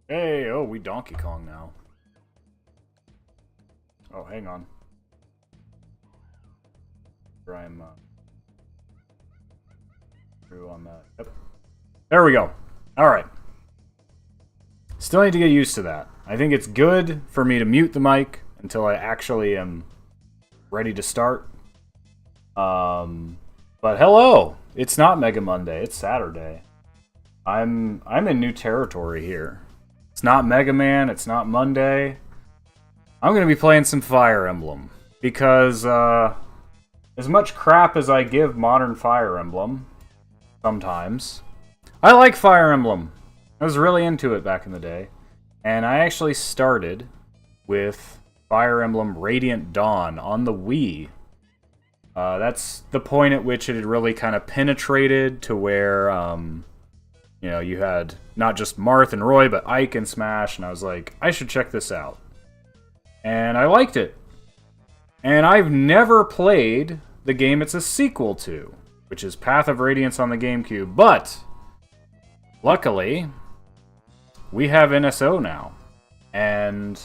Hey, oh, we Donkey Kong now. Oh, hang on. I'm through on that. Yep. There we go. All right. Still need to get used to that. I think it's good for me to mute the mic until I actually am ready to start. But hello. It's not Mega Monday. It's Saturday. I'm in new territory here. It's not Mega Man. It's not Monday. I'm gonna be playing some Fire Emblem because as much crap as I give modern Fire Emblem, sometimes I like Fire Emblem. I was really into it back in the day, and I actually started with Fire Emblem Radiant Dawn on the Wii. That's the point at which it had really kind of penetrated to where, you had not just Marth and Roy, but Ike and Smash, and I was like, I should check this out. And I liked it. And I've never played the game it's a sequel to, which is Path of Radiance on the GameCube, but luckily, we have NSO now. And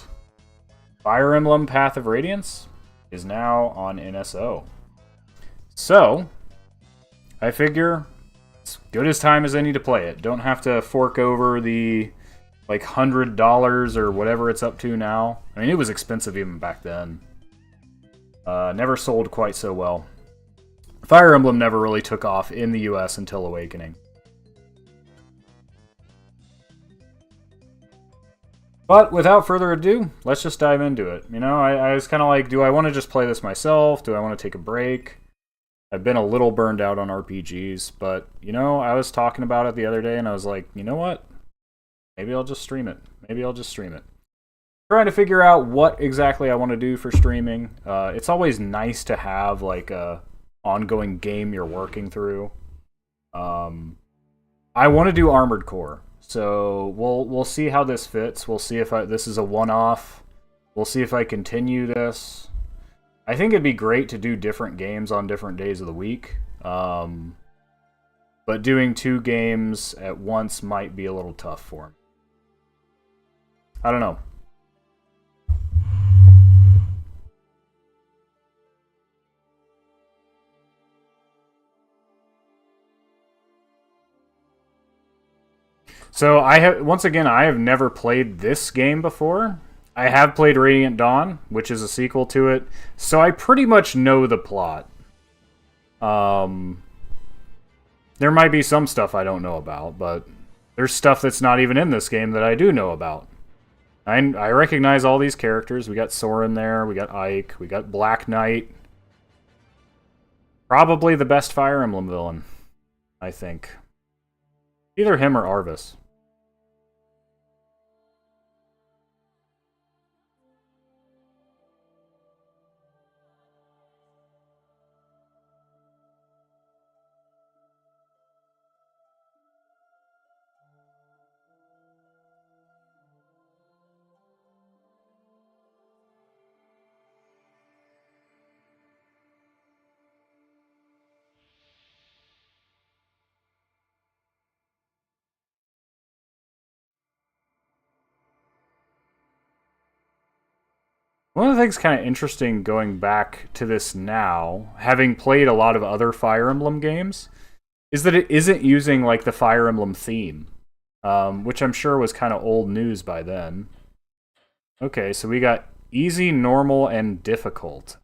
Fire Emblem Path of Radiance is now on NSO. So, I figure it's good as time as any to play it. Don't have to fork over the $100 or whatever it's up to now. I mean, it was expensive even back then. Never sold quite so well. Fire Emblem never really took off in the US until Awakening. But without further ado, let's just dive into it. I was kind of like, do I want to just play this myself? Do I want to take a break? I've been a little burned out on RPGs, but, I was talking about it the other day, and I was like, you know what? Maybe I'll just stream it. Trying to figure out what exactly I want to do for streaming. It's always nice to have, a ongoing game you're working through. I want to do Armored Core. So we'll see how this fits. We'll see if this is a one-off. We'll see if I continue this. I think it'd be great to do different games on different days of the week. But doing 2 games at once might be a little tough for me. I don't know. So I have never played this game before. I have played Radiant Dawn, which is a sequel to it, so I pretty much know the plot. There might be some stuff I don't know about, but there's stuff that's not even in this game that I do know about. I recognize all these characters. We got Soren there, we got Ike, we got Black Knight. Probably the best Fire Emblem villain, I think. Either him or Arvis. One of the things kind of interesting going back to this now, having played a lot of other Fire Emblem games, is that it isn't using the Fire Emblem theme, which I'm sure was kind of old news by then. Okay, so we got easy, normal, and difficult.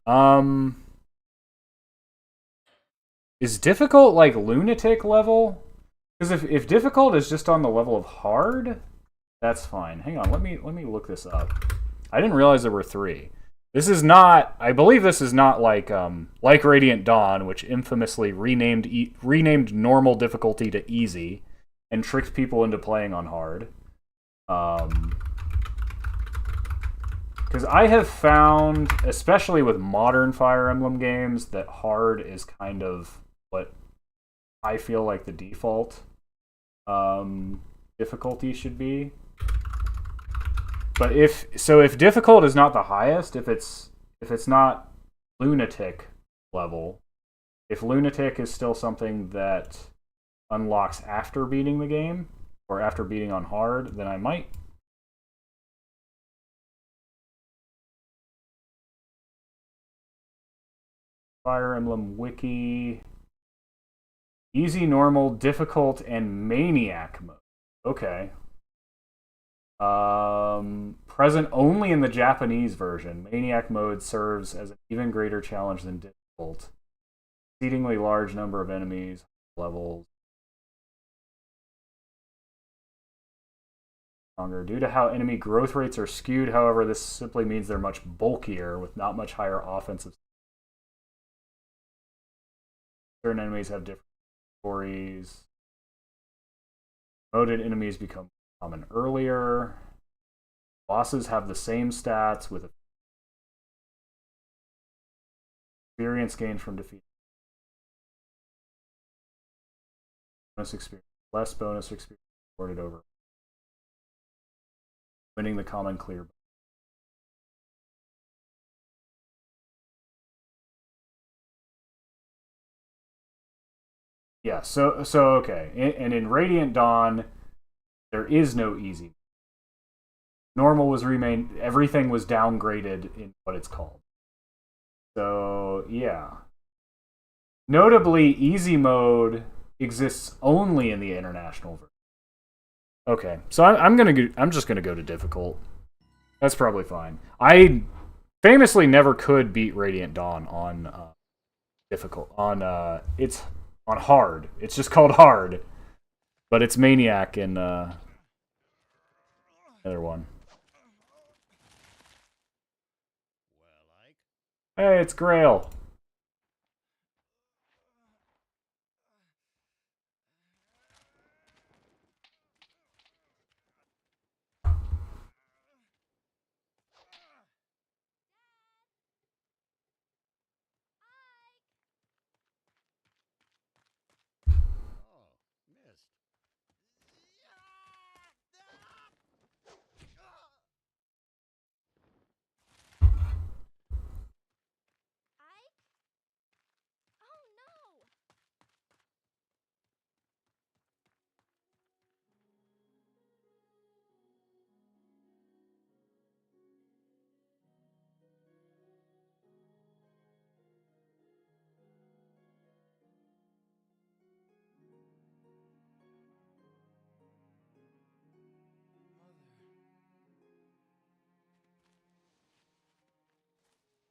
Is difficult lunatic level? Because if difficult is just on the level of hard, that's fine. Hang on, let me look this up. I didn't realize there were 3. This is not. I believe this is not like Radiant Dawn, which infamously renamed normal difficulty to easy, and tricked people into playing on hard. Because I have found, especially with modern Fire Emblem games, that hard is kind of what I feel like the default difficulty should be. But if difficult is not the highest, if it's not lunatic level, if lunatic is still something that unlocks after beating the game or after beating on hard, then I might Fire Emblem Wiki. Easy, normal, difficult, and maniac mode. Okay. Present only in the Japanese version. Maniac mode serves as an even greater challenge than difficult. Exceedingly large number of enemies, levels. Stronger. Due to how enemy growth rates are skewed, however, this simply means they're much bulkier with not much higher offensive. Certain enemies have different stories. Promoted enemies become common earlier. Bosses have the same stats with experience gained from defeat. Bonus experience. Less bonus experience recorded over. Winning the common clear. Yeah, so okay. And in Radiant Dawn, there is no easy. Normal was remained. Everything was downgraded in what it's called. So yeah. Notably, easy mode exists only in the international version. Okay, so I'm just gonna go to difficult. That's probably fine. I famously never could beat Radiant Dawn on difficult. It's on hard. It's just called hard, but it's Maniac in another one. Hey, it's Grail.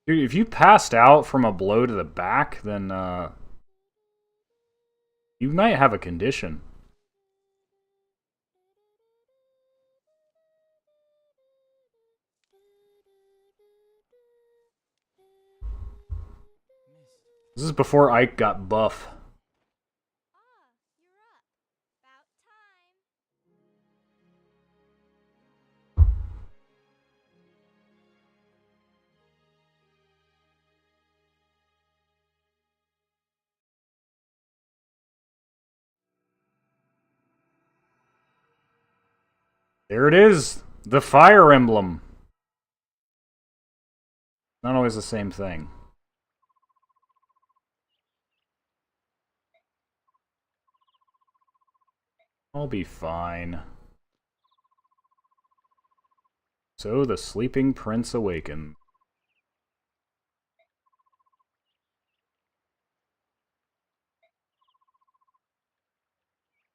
Dude, if you passed out from a blow to the back, then you might have a condition. This is before Ike got buff. There it is! The Fire Emblem! Not always the same thing. I'll be fine. So the sleeping prince awakened.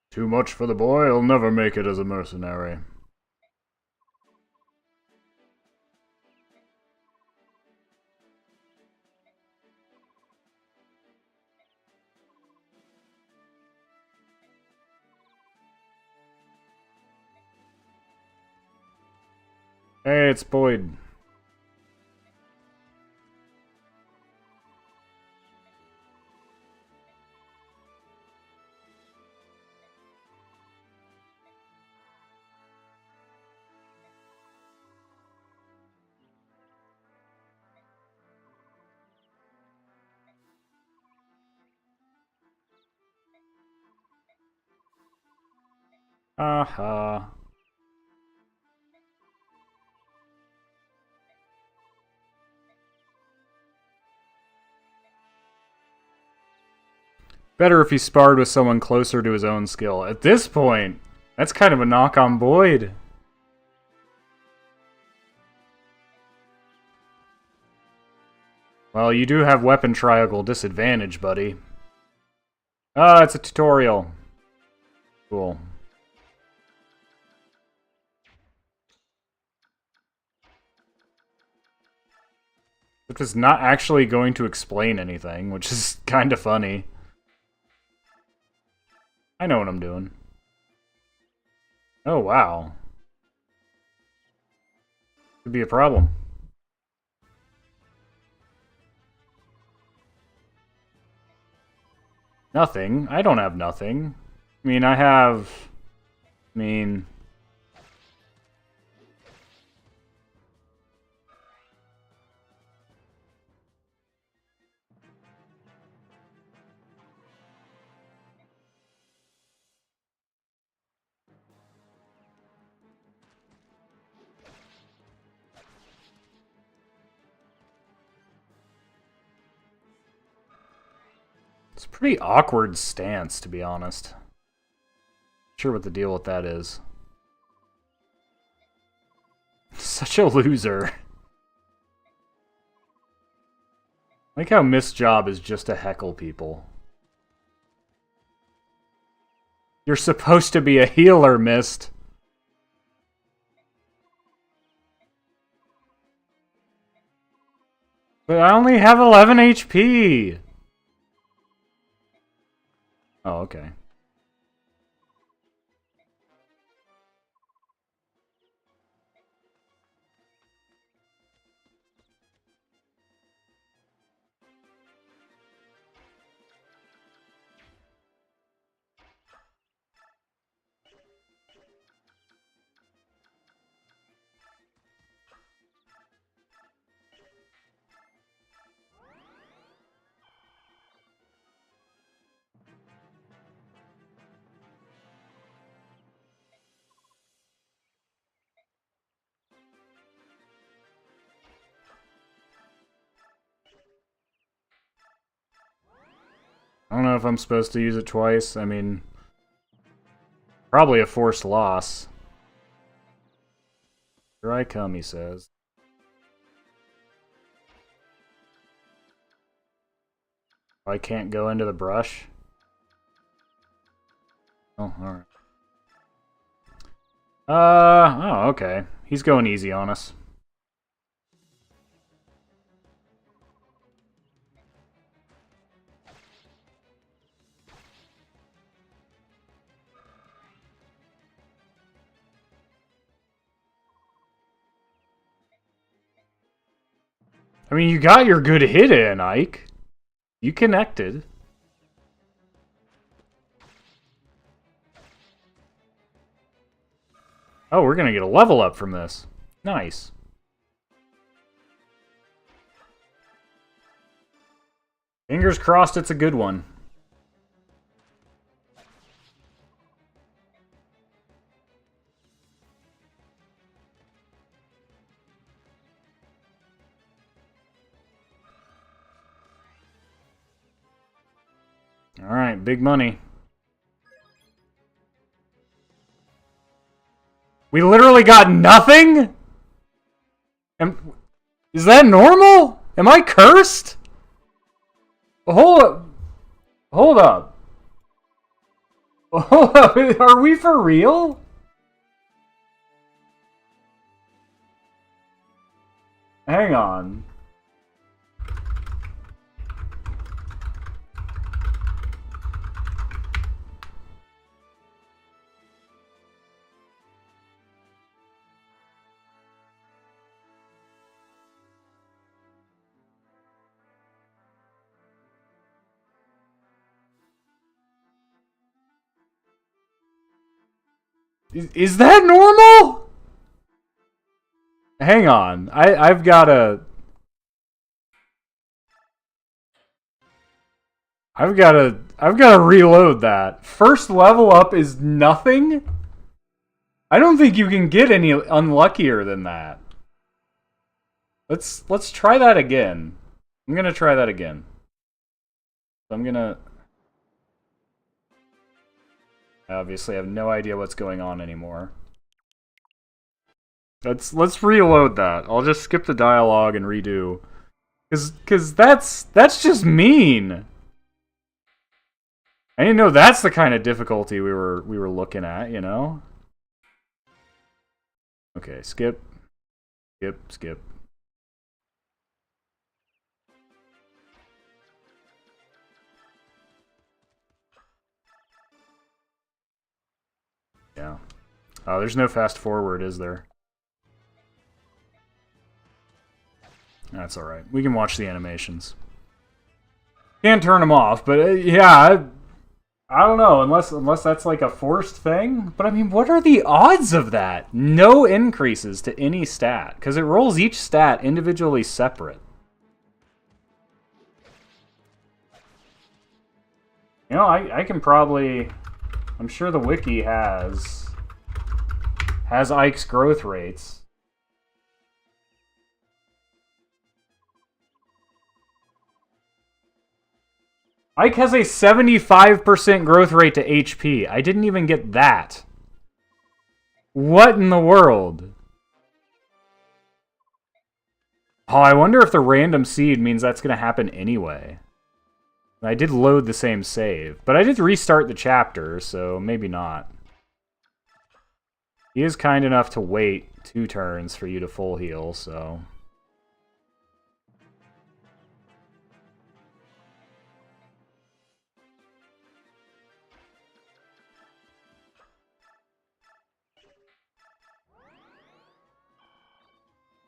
Too much for the boy, he'll never make it as a mercenary. Hey, it's Boyd. Aha. Better if he sparred with someone closer to his own skill. At this point, that's kind of a knock on Boyd. Well, you do have weapon triangle disadvantage, buddy. Ah, it's a tutorial. Cool. Which is not actually going to explain anything, which is kind of funny. I know what I'm doing. Oh, wow. Could be a problem. Nothing? I don't have nothing. I mean, I have... I mean... It's a pretty awkward stance, to be honest. Not sure what the deal with that is. Such a loser. I like how Mist's job is just to heckle people. You're supposed to be a healer, Mist. But I only have 11 HP. Oh, okay. I don't know if I'm supposed to use it twice. I mean, probably a forced loss. Here I come, he says. I can't go into the brush? Oh, alright. Oh, okay. He's going easy on us. I mean, you got your good hit in, Ike. You connected. Oh, we're gonna get a level up from this. Nice. Fingers crossed it's a good one. Alright, big money. We literally got nothing? Is that normal? Am I cursed? Hold up. Hold up. Hold up. Are we for real? Hang on. Is that normal? Hang on. I've gotta reload that. First level up is nothing? I don't think you can get any unluckier than that. Let's try that again. I'm gonna try that again. I'm gonna... I obviously have no idea what's going on anymore. Let's reload that. I'll just skip the dialogue and redo. Cause that's just mean. I didn't know that's the kind of difficulty we were looking at, you know? Okay, skip. Skip. Yeah. Oh, there's no fast forward, is there? That's alright. We can watch the animations. Can't turn them off, but yeah, I don't know, unless that's like a forced thing. But I mean, what are the odds of that? No increases to any stat, because it rolls each stat individually separate. You know, I can probably... I'm sure the wiki has Ike's growth rates. Ike has a 75% growth rate to HP. I didn't even get that. What in the world? Oh, I wonder if the random seed means that's going to happen anyway. I did load the same save, but I did restart the chapter, so maybe not. He is kind enough to wait 2 turns for you to full heal, so...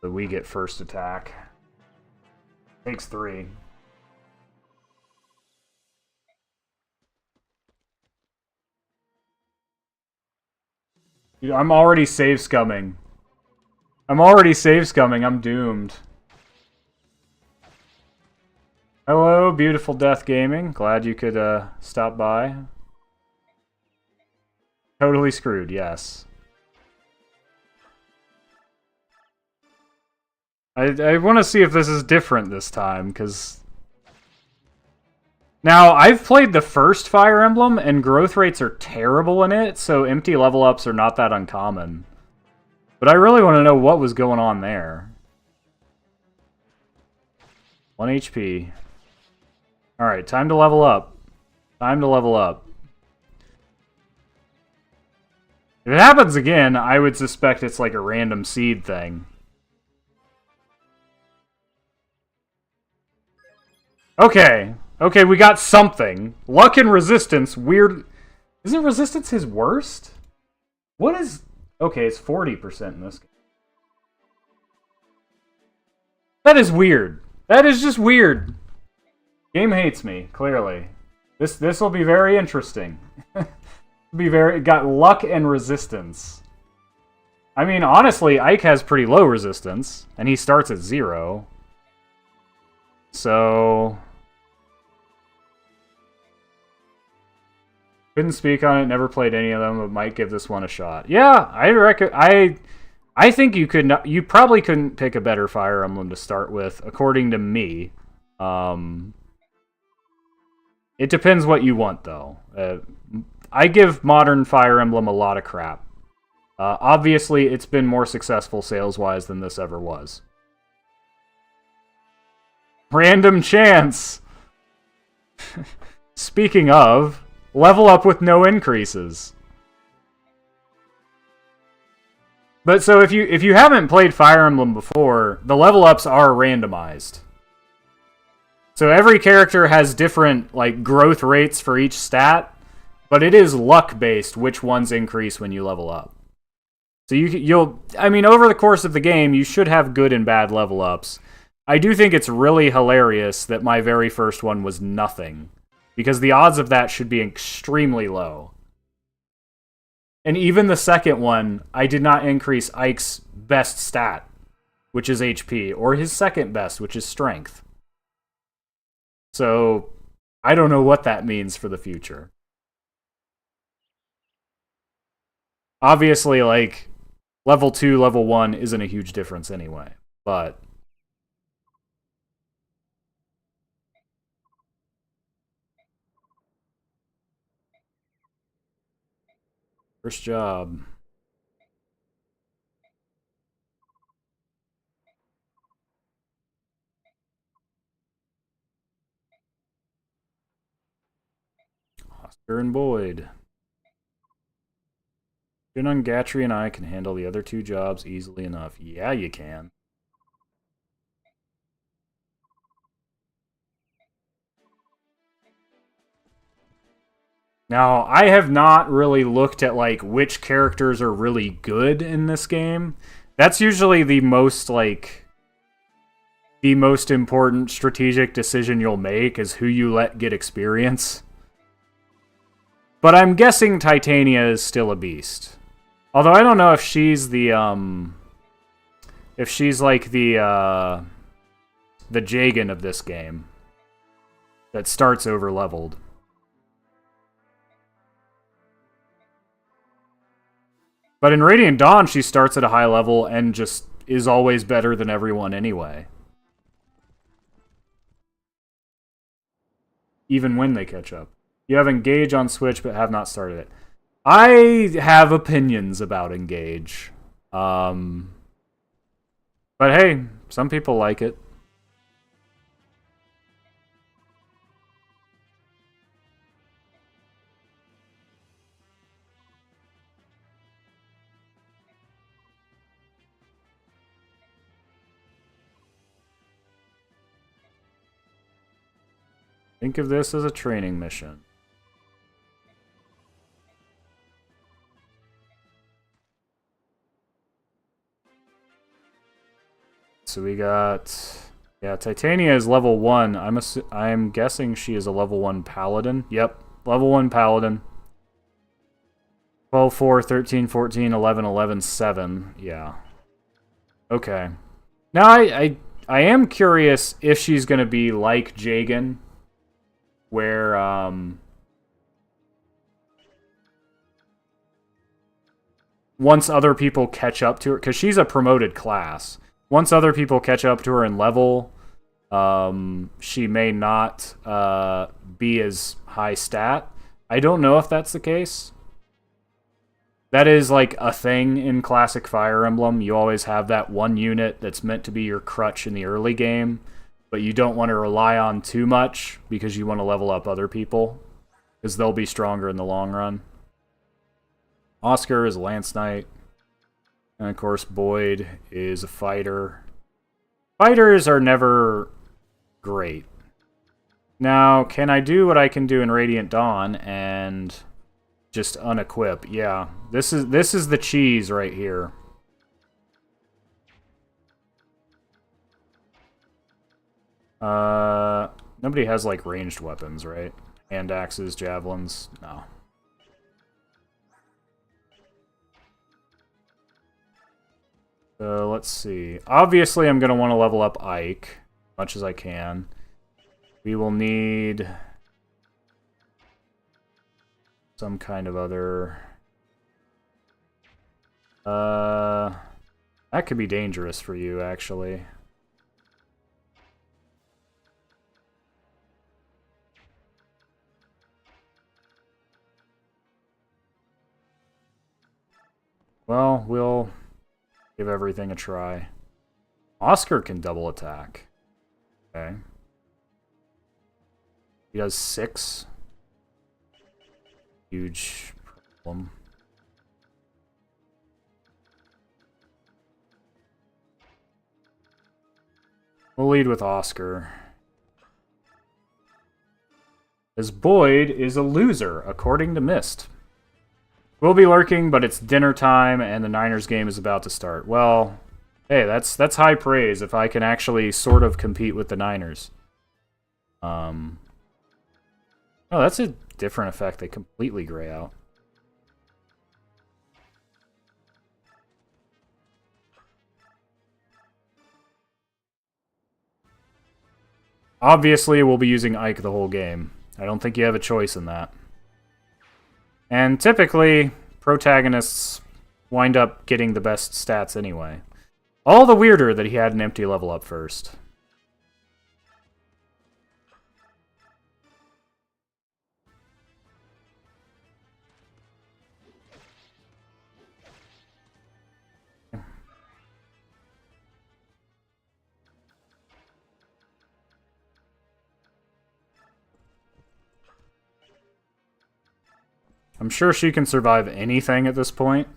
So we get first attack. Takes 3. Dude, I'm already save scumming. I'm doomed. Hello, beautiful Death Gaming. Glad you could stop by. Totally screwed, yes. I want to see if this is different this time, because... Now, I've played the first Fire Emblem, and growth rates are terrible in it, so empty level ups are not that uncommon. But I really want to know what was going on there. 1 HP. Alright, time to level up. Time to level up. If it happens again, I would suspect it's like a random seed thing. Okay. Okay, we got something. Luck and resistance, weird... Isn't resistance his worst? What is... Okay, it's 40% in this game. That is weird. That is just weird. Game hates me, clearly. This will be very interesting. Got luck and resistance. I mean, honestly, Ike has pretty low resistance, and he starts at 0. So... Couldn't speak on it, never played any of them, but might give this one a shot. Yeah, I think you could not, you probably couldn't pick a better Fire Emblem to start with, according to me. It depends what you want, though. I give modern Fire Emblem a lot of crap. Obviously, it's been more successful sales-wise than this ever was. Random chance! Speaking of... Level up with no increases. But so if you haven't played Fire Emblem before, the level ups are randomized. So every character has different like growth rates for each stat, but it is luck based which ones increase when you level up. So you'll I mean over the course of the game you should have good and bad level ups. I do think it's really hilarious that my very first one was nothing. Because the odds of that should be extremely low. And even the second one, I did not increase Ike's best stat, which is HP, or his second best, which is strength. So, I don't know what that means for the future. Obviously, like, level 2, level 1 isn't a huge difference anyway, but... First job. Oscar and Boyd. Jinan, Gatry, and I can handle the other two jobs easily enough. Yeah, you can. Now, I have not really looked at, like, which characters are really good in this game. That's usually the most, like, the most important strategic decision you'll make is who you let get experience. But I'm guessing Titania is still a beast. Although I don't know if she's the, if she's like the Jagan of this game. That starts over-leveled. But in Radiant Dawn, she starts at a high level and just is always better than everyone anyway. Even when they catch up. You have Engage on Switch, but have not started it. I have opinions about Engage. But hey, some people like it. Think of this as a training mission. So we got... Yeah, Titania is level 1. I'm guessing she is a level 1 paladin. Yep, level 1 paladin. 12, 4, 13, 14, 11, 11, 7. Yeah. Okay. Now, I am curious if she's going to be like Jagan, where, once other people catch up to her, because she's a promoted class. Once other people catch up to her in level, she may not be as high stat. I don't know if that's the case. That is like a thing in classic Fire Emblem. You always have that one unit that's meant to be your crutch in the early game, but you don't want to rely on too much because you want to level up other people, because they'll be stronger in the long run. Oscar is a Lance Knight. And of course, Boyd is a fighter. Fighters are never great. Now, can I do what I can do in Radiant Dawn and just unequip? Yeah, this is the cheese right here. Nobody has like ranged weapons, right? Hand axes, javelins, no. So let's see. Obviously, I'm going to want to level up Ike as much as I can. We will need some kind of other... that could be dangerous for you, actually. Well, we'll give everything a try. Oscar can double attack. Okay. He does 6. Huge problem. We'll lead with Oscar. As Boyd is a loser, according to Mist. We'll be lurking, but it's dinner time, and the Niners game is about to start. Well, hey, that's high praise if I can actually sort of compete with the Niners. Oh, that's a different effect. They completely gray out. Obviously, we'll be using Ike the whole game. I don't think you have a choice in that. And typically, protagonists wind up getting the best stats anyway. All the weirder that he had an empty level up first. I'm sure she can survive anything at this point,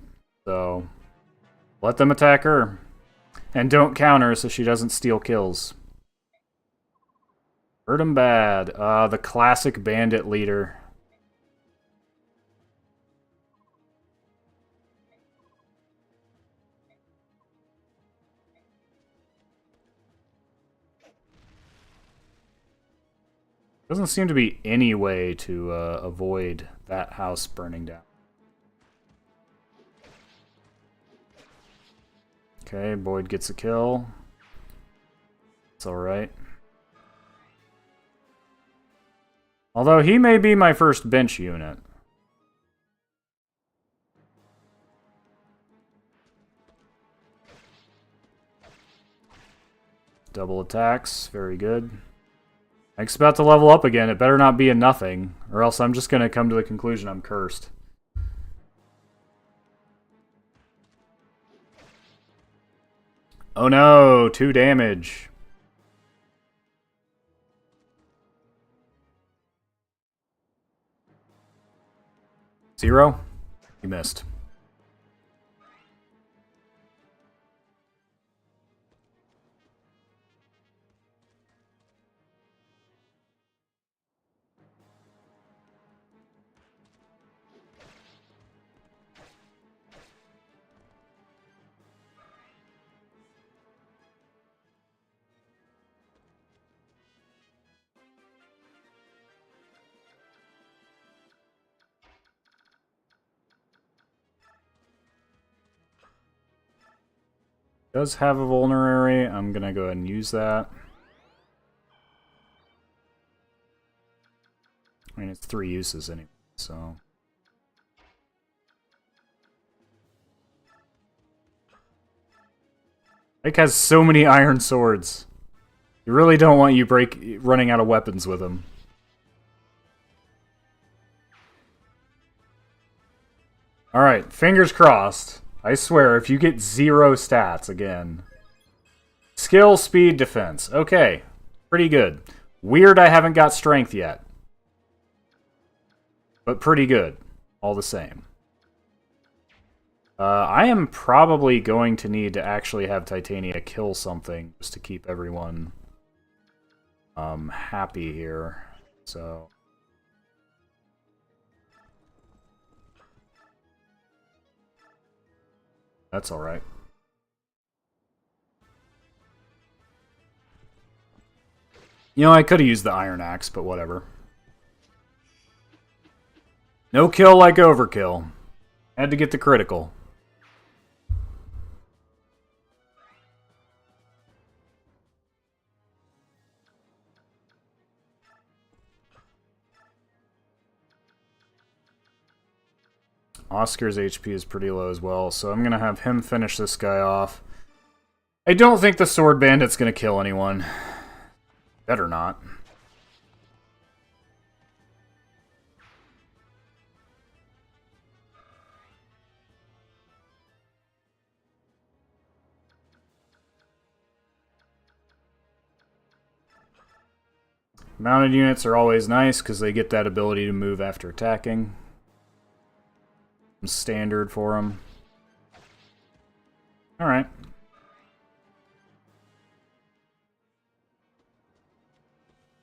so let them attack her. And don't counter so she doesn't steal kills. Hurt him bad. The classic bandit leader. Doesn't seem to be any way to avoid that house burning down. Okay, Boyd gets a kill. It's alright. Although he may be my first bench unit. Double attacks, very good. Mike's about to level up again. It better not be a nothing, or else I'm just going to come to the conclusion I'm cursed. Oh no, 2 damage. Zero? You missed. Does have a vulnerary. I'm gonna go ahead and use that. I mean, it's 3 uses anyway, so. Ike has so many iron swords. You really don't want you running out of weapons with him. Alright, fingers crossed. I swear, if you get 0 stats again. Skill, speed, defense. Okay, pretty good. Weird I haven't got strength yet. But pretty good, all the same. I am probably going to need to actually have Titania kill something just to keep everyone happy here. So that's all right. You know, I could have used the Iron Axe, but whatever. No kill like overkill. Had to get the critical. Oscar's HP is pretty low as well, so I'm going to have him finish this guy off. I don't think the Sword Bandit's going to kill anyone. Better not. Mounted units are always nice because they get that ability to move after attacking. Standard for them. Alright.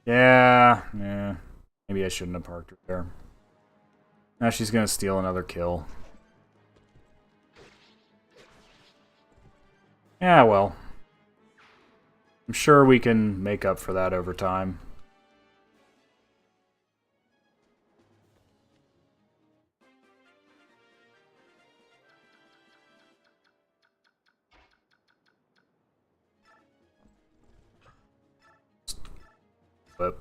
Yeah. Maybe I shouldn't have parked her there. Now she's going to steal another kill. Yeah, well. I'm sure we can make up for that over time. But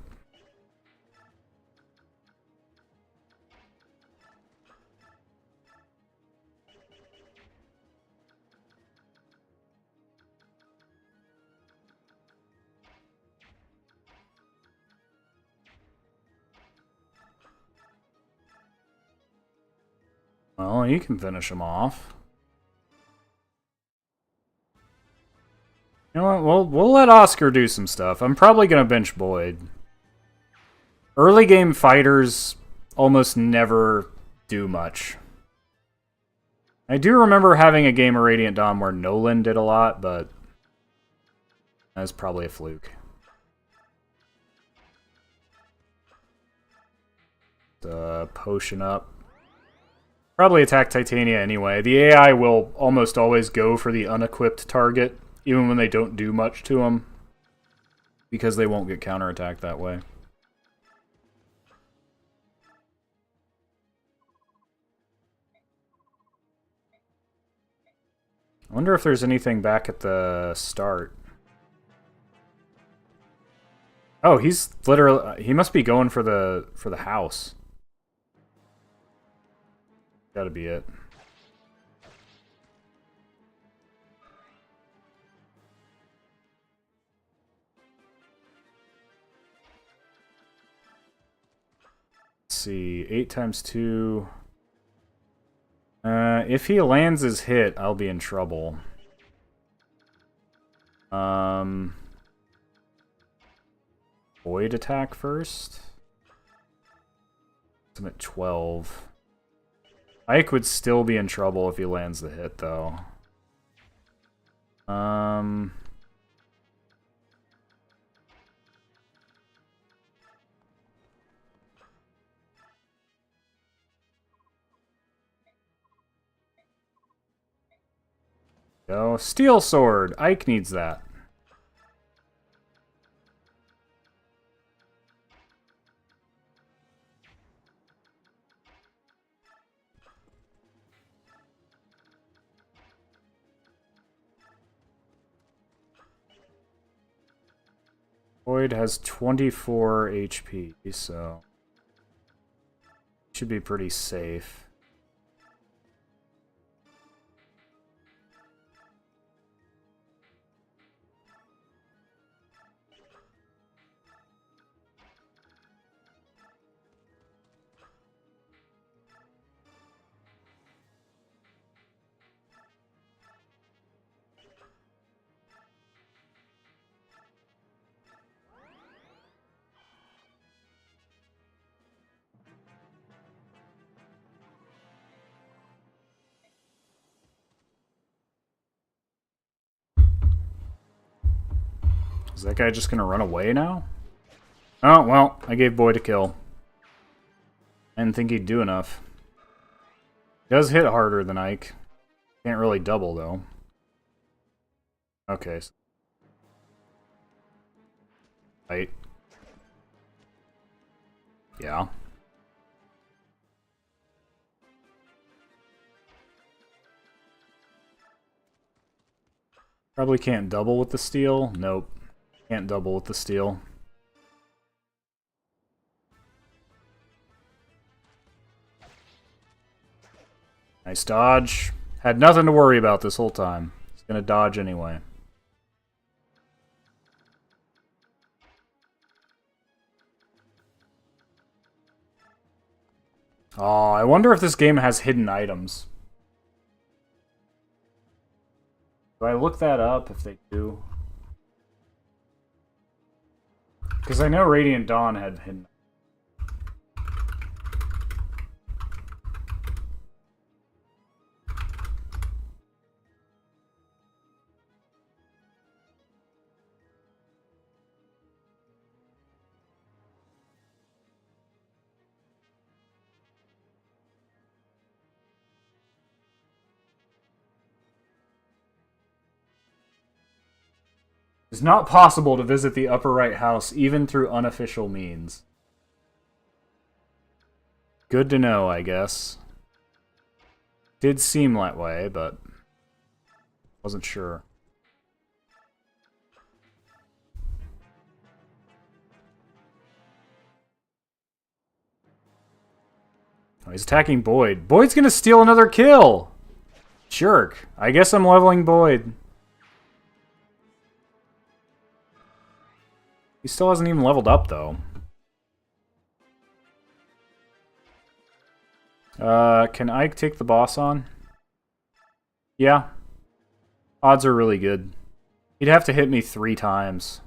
well, you can finish him off. You know what? We'll let Oscar do some stuff. I'm probably going to bench Boyd. Early game fighters almost never do much. I do remember having a game of Radiant Dawn where Nolan did a lot, but that's probably a fluke. Potion up. Probably attack Titania anyway. The AI will almost always go for the unequipped target, even when they don't do much to them, because they won't get counterattacked that way. I wonder if there's anything back at the start. Oh, he's literally... he must be going for the house. Gotta be it. Let's see, 8 times 2. If he lands his hit, I'll be in trouble. Void attack first. I'm at 12. Ike would still be in trouble if he lands the hit, though. Go. Steel Sword! Ike needs that. Void has 24 HP, so should be pretty safe. Is that guy just gonna run away now? Oh, well, I gave Boyd a kill. I didn't think he'd do enough. He does hit harder than Ike. Can't really double, though. Okay. Right. Yeah. Probably can't double with the steel. Nope. Can't double with the steel. Nice dodge. Had nothing to worry about this whole time. He's gonna dodge anyway. Oh, I wonder if this game has hidden items. Do I look that up if they do? Because I know Radiant Dawn had hidden. It's not possible to visit the upper right house even through unofficial means. Good to know, I guess. Did seem that way, but wasn't sure. Oh, he's attacking Boyd. Boyd's gonna steal another kill! Jerk. I guess I'm leveling Boyd. He still hasn't even leveled up, though. Can Ike take the boss on? Yeah. Odds are really good. He'd have to hit me 3 times.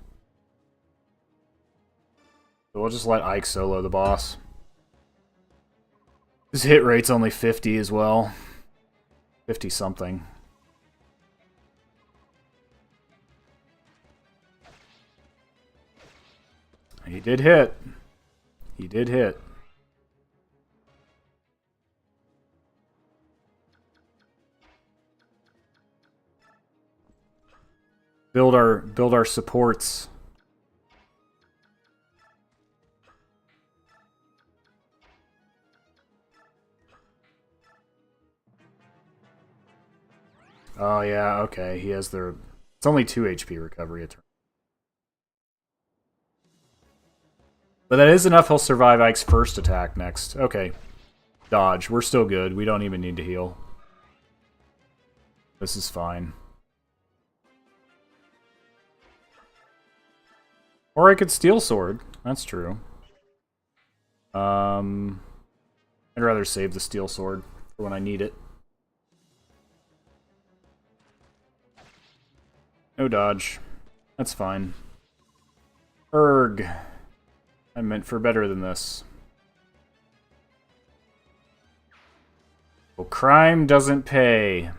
So we'll just let Ike solo the boss. His hit rate's only 50 as well. 50 something. He did hit. He did hit. Build our supports. Oh yeah, okay. He has their. It's only 2 HP recovery a turn. But that is enough. He'll survive Ike's first attack next. Okay. Dodge. We're still good. We don't even need to heal. This is fine. Or I could Steel Sword. That's true. I'd rather save the Steel Sword for when I need it. No dodge. That's fine. Erg. I meant for better than this. Well, crime doesn't pay.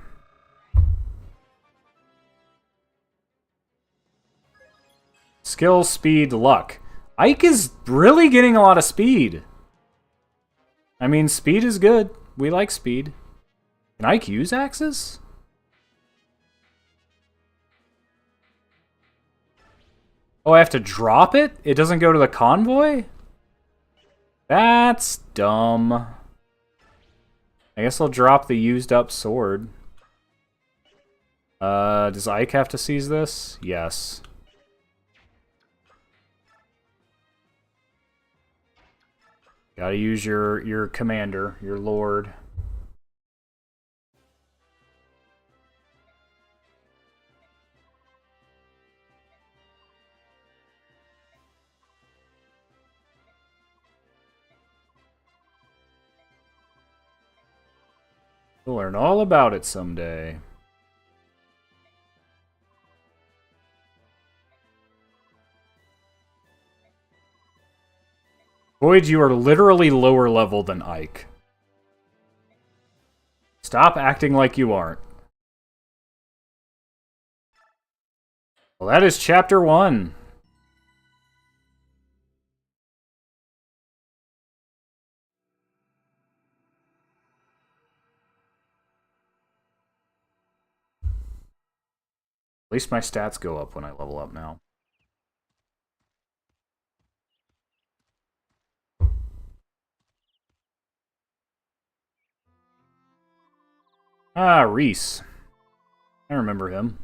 Skill, speed, luck. Ike is really getting a lot of speed. I mean, speed is good. We like speed. Can Ike use axes? Oh, I have to drop it? It doesn't go to the convoy? That's dumb. I guess I'll drop the used up sword. Does Ike have to seize this? Yes. Gotta use your commander, your lord. We'll learn all about it someday. Boyd, you are literally lower level than Ike. Stop acting like you aren't. Well, that is chapter 1. At least my stats go up when I level up now. Ah, Reese. I remember him.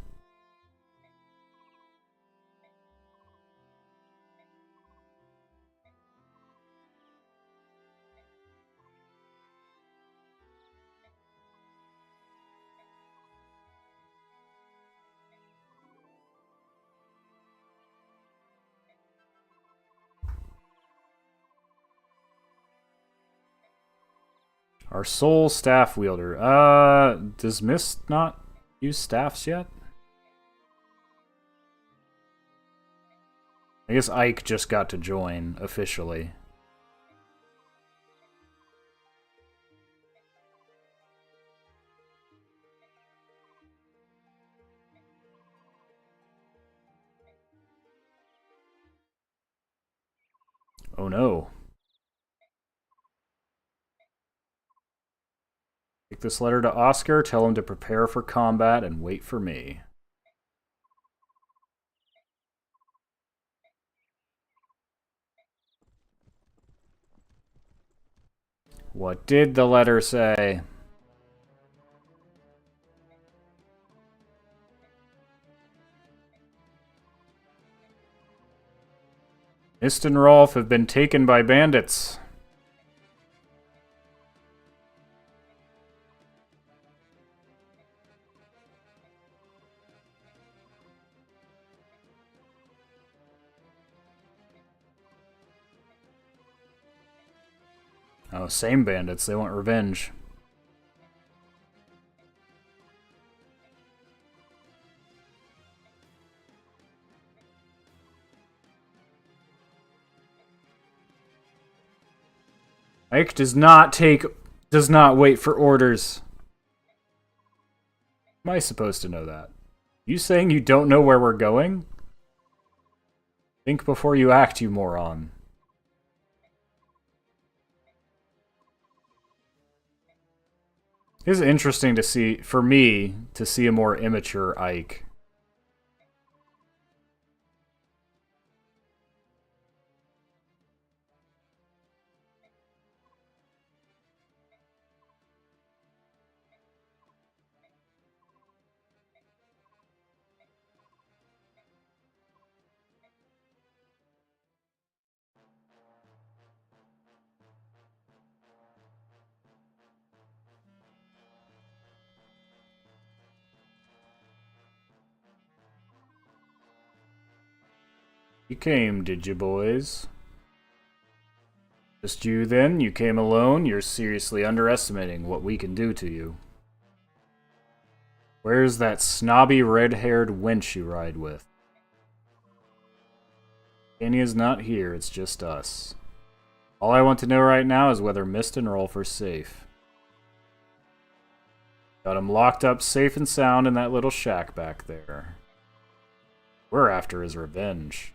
Our sole staff wielder. Does Mist not use staffs yet? I guess Ike just got to join officially. Oh no. Take this letter to Oscar, tell him to prepare for combat and wait for me. What did the letter say? Mist and Rolf have been taken by bandits. Oh, same bandits. They want revenge. Ike does not take Does not wait for orders. Am I supposed to know that? You saying you don't know where we're going? Think before you act, you moron. It is interesting to see, for me, to see a more immature Ike. You came, did you, boys? Just you, then? You came alone? You're seriously underestimating what we can do to you. Where's that snobby, red-haired wench you ride with? Anya's not here, it's just us. All I want to know right now is whether Mist and Rolf are safe. Got him locked up safe and sound in that little shack back there. We're after his revenge.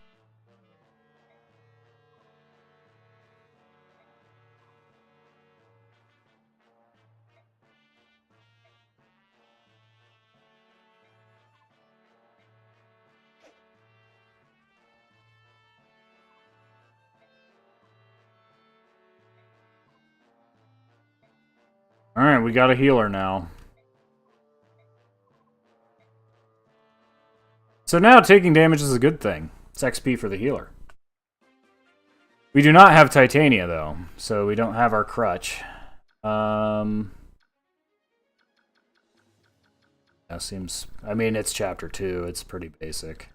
Alright, we got a healer now. So now taking damage is a good thing. It's XP for the healer. We do not have Titania, though, so we don't have our crutch. That seems... I mean, it's Chapter 2. It's pretty basic.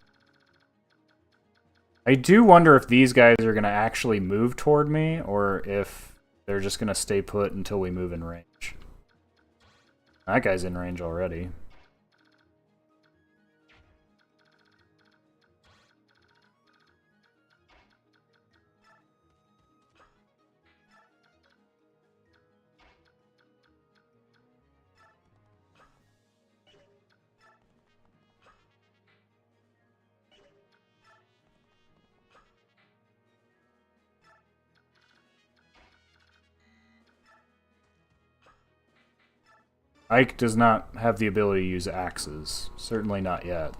I do wonder if these guys are going to actually move toward me, or if they're just going to stay put until we move in range. That guy's in range already. Ike does not have the ability to use axes. Certainly not yet.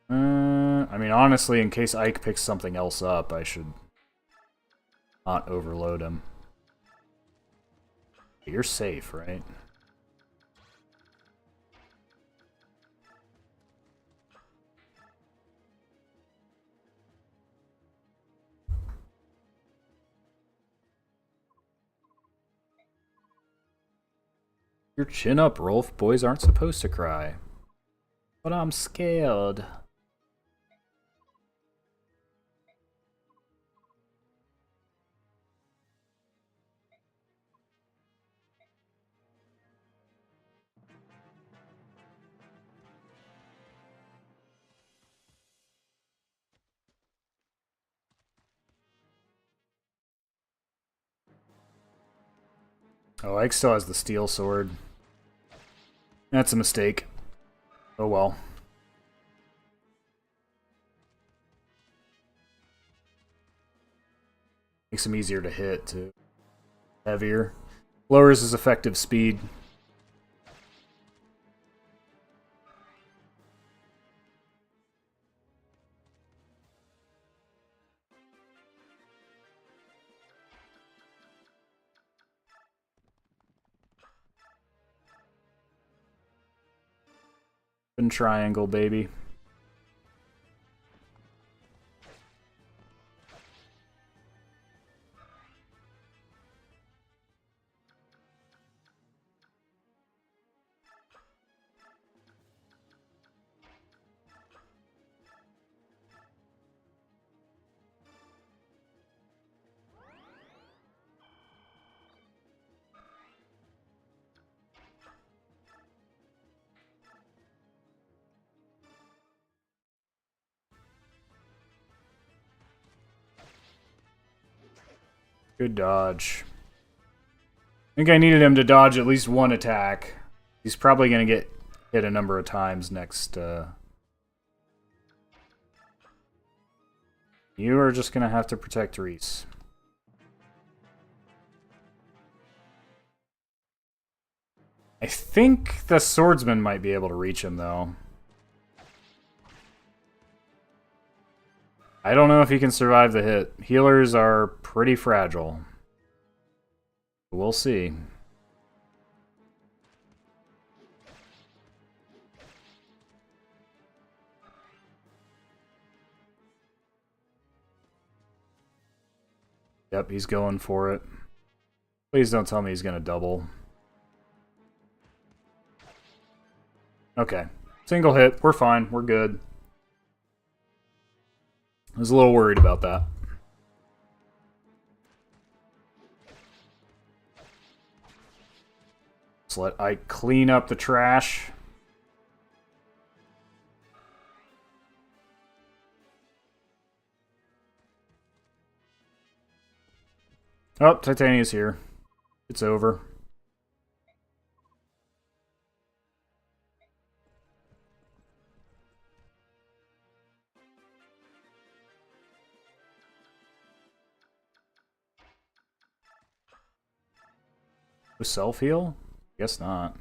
I mean, honestly, in case Ike picks something else up, I should not overload him. You're safe, right? Your chin up, Rolf. Boys aren't supposed to cry. But I'm scared. Oh, Ike still has the steel sword. That's a mistake. Oh well. Makes him easier to hit, too. Heavier. Lowers his effective speed. And triangle, baby. Good dodge. think I needed him to dodge at least one attack. He's probably going to get hit a number of times next. You are just going to have to protect Reese. I think the swordsman might be able to reach him, though. I don't know if he can survive the hit. Healers are pretty fragile. We'll see. Yep, he's going for it. Please don't tell me he's going to double. Okay. Single hit. We're fine. We're good. I was a little worried about that. So let Ike clean up the trash. Oh, Titania's here. It's over. Self-heal? Guess not.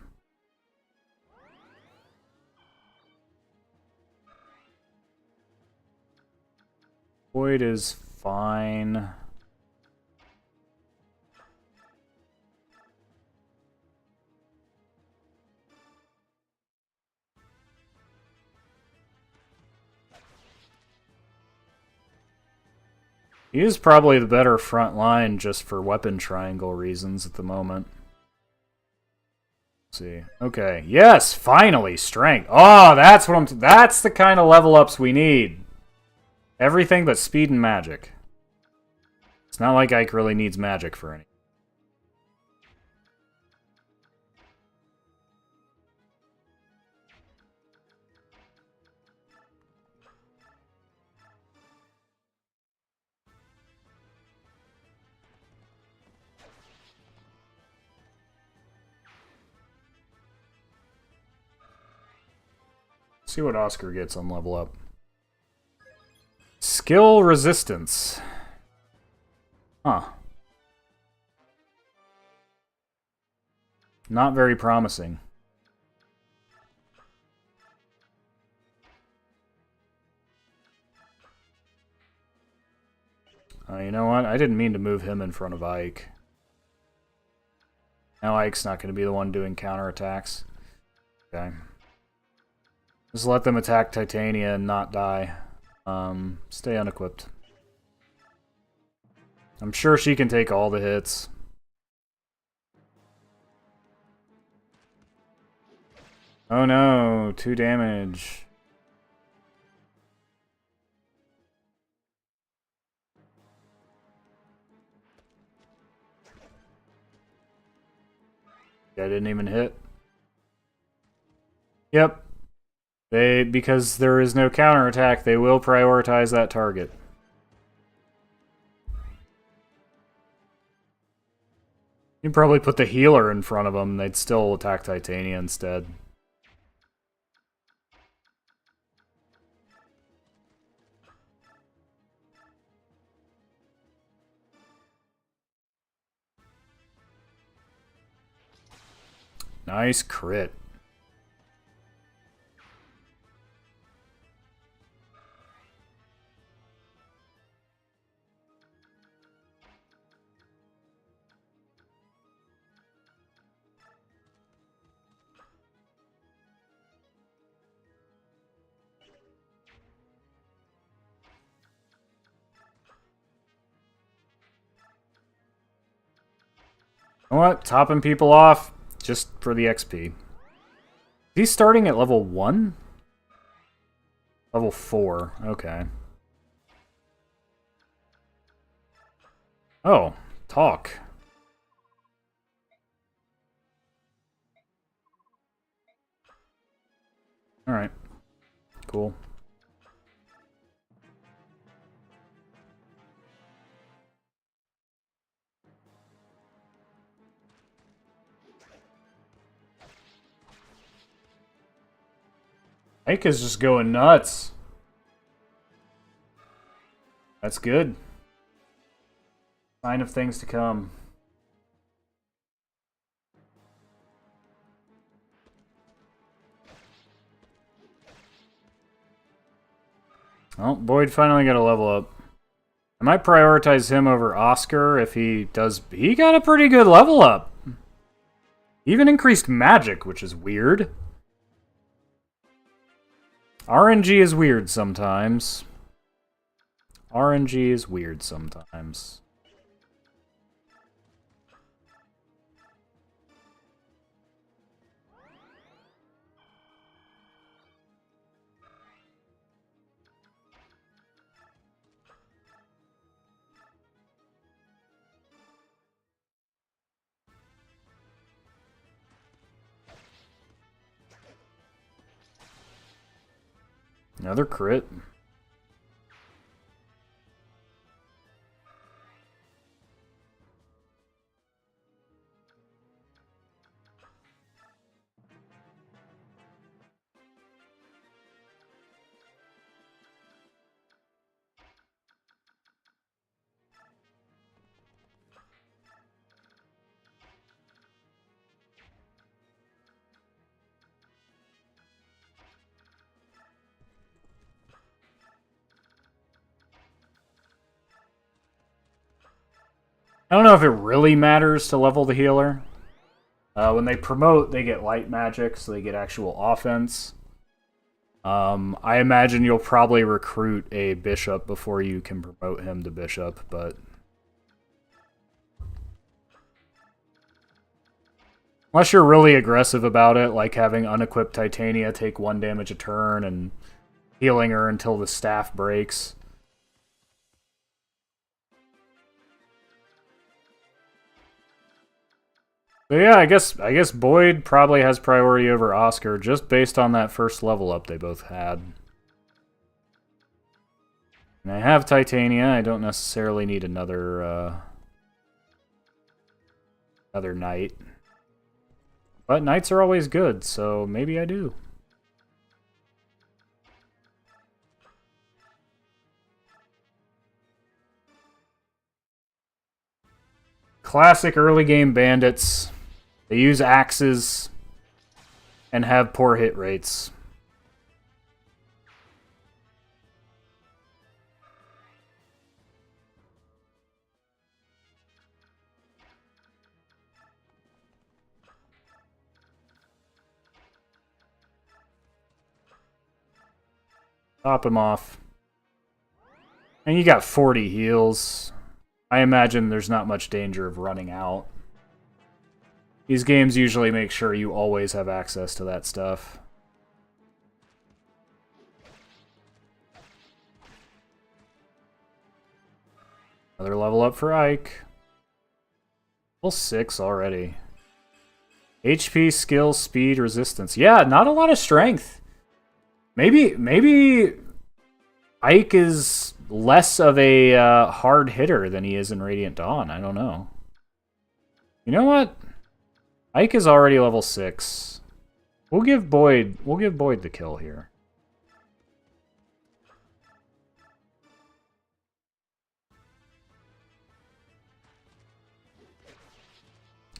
Void is fine. He is probably the better front line just for weapon triangle reasons at the moment. Let's see. Okay. Yes, finally, strength. Oh, that's what that's the kind of level ups we need. Everything but speed and magic. It's not like Ike really needs magic for any. See what Oscar gets on level up. Skill resistance. Huh. Not very promising. You know what? I didn't mean to move him in front of Ike. Now Ike's not going to be the one doing counterattacks. Okay. Just let them attack Titania and not die. Stay unequipped. I'm sure she can take all the hits. Oh no, 2 damage. I didn't even hit. Yep. Because there is no counterattack, they will prioritize that target. You can probably put the healer in front of them, they'd still attack Titania instead. Nice crit. You know what? Topping people off just for the XP. He's starting at level 1? Level 4. Okay. Oh, talk. Alright. Cool. Ike is just going nuts. That's good. Sign of things to come. Oh, Boyd finally got a level up. I might prioritize him over Oscar if he does. He got a pretty good level up. Even increased magic, which is weird. RNG is weird sometimes. RNG is weird sometimes. Another crit. I don't know if it really matters to level the healer. When they promote, they get light magic, so they get actual offense. I imagine you'll probably recruit a bishop before you can promote him to bishop, but... Unless you're really aggressive about it, like having unequipped Titania take 1 damage a turn and healing her until the staff breaks. So yeah, I guess Boyd probably has priority over Oscar just based on that first level up they both had. And I have Titania. I don't necessarily need another another knight. But knights are always good, so maybe I do. Classic early game bandits. They use axes and have poor hit rates. Top him off. And you got 40 heals. I imagine there's not much danger of running out. These games usually make sure you always have access to that stuff. Another level up for Ike. Level 6 already. HP, skill, speed, resistance. Yeah, not a lot of strength. Maybe Ike is less of a hard hitter than he is in Radiant Dawn. I don't know. You know what? Ike is already level 6. We'll give Boyd the kill here.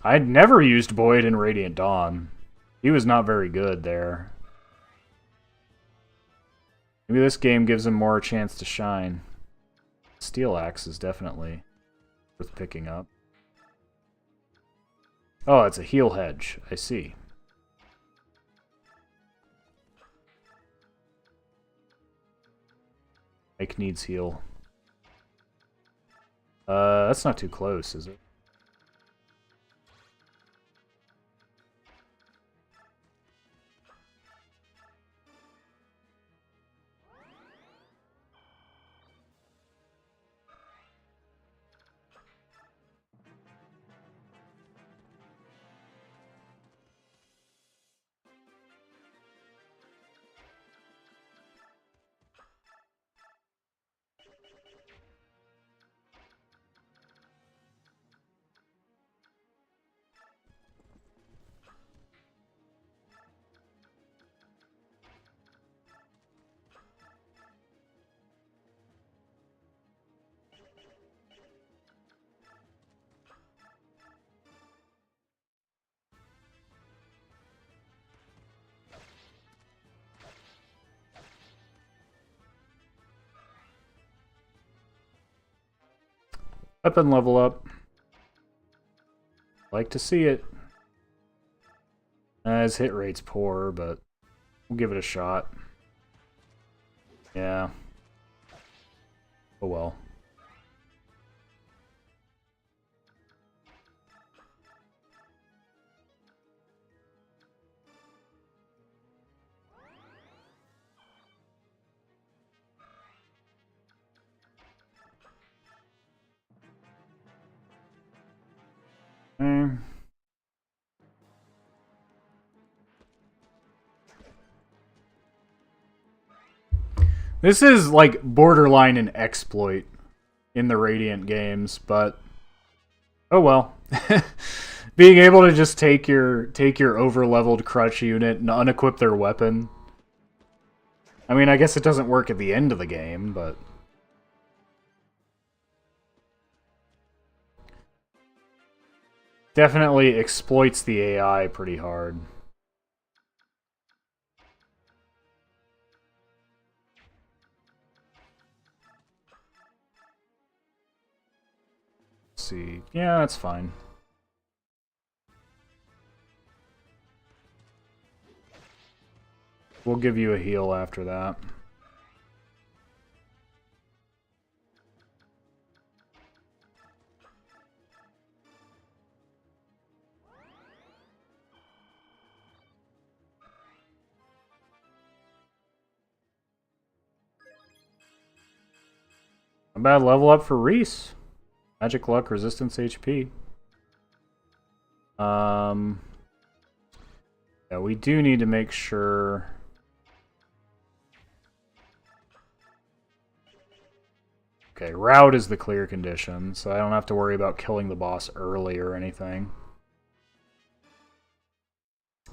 I'd never used Boyd in Radiant Dawn. He was not very good there. Maybe this game gives him more chance to shine. Steel Axe is definitely worth picking up. Oh, it's a heal hedge. I see. Ike needs heal. That's not too close, is it? Weapon level up. Like to see it. His hit rate's poor, but we'll give it a shot. Yeah. Oh well. This is like borderline an exploit in the Radiant games, but oh well. Being able to just take your over-leveled crutch unit and unequip their weapon. I mean, I guess it doesn't work at the end of the game, but definitely exploits the AI pretty hard. Let's see. Yeah, that's fine. We'll give you a heal after that. A bad level up for Reese. Magic Luck, Resistance HP. Yeah, we do need to make sure... Okay, route is the clear condition, so I don't have to worry about killing the boss early or anything.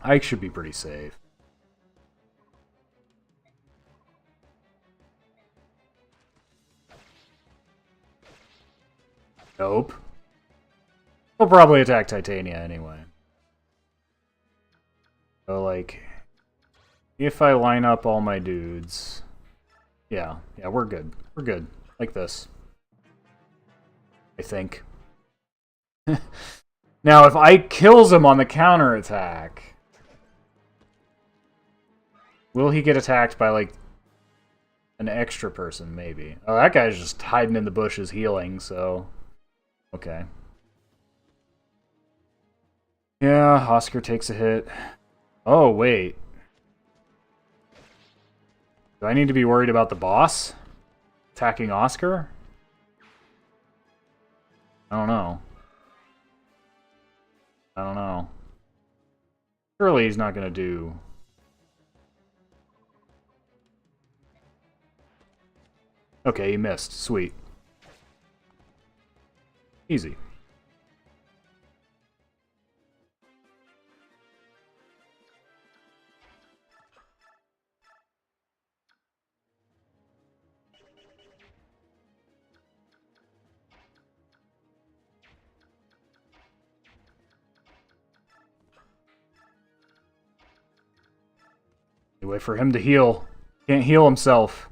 Ike should be pretty safe. Nope. We'll probably attack Titania anyway. So, like, if I line up all my dudes... Yeah, we're good. We're good. Like this. I think. Now, if Ike kills him on the counterattack... Will he get attacked by, like, an extra person, maybe? Oh, that guy's just hiding in the bushes healing, so... Okay. Yeah, Oscar takes a hit. Oh, wait. Do I need to be worried about the boss attacking Oscar? I don't know. I don't know. Surely he's not going to do... Okay, he missed. Sweet. Easy. You wait for him to heal. Can't heal himself.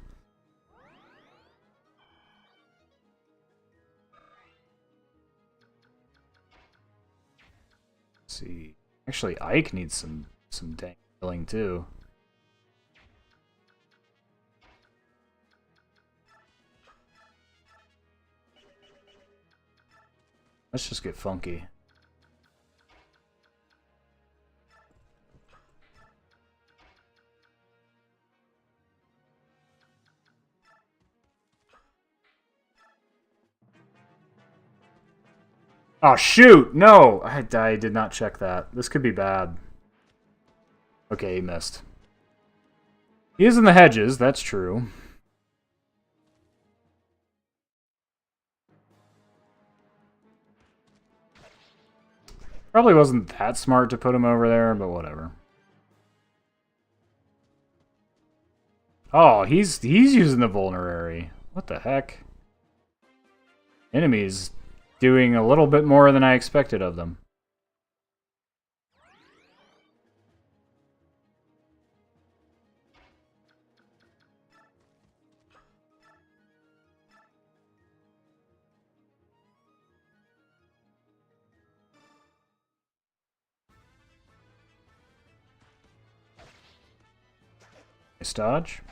Let's see. Actually, Ike needs some dang healing too. Let's just get funky. Oh, shoot! No! I did not check that. This could be bad. Okay, he missed. He is in the hedges, that's true. Probably wasn't that smart to put him over there, but whatever. Oh, he's using the vulnerary. What the heck? Enemies doing a little bit more than I expected of them. Nice dodge.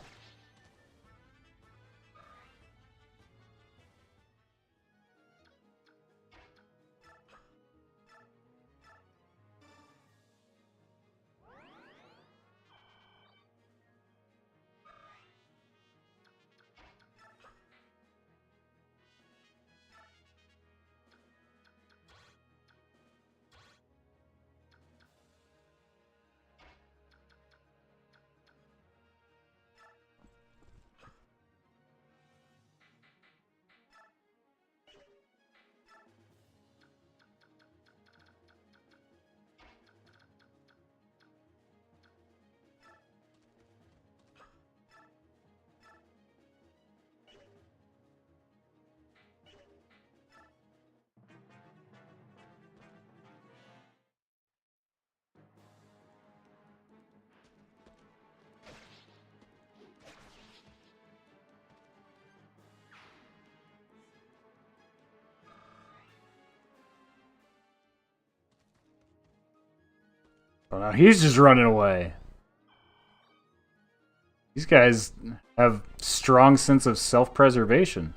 Oh, now he's just running away. These guys have strong sense of self-preservation.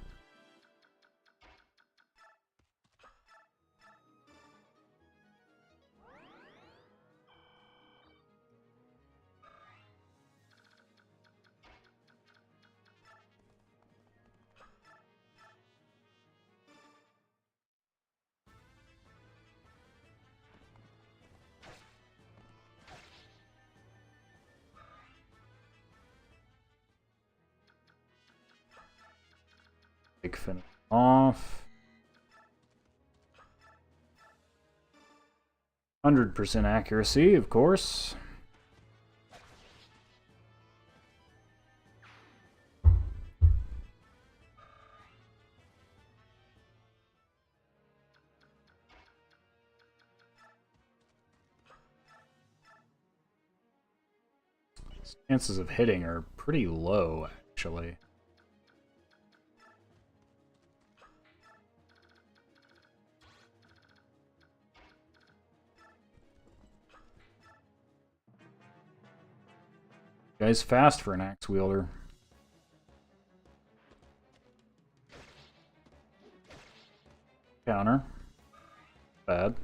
Big finish off. 100% accuracy, of course. Chances of hitting are pretty low, actually. Guy's fast for an axe wielder. Counter. Bad.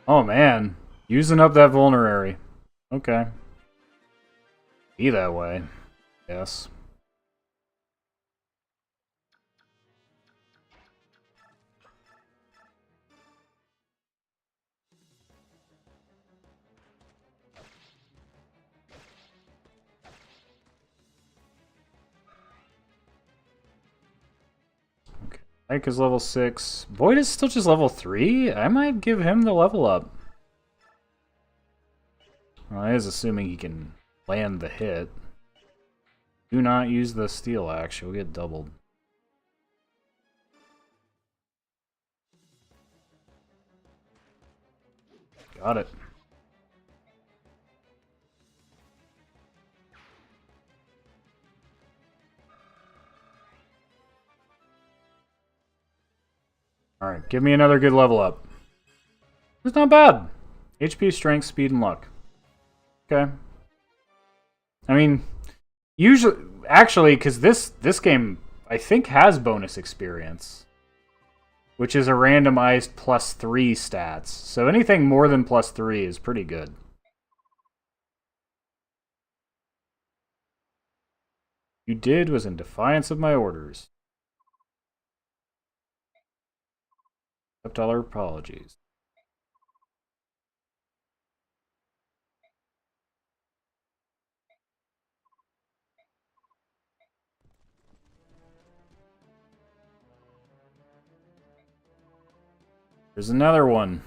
Oh man, using up that vulnerary. Okay. Be that way. Yes. Okay. Ike is level 6. Boyd is still just level 3? I might give him the level up. Well, I is assuming he can land the hit. Do not use the steel axe, you'll get doubled. Got it. Alright, give me another good level up. It's not bad. HP, strength, speed, and luck. Okay. I mean, usually, actually, because this game, I think, has bonus experience, which is a randomized +3 stats. So anything more than +3 is pretty good. You did was in defiance of my orders. Accept all our apologies. There's another one.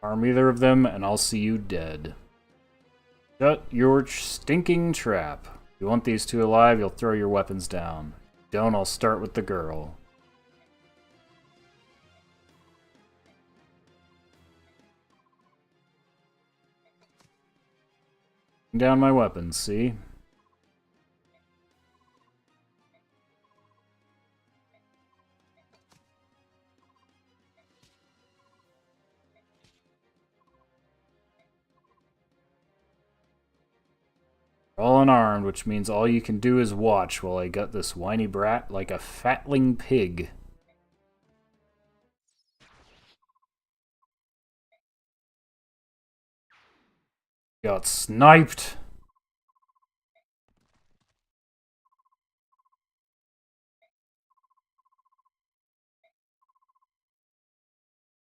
Harm either of them, and I'll see you dead. Shut your stinking trap. If you want these two alive, you'll throw your weapons down. If you don't, I'll start with the girl. Down my weapons, see? All unarmed, which means all you can do is watch while I gut this whiny brat like a fatling pig. Got sniped.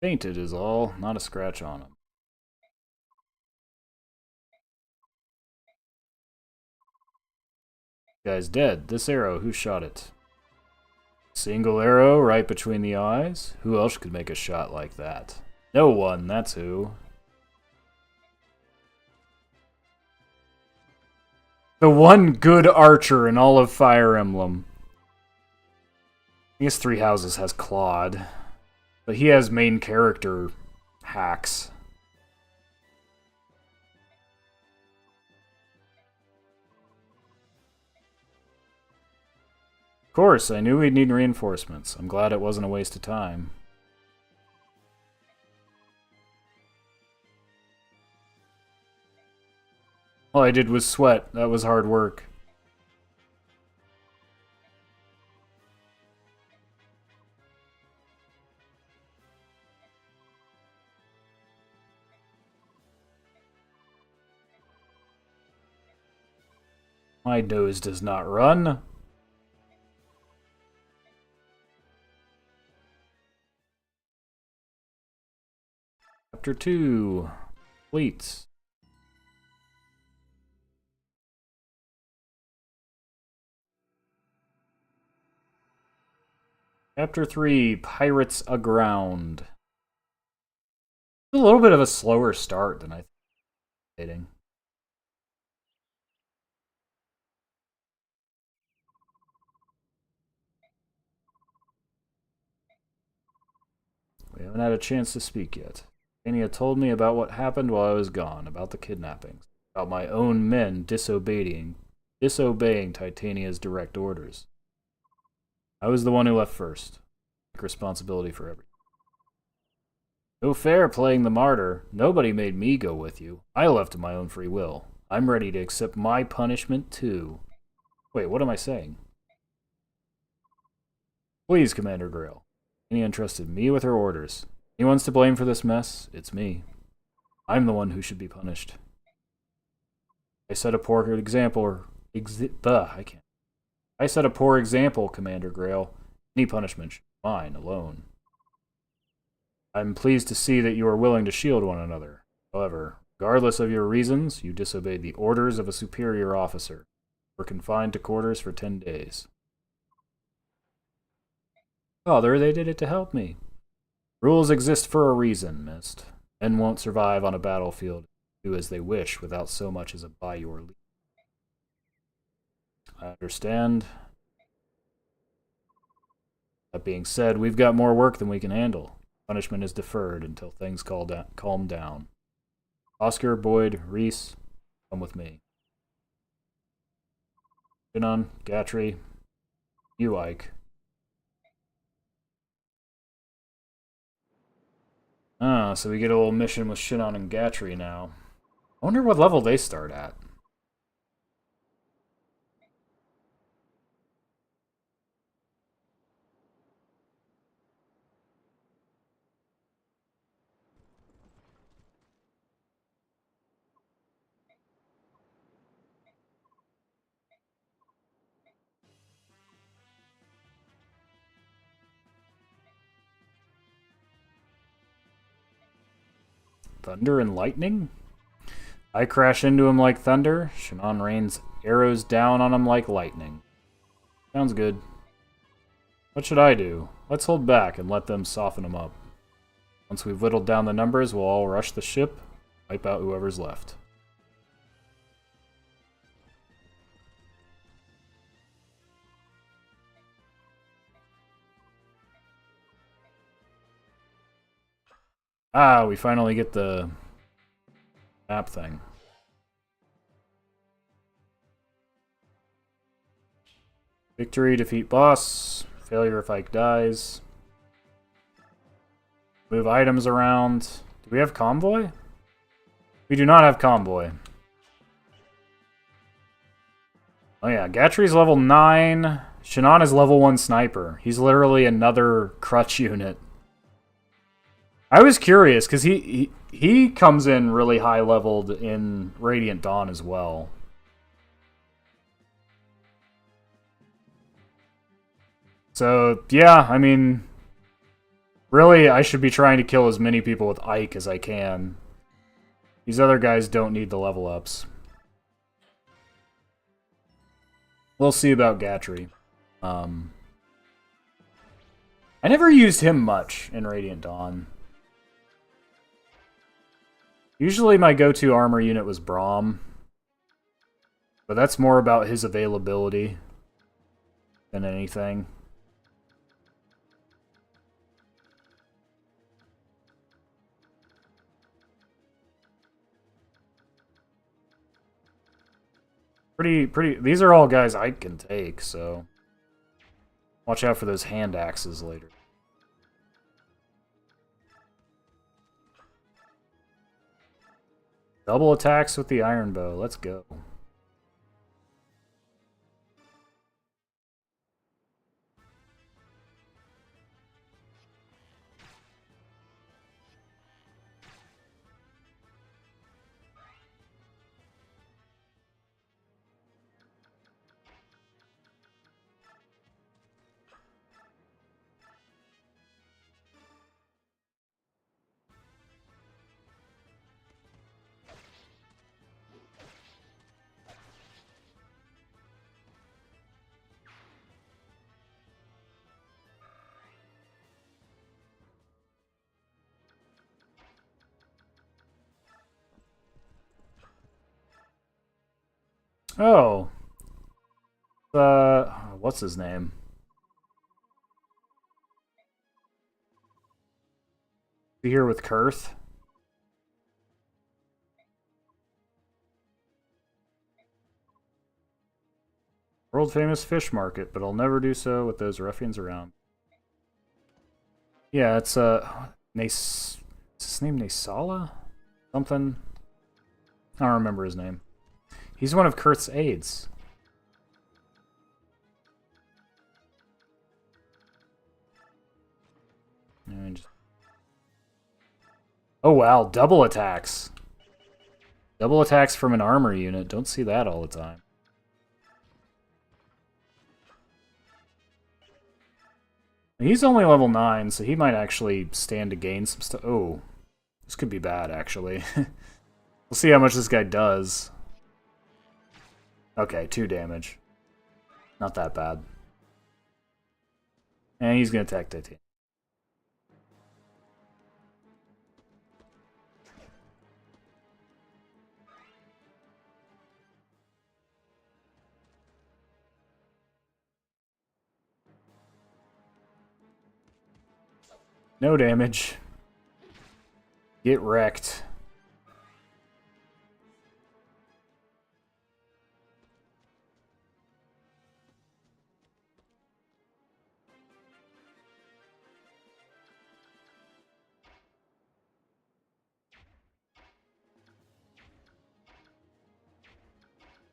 Fainted is all, not a scratch on him. Guy's dead. This arrow, who shot it? Single arrow right between the eyes? Who else could make a shot like that? No one, that's who. The one good archer in all of Fire Emblem. I guess Three Houses has Claude. But he has main character hacks. Of course, I knew we'd need reinforcements. I'm glad it wasn't a waste of time. All I did was sweat. That was hard work. My nose does not run. Chapter 2. Fleets. Chapter 3. Pirates Aground. A little bit of a slower start than I thought. We haven't had a chance to speak yet. Anya told me about what happened while I was gone, about the kidnappings, about my own men disobeying Titania's direct orders. I was the one who left first. I take responsibility for everything. No fair playing the martyr. Nobody made me go with you. I left of my own free will. I'm ready to accept my punishment too. Wait, what am I saying? Please, Commander Grail. Anya entrusted me with her orders. Anyone's to blame for this mess? It's me. I'm the one who should be punished. I set a poor example. I set a poor example, Commander Grail. Any punishment should be mine alone. I'm pleased to see that you are willing to shield one another. However, regardless of your reasons, you disobeyed the orders of a superior officer. Were confined to quarters for 10 days. Father, they did it to help me. Rules exist for a reason, Mist. Men won't survive on a battlefield, do as they wish without so much as a by your leave. I understand. That being said, we've got more work than we can handle. Punishment is deferred until things calm down. Oscar, Boyd, Reese, come with me. Shinon, Gatry, you, Ike. Ah, so we get a little mission with Shinon and Gatry now. I wonder what level they start at. Thunder and lightning? I crash into him like thunder. Shannon rains arrows down on him like lightning. Sounds good. What should I do? Let's hold back and let them soften him up. Once we've whittled down the numbers, we'll all rush the ship, wipe out whoever's left. Ah, we finally get the map thing. Victory, defeat boss. Failure if Ike dies. Move items around. Do we have convoy? We do not have convoy. Oh yeah, Gatry's level 9. Shannon is level 1 sniper. He's literally another crutch unit. I was curious, because he comes in really high leveled in Radiant Dawn as well. So, yeah, I mean, really, I should be trying to kill as many people with Ike as I can. These other guys don't need the level ups. We'll see about Gatry. I never used him much in Radiant Dawn. Usually my go-to armor unit was Braum. But that's more about his availability than anything. Pretty. These are all guys I can take, so watch out for those hand axes later. Double attacks with the iron bow. Let's go. Oh. What's his name? Be here with Kurth. World famous fish market, but I'll never do so with those ruffians around. Yeah, it's is his name Nasala? Something. I don't remember his name. He's one of Kurth's aides. Oh wow, double attacks. Double attacks from an armor unit. Don't see that all the time. He's only level 9, so he might actually stand to gain some stuff. Oh, this could be bad, actually. We'll see how much this guy does. Okay, 2 damage. Not that bad. And he's going to attack Titanium. No damage. Get wrecked.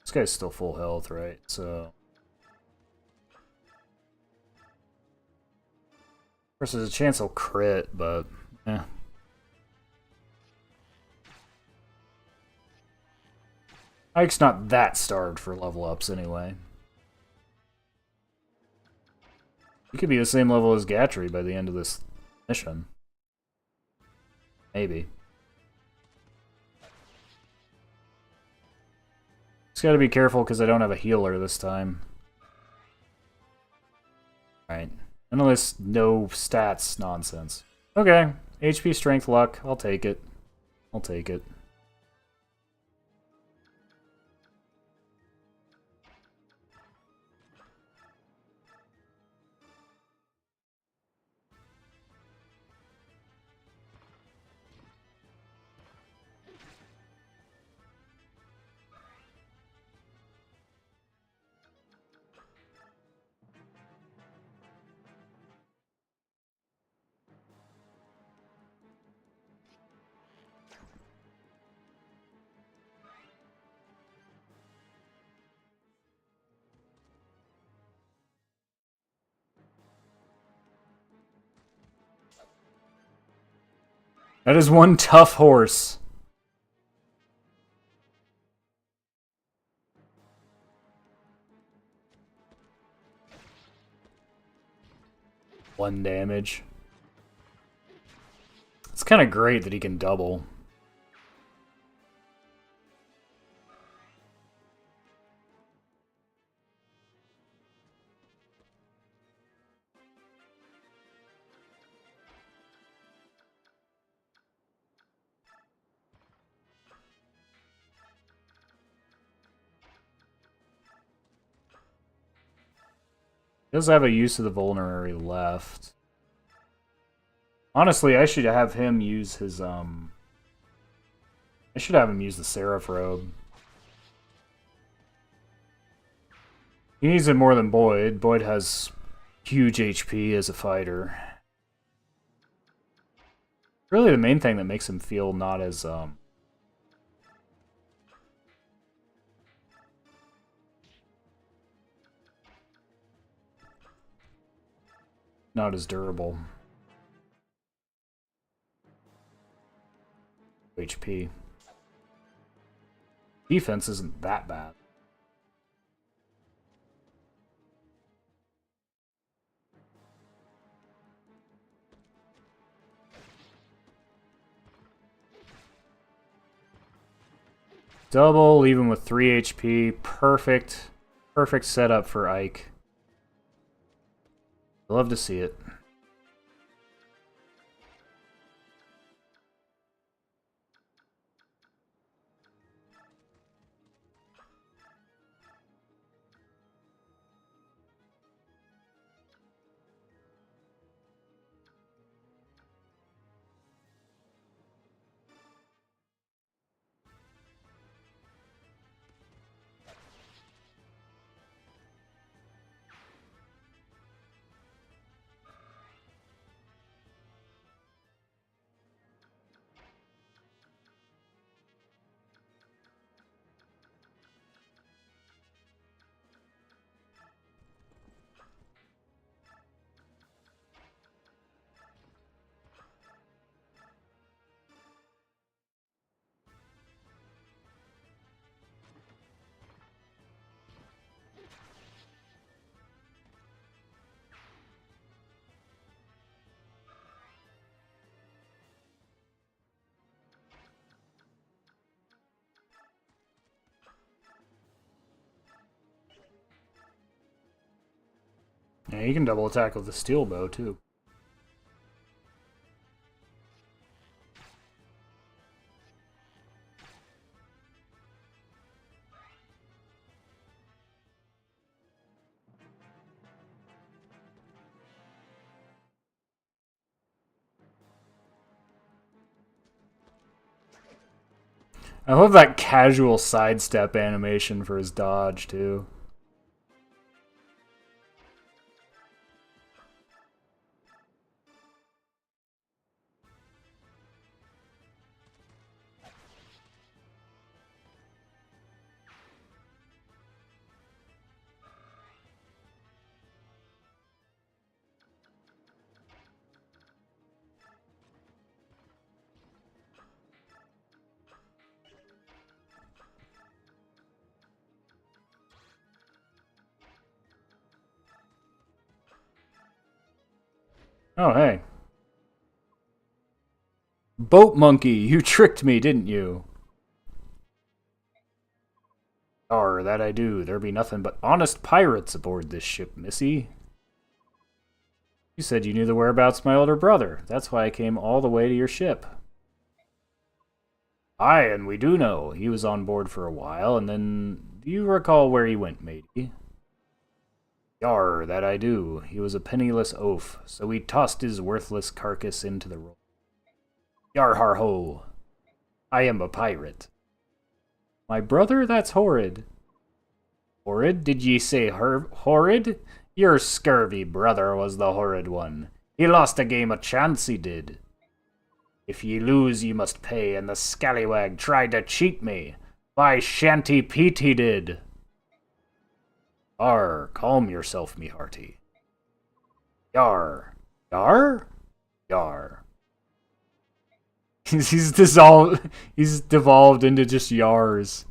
This guy's still full health, right? So, of course, there's a chance he'll crit, but yeah. Ike's not that starved for level ups anyway. He could be the same level as Gatry by the end of this mission. Maybe. Just gotta be careful because I don't have a healer this time. Alright. None of this no stats nonsense. Okay. HP, strength, luck. I'll take it. I'll take it. That is one tough horse. One damage. It's kind of great that he can double. He does have a use of the vulnerary left. Honestly, I should have him use his, I should have him use the Seraph Robe. He needs it more than Boyd. Boyd has huge HP as a fighter. Really the main thing that makes him feel not as, not as durable. HP. Defense isn't that bad. Double, even with 3 HP. Perfect. Perfect setup for Ike. I love to see it. Yeah, you can double attack with the steel bow too. I love that casual sidestep animation for his dodge too. Oh, hey. Boat monkey, you tricked me, didn't you? Arr, that I do. There be nothing but honest pirates aboard this ship, missy. You said you knew the whereabouts of my older brother. That's why I came all the way to your ship. Aye, and we do know. He was on board for a while, and then... Do you recall where he went, matey? Yar, that I do. He was a penniless oaf, so we tossed his worthless carcass into the roll. Yar har ho. I am a pirate. My brother? That's horrid. Horrid? Did ye say horrid? Your scurvy brother was the horrid one. He lost a game of chance, he did. If ye lose, ye must pay, and the scallywag tried to cheat me. By Shanty Pete he did. Arr, calm yourself, me hearty. Yar. Yar? Yar. He's devolved into just yars.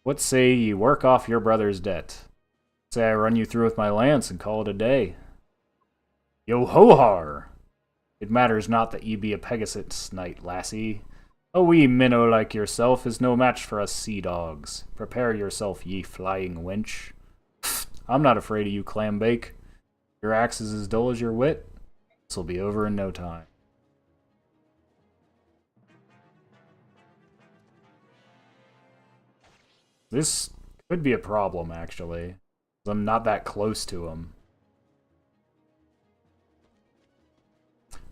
What say ye work off your brother's debt? Say I run you through with my lance and call it a day. Yo-ho-har! It matters not that ye be a Pegasus knight, lassie. A wee minnow like yourself is no match for us sea dogs. Prepare yourself, ye flying wench. I'm not afraid of you, clambake. Your axe is as dull as your wit. This'll be over in no time. This could be a problem, actually. I'm not that close to him.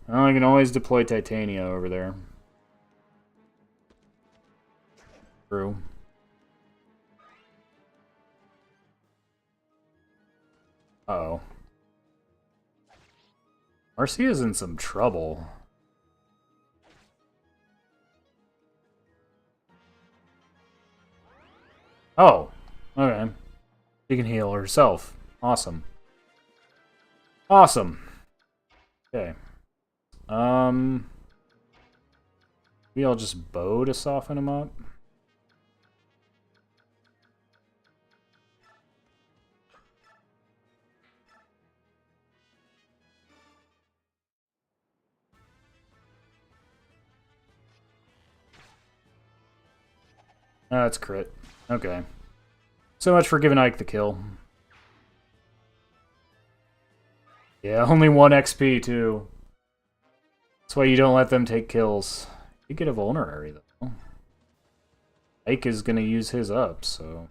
Oh, I can always deploy Titania over there. True. Uh-oh. Marcia's in some trouble. Oh, okay. She can heal herself. Awesome. Awesome. Okay. Maybe I'll just bow to soften him up. That's crit. Okay. So much for giving Ike the kill. Yeah, only 1 XP, too. That's why you don't let them take kills. You get a vulnerary, though. Ike is gonna use his up, so...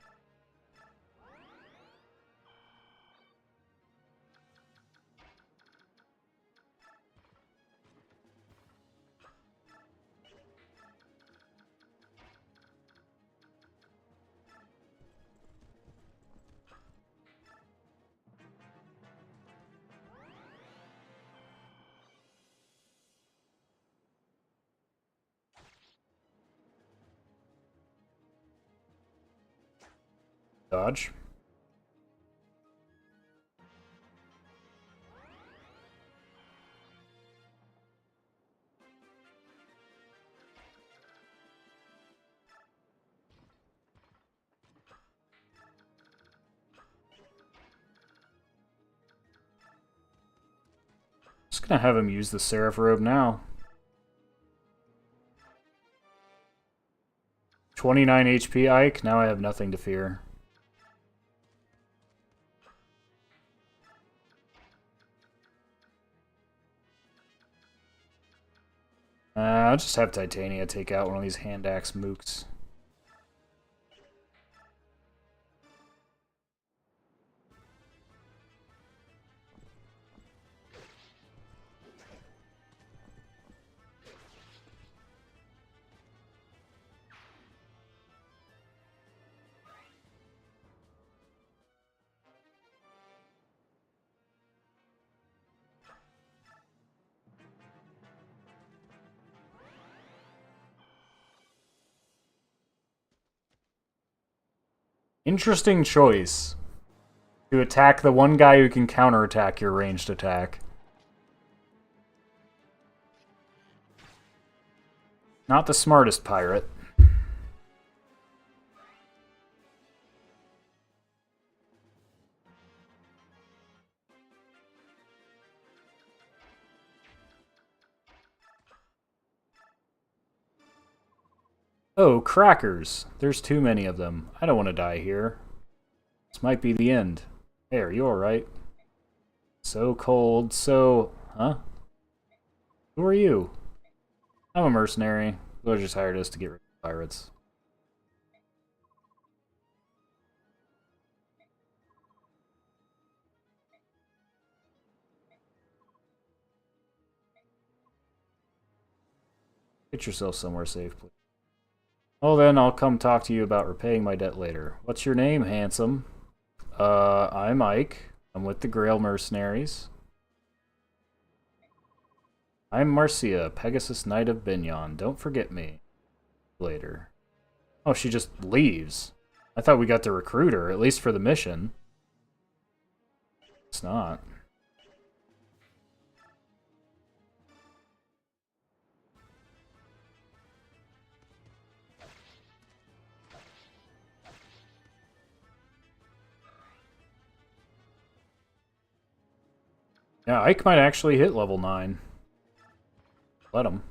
Dodge. Just gonna have him use the Seraph Robe now. 29 HP, Ike. Now I have nothing to fear. I'll just have Titania take out one of these hand axe mooks. Interesting choice. To attack the one guy who can counterattack your ranged attack. Not the smartest pirate. Oh, crackers. There's too many of them. I don't want to die here. This might be the end. Hey, are you alright? So cold, so... Huh? Who are you? I'm a mercenary. Who just hired us to get rid of pirates. Get yourself somewhere safe, please. Well then, I'll come talk to you about repaying my debt later. What's your name, handsome? I'm Ike. I'm with the Grail Mercenaries. I'm Marcia, Pegasus Knight of Bignon. Don't forget me. Later. Oh, she just leaves. I thought we got to recruit her, at least for the mission. It's not. Yeah, Ike might actually hit level 9. Let him.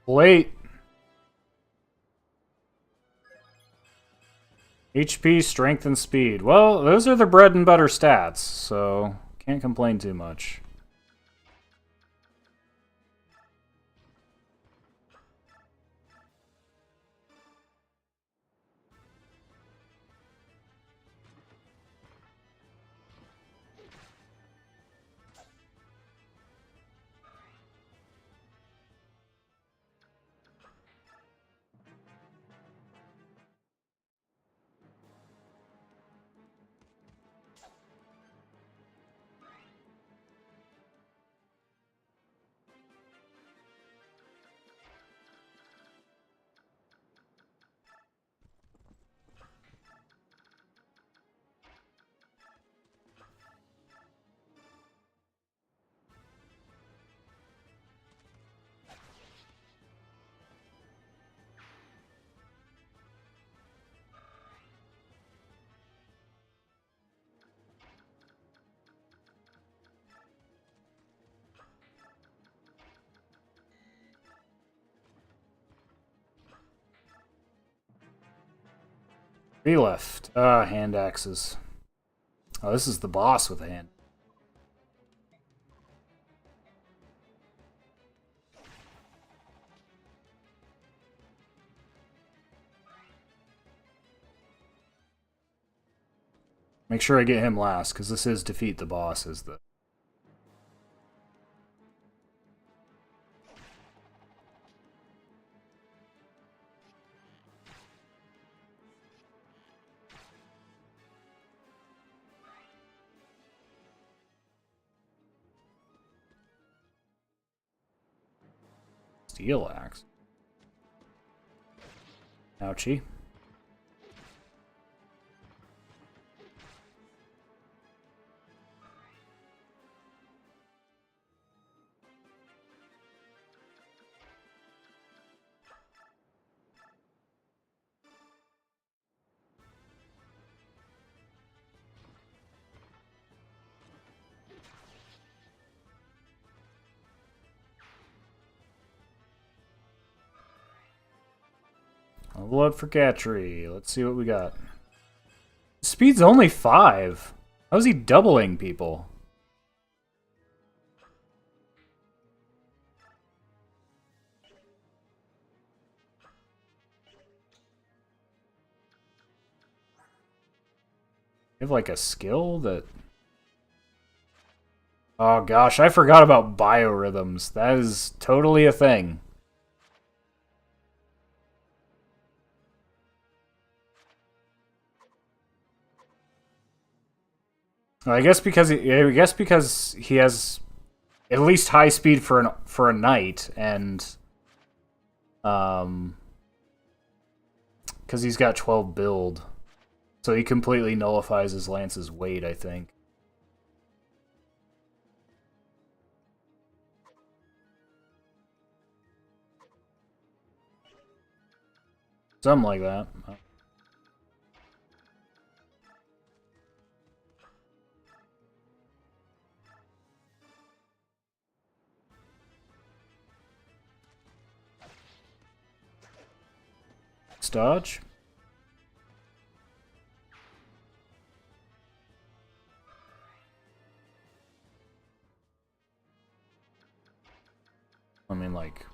Wait. HP, strength, and speed. Well, those are the bread and butter stats, so can't complain too much. Three left. Hand axes. Oh, this is the boss with a hand. Make sure I get him last, because this is defeat the boss is the... Steel axe. Ouchie. Level up for Gatry. Let's see what we got. Speed's only 5. How's he doubling people? You have like a skill that... Oh gosh, I forgot about biorhythms. That is totally a thing. I guess because he has at least high speed for a knight, and because he's got 12 build, so he completely nullifies his lance's weight, I think. Something like that. Dodge. I mean, like,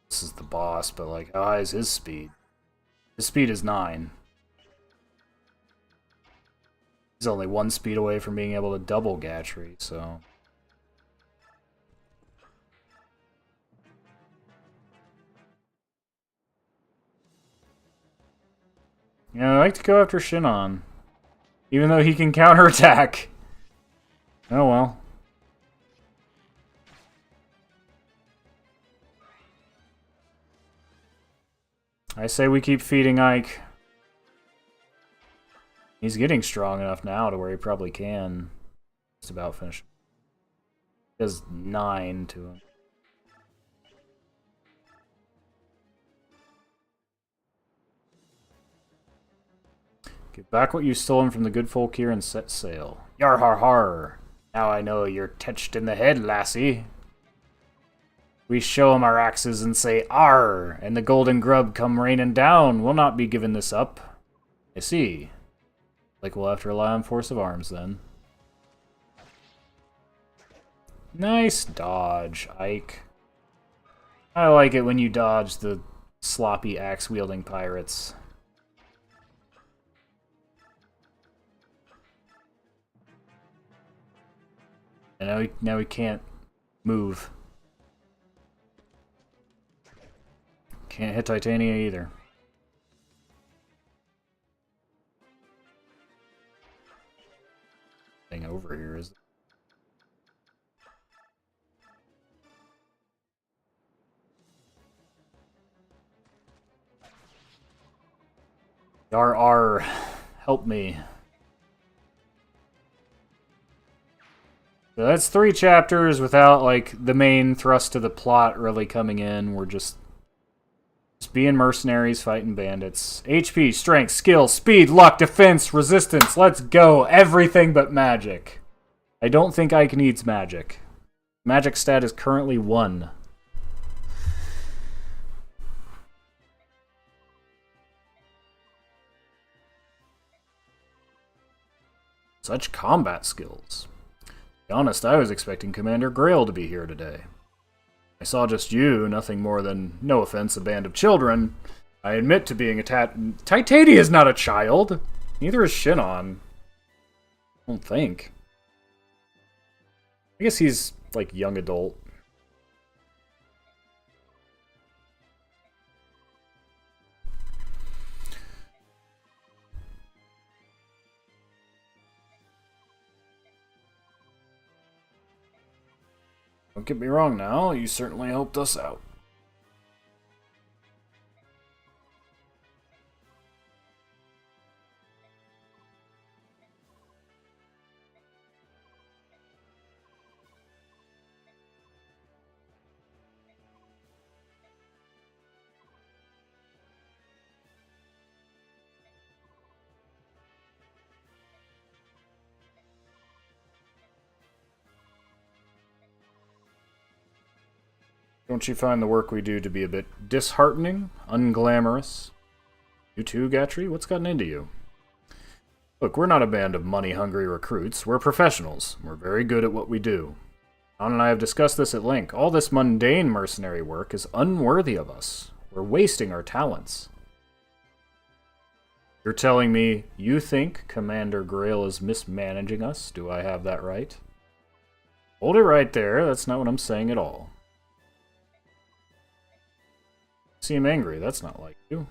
this is the boss, but like, how high is his speed? His speed is 9. He's only 1 speed away from being able to double Gatry, so... Yeah, I like to go after Shinon. Even though he can counterattack. Oh well. I say we keep feeding Ike. He's getting strong enough now to where he probably can just about finish. He has 9 to him. Get back what you've stolen from the good folk here and set sail. Yar har har! Now I know you're tetched in the head, lassie. We show 'em our axes and say, Arr! And the golden grub come raining down. We'll not be giving this up. I see. Like we'll have to rely on force of arms then. Nice dodge, Ike. I like it when you dodge the sloppy axe-wielding pirates. And now we can't move. Can't hit Titania either. Thing over here is... Yar, help me. So that's 3 chapters without, like, the main thrust of the plot really coming in. We're just being mercenaries, fighting bandits. HP, strength, skill, speed, luck, defense, resistance. Let's go. Everything but magic. I don't think Ike needs magic. Magic stat is currently 1. Such combat skills. To be honest, I was expecting Commander Grail to be here today. I saw just you, nothing more than, no offense, a band of children. I admit to being Titania is not a child. Neither is Shinon. I don't think. I guess he's, like, young adult. Don't get me wrong now, you certainly helped us out. Don't you find the work we do to be a bit disheartening, unglamorous? You too, Gatry? What's gotten into you? Look, we're not a band of money-hungry recruits. We're professionals. We're very good at what we do. John and I have discussed this at length. All this mundane mercenary work is unworthy of us. We're wasting our talents. You're telling me you think Commander Grail is mismanaging us? Do I have that right? Hold it right there. That's not what I'm saying at all. Seem angry. That's not like you.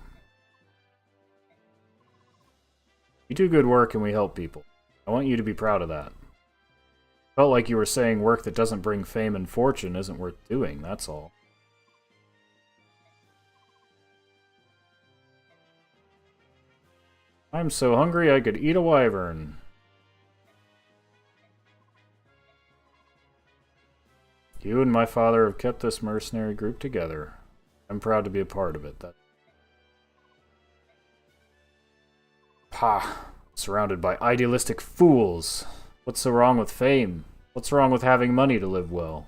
You do good work and we help people. I want you to be proud of that. Felt like you were saying work that doesn't bring fame and fortune isn't worth doing, that's all. I'm so hungry I could eat a wyvern. You and my father have kept this mercenary group together. I'm proud to be a part of it. Pah! Surrounded by idealistic fools. What's so wrong with fame? What's wrong with having money to live well?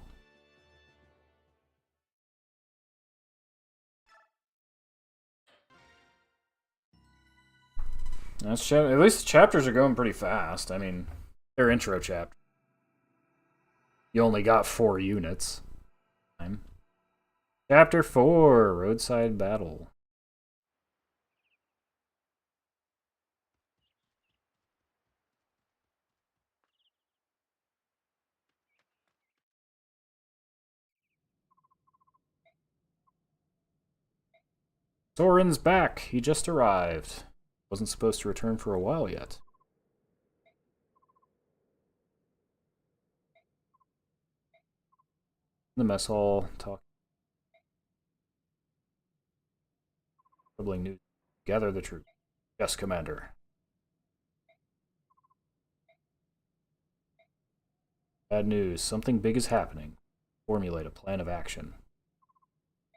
At least the chapters are going pretty fast. I mean, they're intro chapters. You only got 4 units. Chapter 4, Roadside Battle. Soren's back. He just arrived. Wasn't supposed to return for a while yet. The mess hall talk. Troubling news. Gather the troops. Yes, Commander. Bad news. Something big is happening. Formulate a plan of action.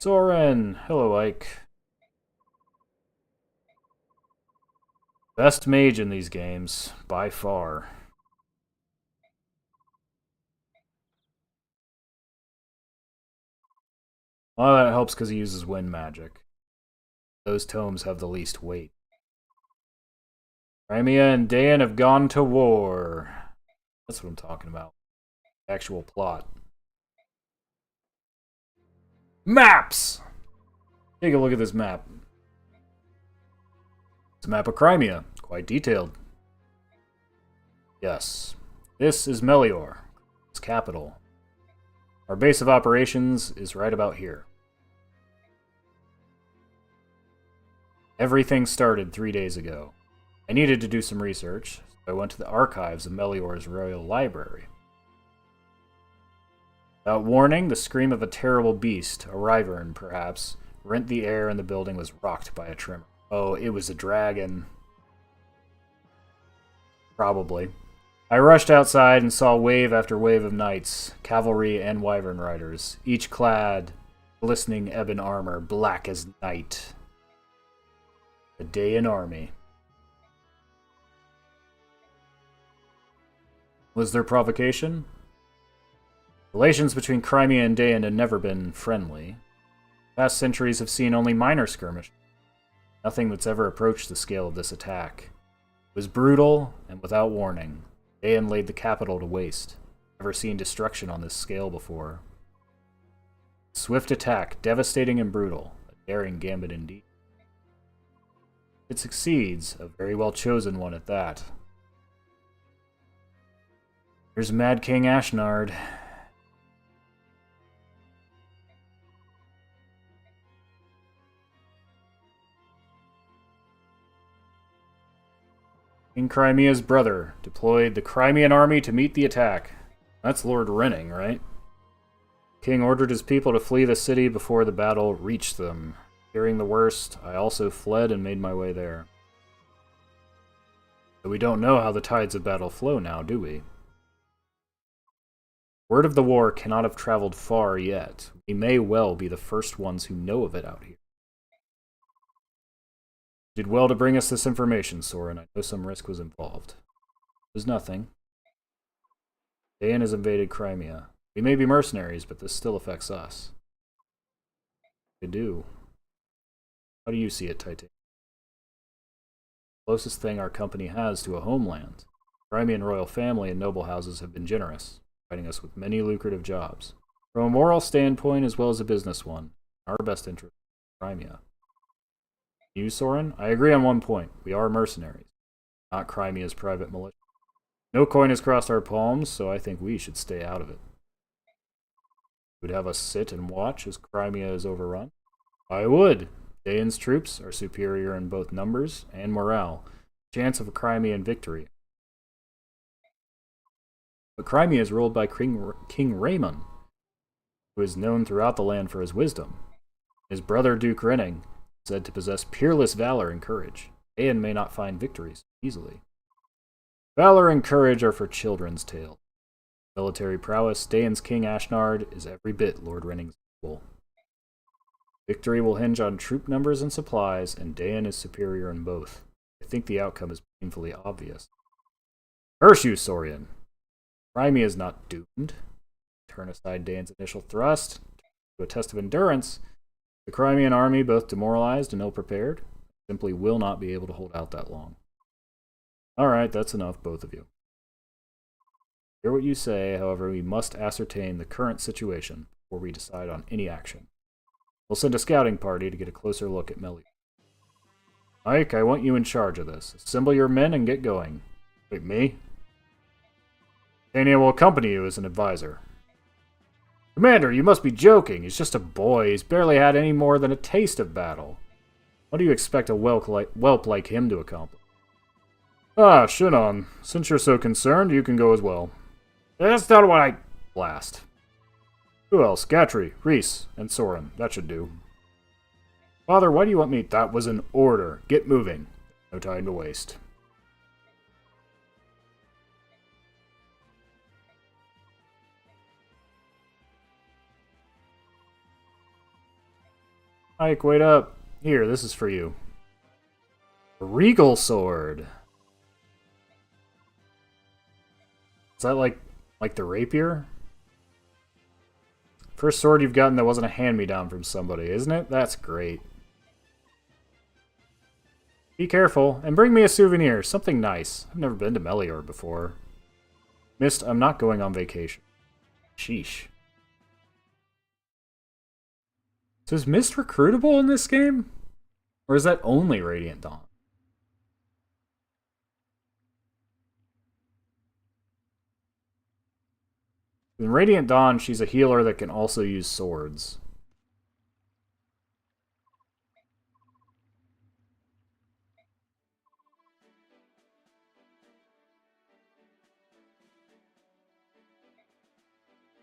Soren! Hello, Ike. Best mage in these games, by far. Well, that helps because he uses wind magic. Those tomes have the least weight. Crimea and Dayan have gone to war. That's what I'm talking about. Actual plot. Maps! Take a look at this map. It's a map of Crimea. Quite detailed. Yes. This is Melior, its capital. Our base of operations is right about here. Everything started 3 days ago. I needed to do some research, so I went to the archives of Melior's Royal Library. Without warning, the scream of a terrible beast, a wyvern perhaps, rent the air and the building was rocked by a tremor. Oh, it was a dragon. Probably. I rushed outside and saw wave after wave of knights, cavalry and wyvern riders, each clad glistening ebon armor, black as night. A Dayan army. Was there provocation? Relations between Crimea and Dayan had never been friendly. Past centuries have seen only minor skirmishes. Nothing that's ever approached the scale of this attack. It was brutal and without warning. Dayan laid the capital to waste. Never seen destruction on this scale before. Swift attack, devastating and brutal. A daring gambit indeed. It succeeds, a very well chosen one at that. Here's Mad King Ashnard. King Crimea's brother deployed the Crimean army to meet the attack. That's Lord Renning, right? King ordered his people to flee the city before the battle reached them. Fearing the worst, I also fled and made my way there. But we don't know how the tides of battle flow now, do we? Word of the war cannot have traveled far yet. We may well be the first ones who know of it out here. You did well to bring us this information, Soren. I know some risk was involved. It was nothing. Dayan has invaded Crimea. We may be mercenaries, but this still affects us. I do. How do you see it, Titan? The closest thing our company has to a homeland. The Crimean royal family and noble houses have been generous, providing us with many lucrative jobs. From a moral standpoint as well as a business one, our best interest is Crimea. You, Soren? I agree on one point. We are mercenaries, not Crimea's private militia. No coin has crossed our palms, so I think we should stay out of it. Would have us sit and watch as Crimea is overrun? I would. Daeon's troops are superior in both numbers and morale. Chance of a Crimean victory. But Crimea is ruled by King Raymond, who is known throughout the land for his wisdom. His brother Duke Renning is said to possess peerless valor and courage. Daeon may not find victories easily. Valor and courage are for children's tales. Military prowess, Daeon's King Ashnard is every bit Lord Renning's equal. Victory will hinge on troop numbers and supplies, and Daeon is superior in both. I think the outcome is painfully obvious. Curse you, Saurian! Crimea is not doomed. Turn aside Daeon's initial thrust to a test of endurance. The Crimean army, both demoralized and ill-prepared, simply will not be able to hold out that long. Alright, that's enough, both of you. Hear what you say, however, we must ascertain the current situation before we decide on any action. We'll send a scouting party to get a closer look at Meli. Ike, I want you in charge of this. Assemble your men and get going. Wait, me? Tania will accompany you as an advisor. Commander, you must be joking. He's just a boy. He's barely had any more than a taste of battle. What do you expect a whelp like him to accomplish? Ah, Shinon, since you're so concerned, you can go as well. That's not what I... Blast. Who else? Gatry, Reese, and Soren. That should do. Father, why do you want me... That was an order. Get moving. No time to waste. Ike, wait up. Here, this is for you. A regal sword. Is that like the rapier? First sword you've gotten that wasn't a hand-me-down from somebody, isn't it? That's great. Be careful, and bring me a souvenir, something nice. I've never been to Melior before. Mist, I'm not going on vacation. Sheesh. So is Mist recruitable in this game? Or is that only Radiant Dawn? In Radiant Dawn, she's a healer that can also use swords.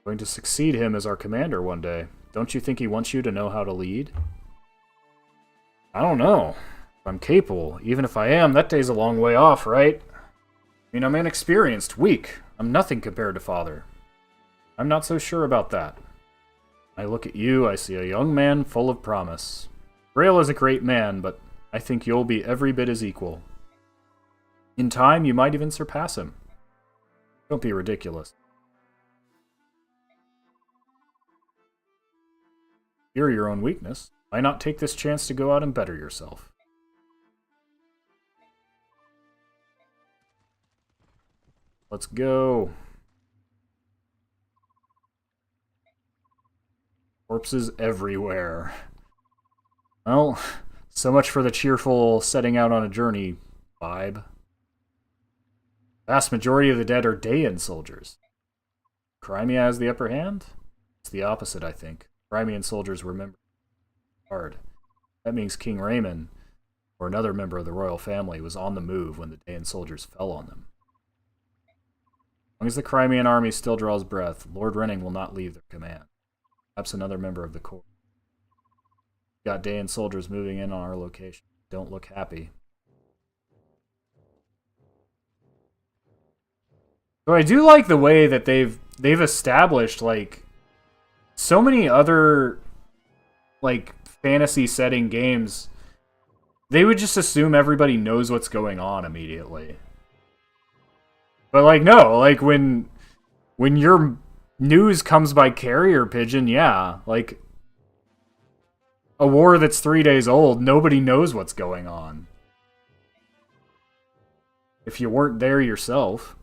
Going to succeed him as our commander one day. Don't you think he wants you to know how to lead? I don't know. If I'm capable. Even if I am, that day's a long way off, right? I mean, I'm inexperienced, weak. I'm nothing compared to Father. I'm not so sure about that. I look at you, I see a young man full of promise. Grail is a great man, but I think you'll be every bit as equal. In time, you might even surpass him. Don't be ridiculous. Fear your own weakness. Why not take this chance to go out and better yourself? Let's go. Corpses everywhere. Well, so much for the cheerful setting out on a journey vibe. Vast majority of the dead are Daeon soldiers. Crimea has the upper hand? It's the opposite, I think. Crimean soldiers were members of the Guard. That means King Raymond, or another member of the royal family, was on the move when the Daeon soldiers fell on them. As long as the Crimean army still draws breath, Lord Renning will not leave their command. Perhaps another member of the court. Got Daeon soldiers moving in on our location. Don't look happy. So I do like the way that they've established like so many other like fantasy setting games. They would just assume everybody knows what's going on immediately. But like no, like when your news comes by carrier pigeon, yeah, like A war that's 3 days old, nobody knows what's going on. If you weren't there yourself.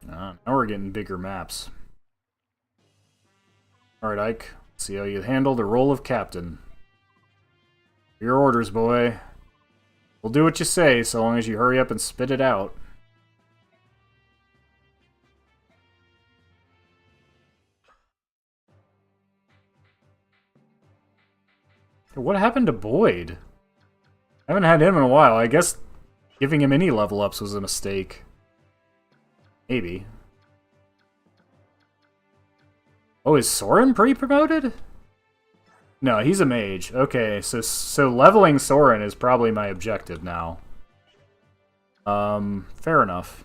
Now we're getting bigger maps. Alright, Ike. See how you handle the role of captain. Your orders, boy. We'll do what you say, so long as you hurry up and spit it out. What happened to Boyd? I haven't had him in a while. I guess giving him any level ups was a mistake. Maybe. Oh, is Soren pre-promoted? No, he's a mage. Okay, so leveling Soren is probably my objective now. Fair enough.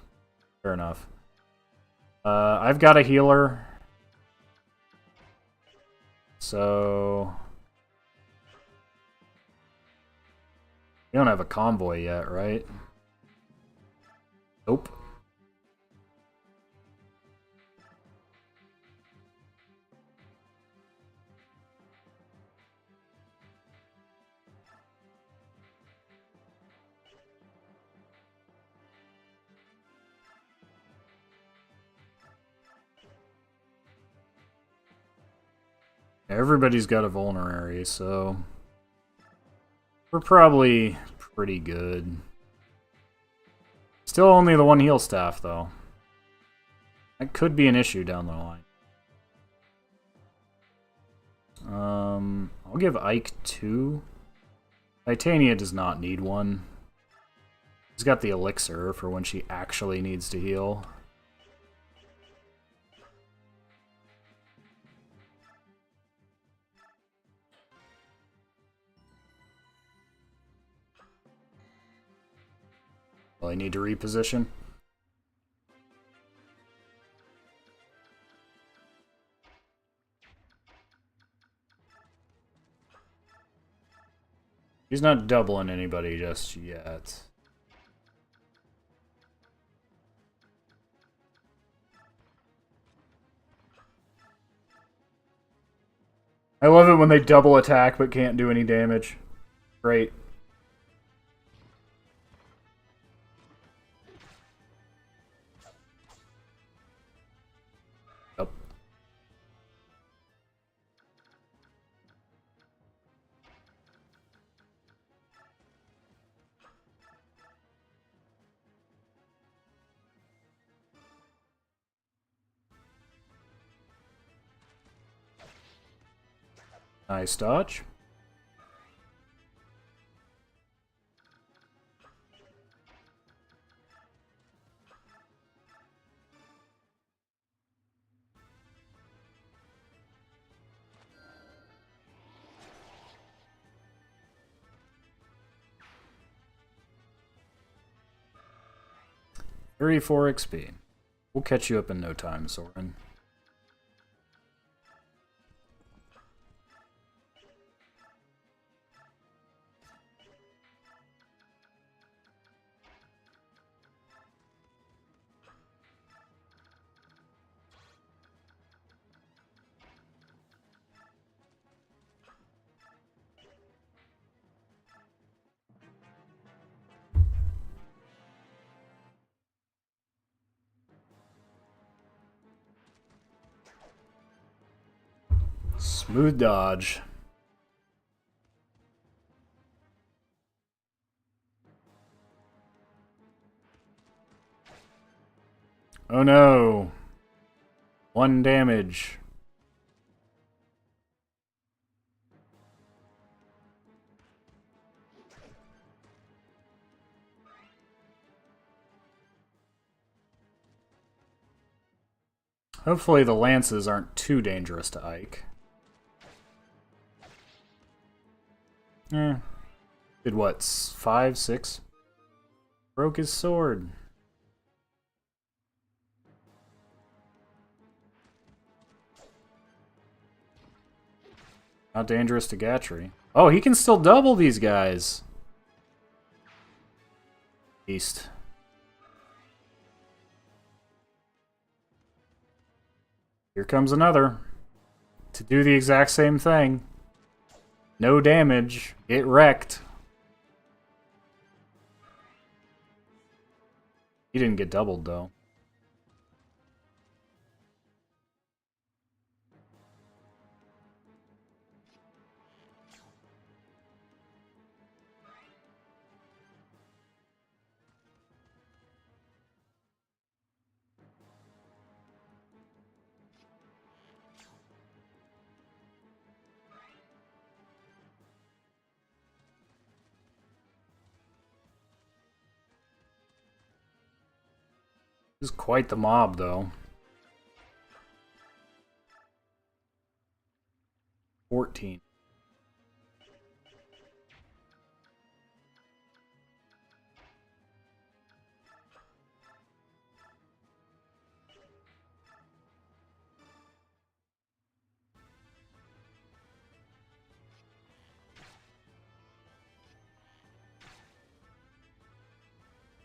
Fair enough. I've got a healer. So... We don't have a convoy yet, right? Nope. Everybody's got a vulnerary, so... We're probably pretty good. Still only the one heal staff, though. That could be an issue down the line. I'll give Ike 2. Titania does not need one. She's got the elixir for when she actually needs to heal. Well, I need to reposition. He's not doubling anybody just yet. I love it when they double attack but can't do any damage. Great. Yep. Nice dodge. $34 XP. We'll catch you up in no time, Soren. Smooth dodge. Oh no. 1 damage. Hopefully the lances aren't too dangerous to Ike. Did what, 5, 6? Broke his sword. Not dangerous to Gatry. Oh, he can still double these guys. Beast. Here comes another. To do the exact same thing. No damage. Get wrecked. He didn't get doubled, though. This is quite the mob, though. 14.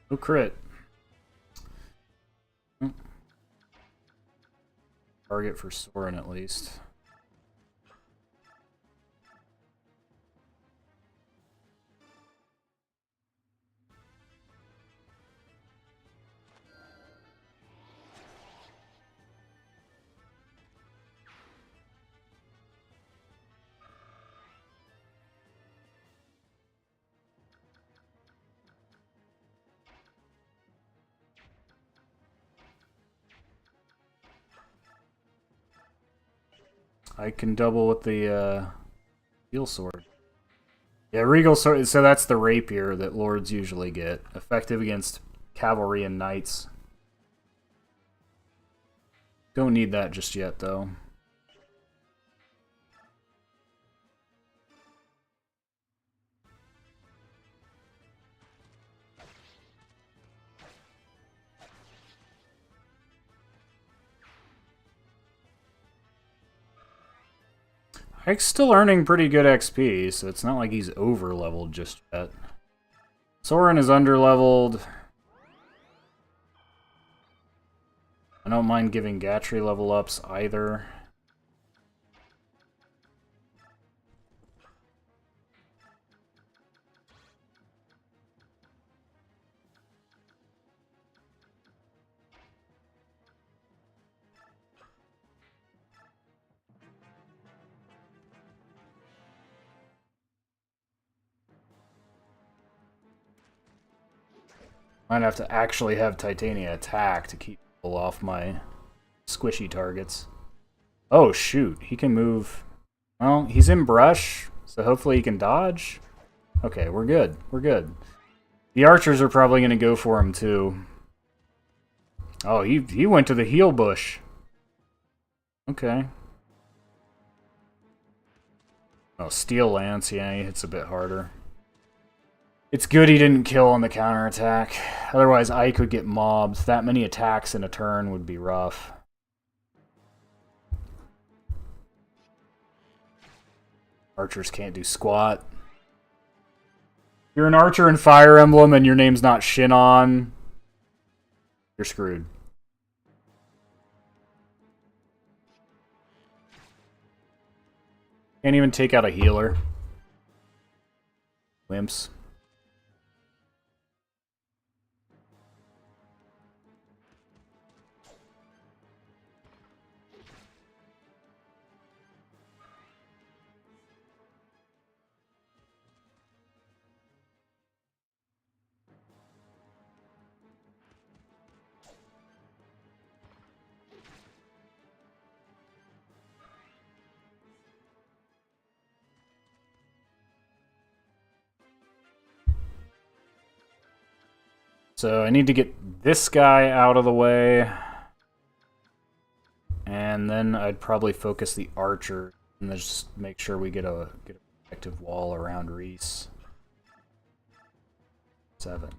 No crit. Target for Soren, at least. I can double with the steel sword. Yeah, regal sword. So that's the rapier that lords usually get. Effective against cavalry and knights. Don't need that just yet, though. Ike's still earning pretty good XP, so it's not like he's over-leveled just yet. Soren is under-leveled. I don't mind giving Gatry level-ups either. Might have to actually have Titania attack to keep people off my squishy targets. Oh, shoot. He can move. Well, he's in brush, so hopefully he can dodge. Okay, we're good. We're good. The archers are probably going to go for him, too. Oh, he went to the heal bush. Okay. Oh, Steel Lance. Yeah, he hits a bit harder. It's good he didn't kill on the counterattack. Otherwise, Ike would get mobbed. That many attacks in a turn would be rough. Archers can't do squat. You're an archer in Fire Emblem and your name's not Shinon. You're screwed. Can't even take out a healer. Wimps. So I need to get this guy out of the way. And then I'd probably focus the archer and then just make sure we get a protective wall around Reese. 7.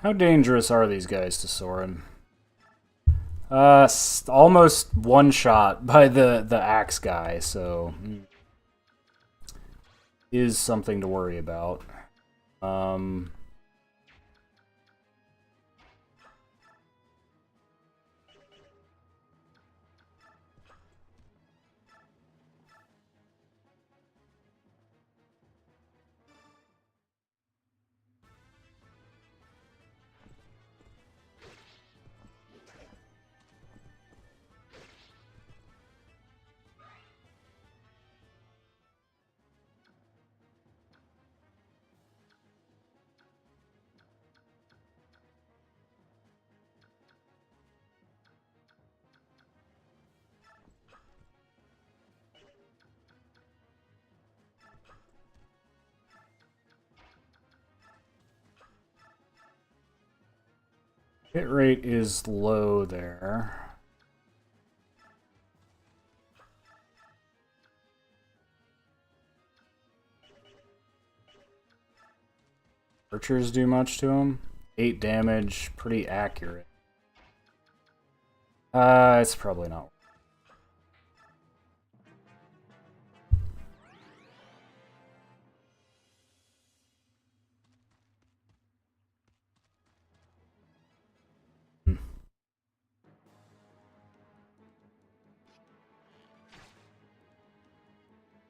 How dangerous are these guys to Soren? Almost one shot by the axe guy, so is something to worry about. Hit rate is low there. Archers do much to him. 8 damage, pretty accurate. It's probably not.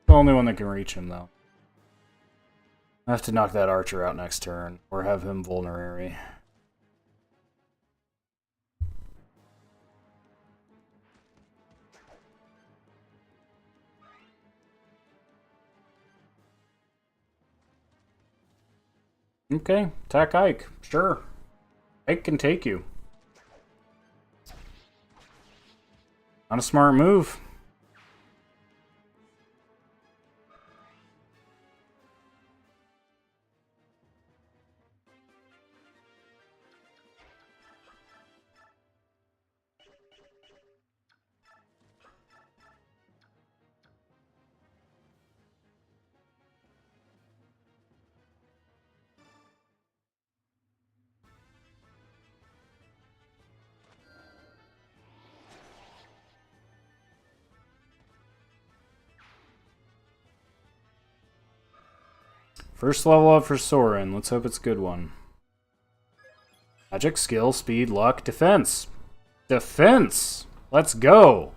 The only one that can reach him, though. I have to knock that archer out next turn, or have him vulnerary. Okay, attack Ike. Sure. Ike can take you. Not a smart move. First level up for Soren. Let's hope it's a good one. Magic, skill, speed, luck, defense. Defense! Let's go!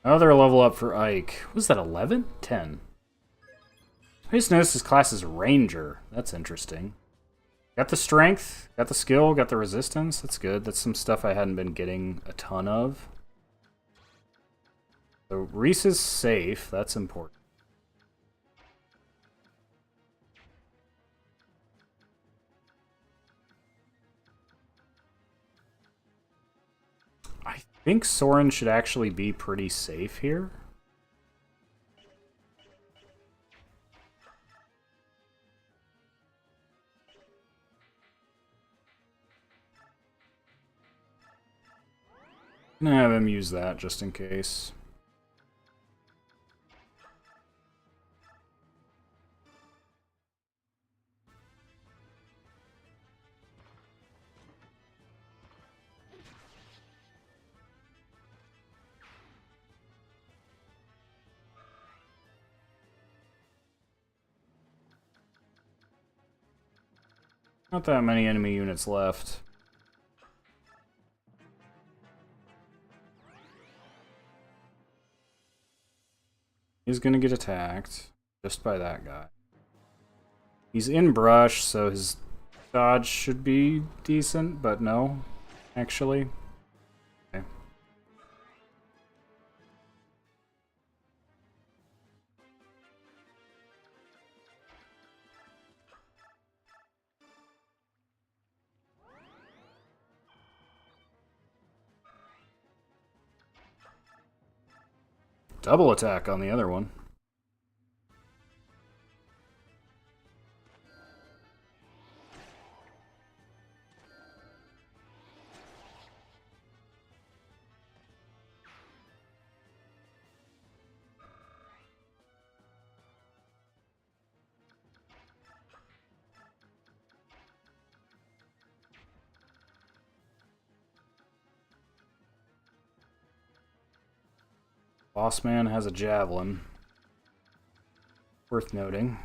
Another level up for Ike. Was that 11? 10. I just noticed his class is Ranger. That's interesting. Got the strength, got the skill, got the resistance. That's good. That's some stuff I hadn't been getting a ton of. So Reese is safe. That's important. I think Soren should actually be pretty safe here. I'm gonna have him use that just in case. Not that many enemy units left. He's gonna get attacked just by that guy. He's in brush, so his dodge should be decent, but no, actually. Okay. Double attack on the other one. Boss man has a javelin. Worth noting.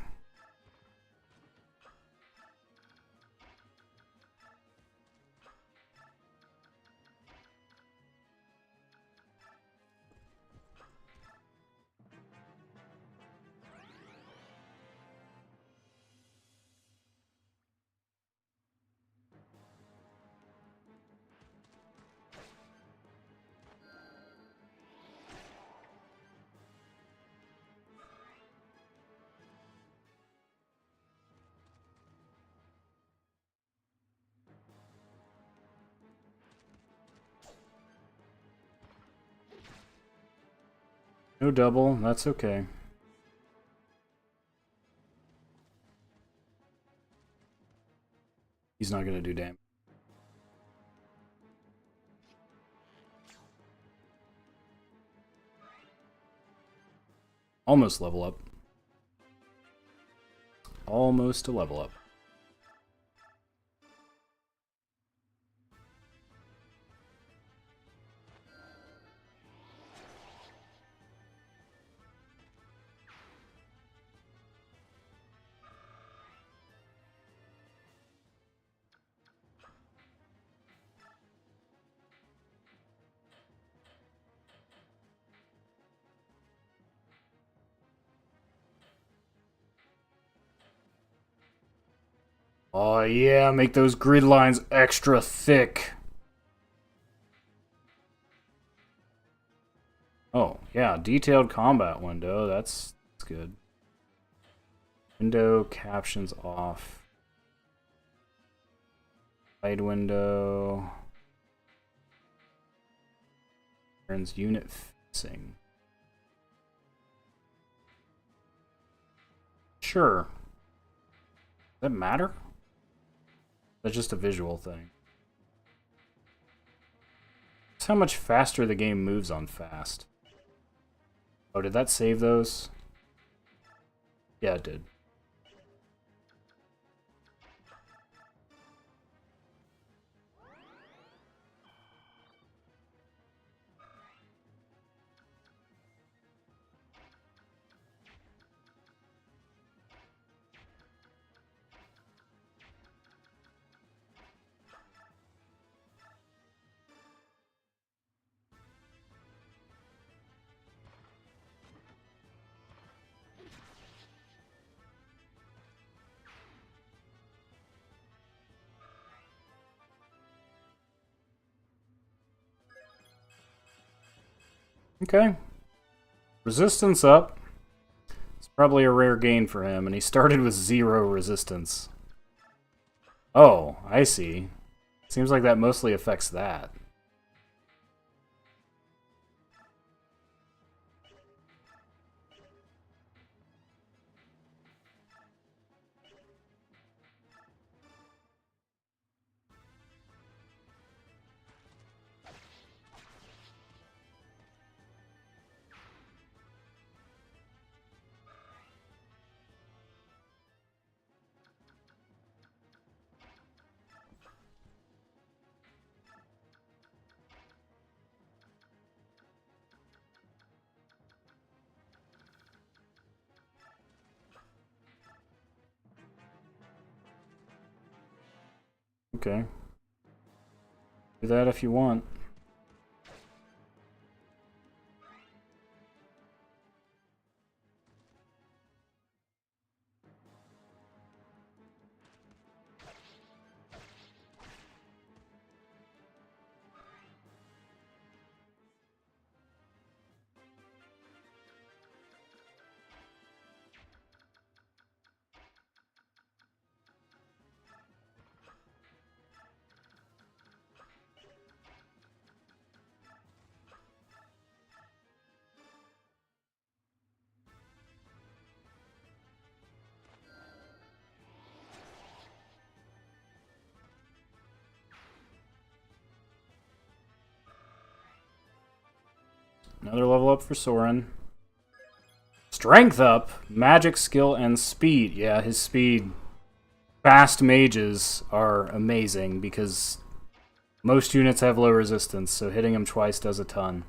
No double, that's okay. He's not gonna do damage. Almost level up. Almost a level up. Oh yeah, make those grid lines extra thick. Oh, yeah, detailed combat window, that's good. Window captions off. Light window. Turns unit facing. Sure. Does that matter? That's just a visual thing. That's how much faster the game moves on fast. Oh, did that save those? Yeah, it did. Okay. Resistance up. It's probably a rare gain for him, and he started with 0 resistance. Oh, I see. Seems like that mostly affects that. Okay. Do that if you want. Another level up for Soren. Strength up, magic, skill, and speed. Yeah, his speed. Fast mages are amazing because most units have low resistance, so hitting him twice does a ton.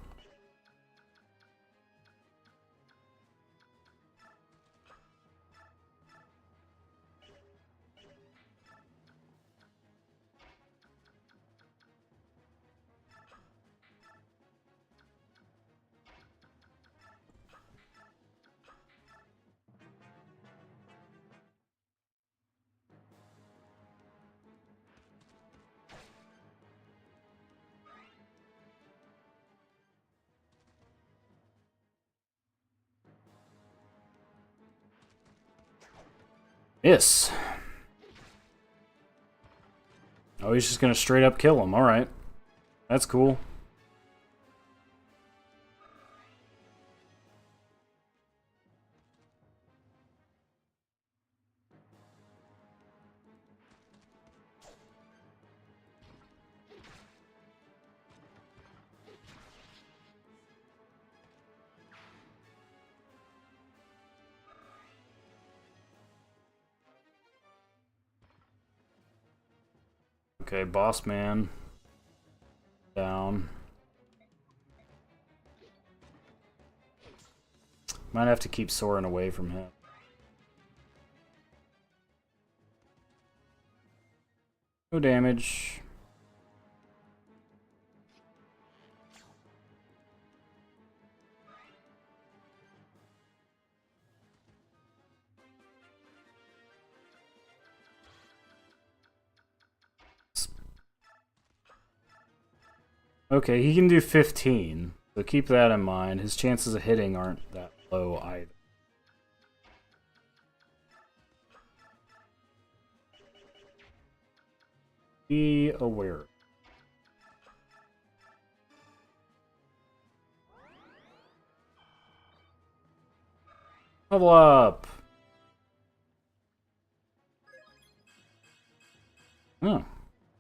Yes. Oh, he's just gonna straight up kill him. Alright. That's cool. Okay, boss man. Down. Might have to keep Soren away from him. No damage. Okay, he can do 15, so keep that in mind. His chances of hitting aren't that low either. Be aware. Level up! Oh.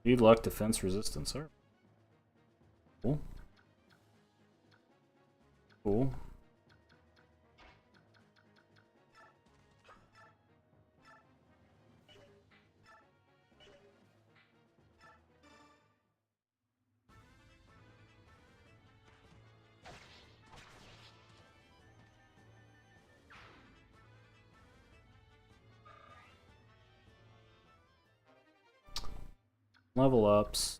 Speed, luck, defense, resistance. Alright. Cool. Cool. Level ups.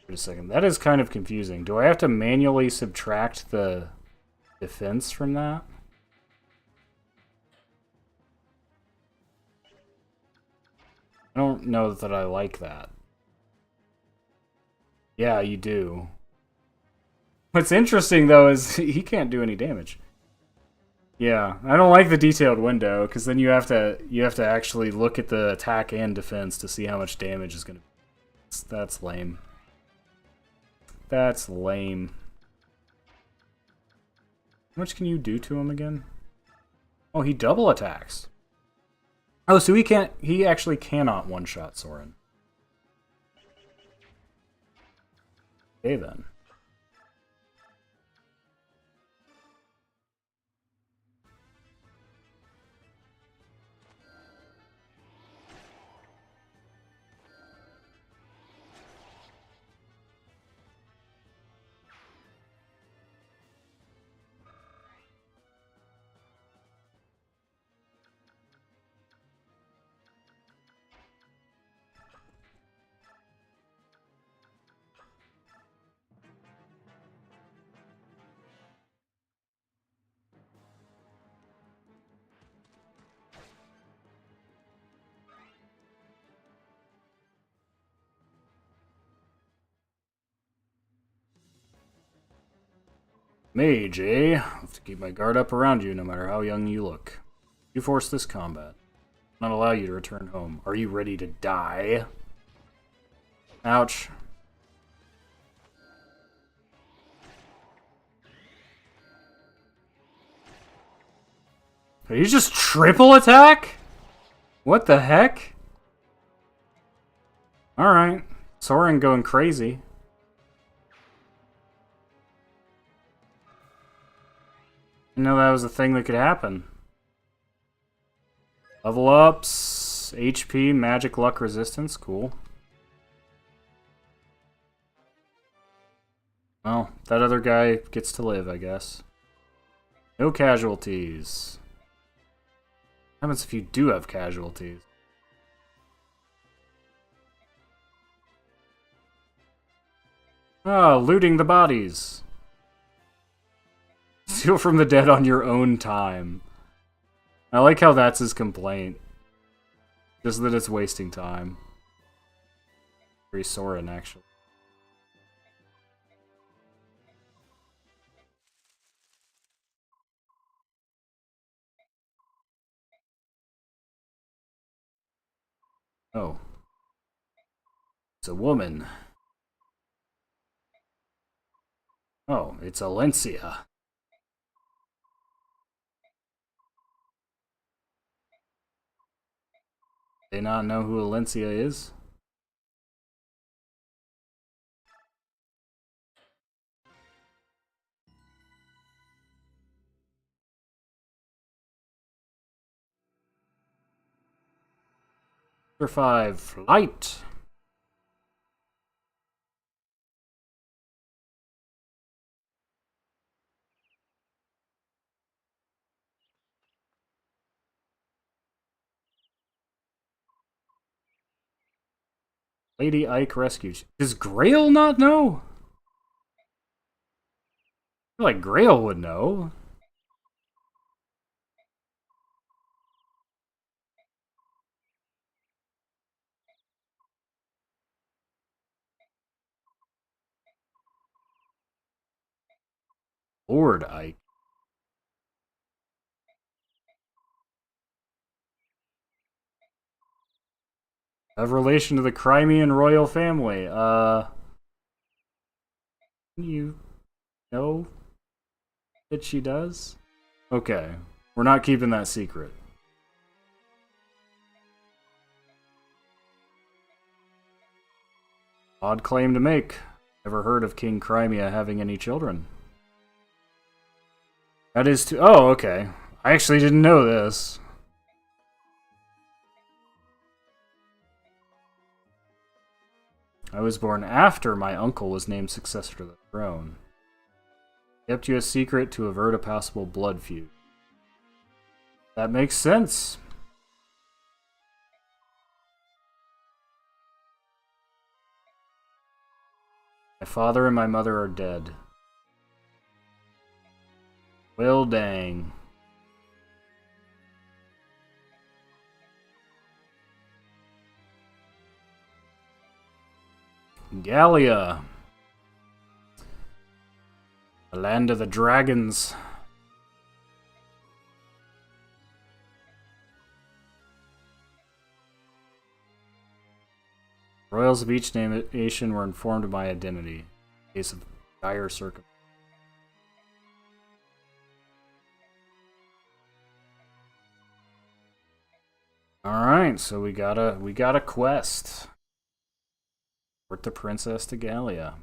Wait a second. That is kind of confusing. Do I have to manually subtract the defense from that? I don't know that I like that. Yeah, you do. What's interesting, though, is he can't do any damage. Yeah, I don't like the detailed window, because then you have to actually look at the attack and defense to see how much damage is going to be. That's lame. That's lame. How much can you do to him again? Oh, he double attacks. Oh, so he actually cannot one-shot Soren. Okay, then. Mage, eh? I have to keep my guard up around you no matter how young you look. You force this combat. Not allow you to return home. Are you ready to die? Ouch. Are you just triple attack? What the heck? Alright. Soren going crazy. Didn't know that was a thing that could happen. Level ups, HP, magic, luck, resistance. Cool. Well, that other guy gets to live, I guess. No casualties. What happens if you do have casualties? Ah, looting the bodies. Steal from the dead on your own time. I like how that's his complaint. Just that it's wasting time. Very Soren, actually. Oh. It's a woman. Oh, it's Alencia. They not know who Alencia is? Chapter 5, Flight. Lady Ike rescued. Does Grail not know? I feel like Grail would know. Lord Ike. Have relation to the Crimean royal family. You know that she does? Okay. We're not keeping that secret. Odd claim to make. Never heard of King Crimea having any children. That is too. Oh, okay. I actually didn't know this. I was born after my uncle was named successor to the throne. Kept you a secret to avert a possible blood feud. That makes sense. My father and my mother are dead. Well, dang. Gallia. The land of the dragons. Royals of each nation were informed of my identity in case of dire circumstances. Alright, so we got a quest. Port the princess to Gallia.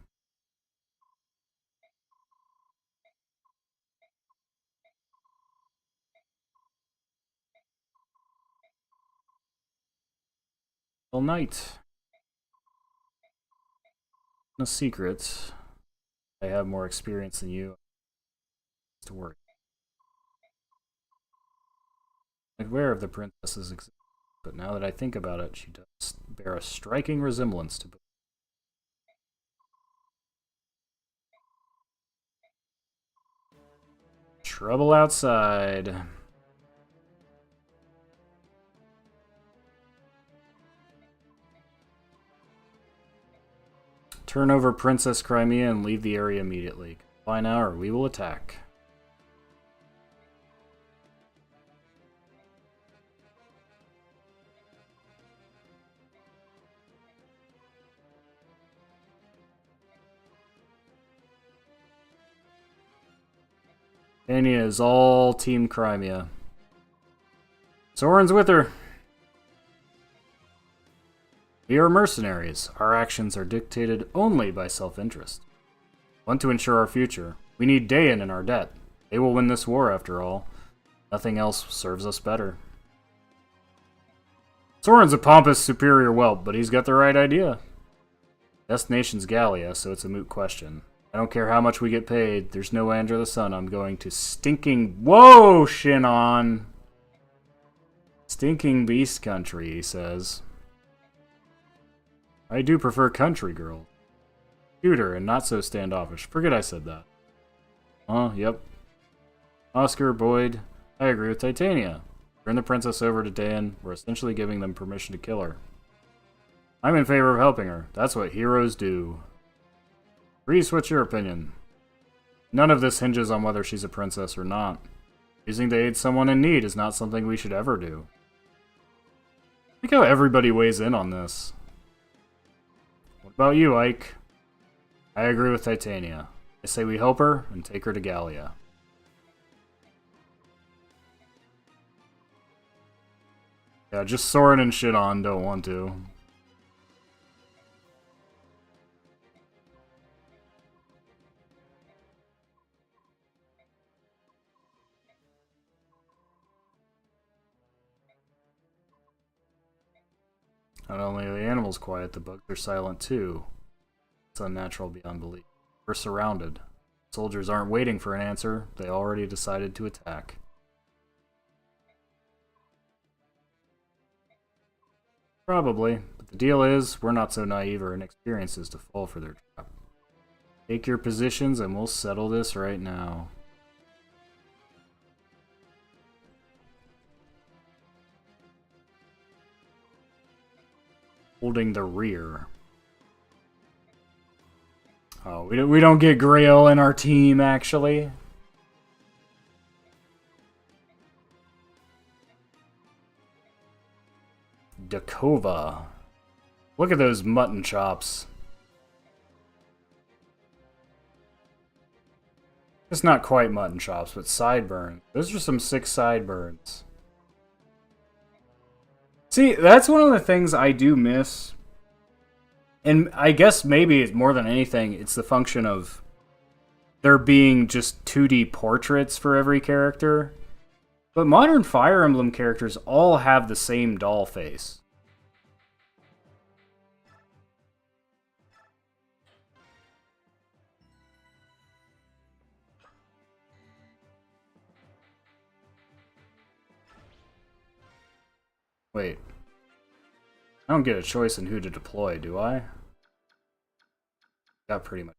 All night. No secrets. I have more experience than you. To worry. I'm aware of the princess's existence, but now that I think about it, she does bear a striking resemblance to. Trouble outside. Turn over Princess Crimea and leave the area immediately. Comply now or we will attack. Anya is all Team Crimea. Soren's with her. We are mercenaries. Our actions are dictated only by self-interest. Want to ensure our future. We need Dayan in our debt. They will win this war, after all. Nothing else serves us better. Soren's a pompous, superior whelp, but he's got the right idea. Destination's Gallia, so it's a moot question. I don't care how much we get paid. There's no way under the sun I'm going to stinking... Whoa, Shinon! Stinking beast country, he says. I do prefer country girl. Cuter and not so standoffish. Forget I said that. Yep. Oscar, Boyd, I agree with Titania. Turn the princess over to Dan. We're essentially giving them permission to kill her. I'm in favor of helping her. That's what heroes do. Reese, what's your opinion? None of this hinges on whether she's a princess or not. Using to aid someone in need is not something we should ever do. Look how everybody weighs in on this. What about you, Ike? I agree with Titania. I say we help her and take her to Gallia. Yeah, just Soren and Shinon don't want to. Not only are the animals quiet, the bugs are silent too. It's unnatural beyond belief. We're surrounded. Soldiers aren't waiting for an answer. They already decided to attack. Probably, but the deal is, we're not so naive or inexperienced as to fall for their trap. Take your positions and we'll settle this right now. Holding the rear. Oh, we don't get Grail in our team, actually. Dakova. Look at those mutton chops. It's not quite mutton chops, but sideburns. Those are some sick sideburns. See, that's one of the things I do miss. And I guess maybe it's more than anything, it's the function of there being just 2D portraits for every character. But modern Fire Emblem characters all have the same doll face. Wait. I don't get a choice in who to deploy, do I? Got pretty much.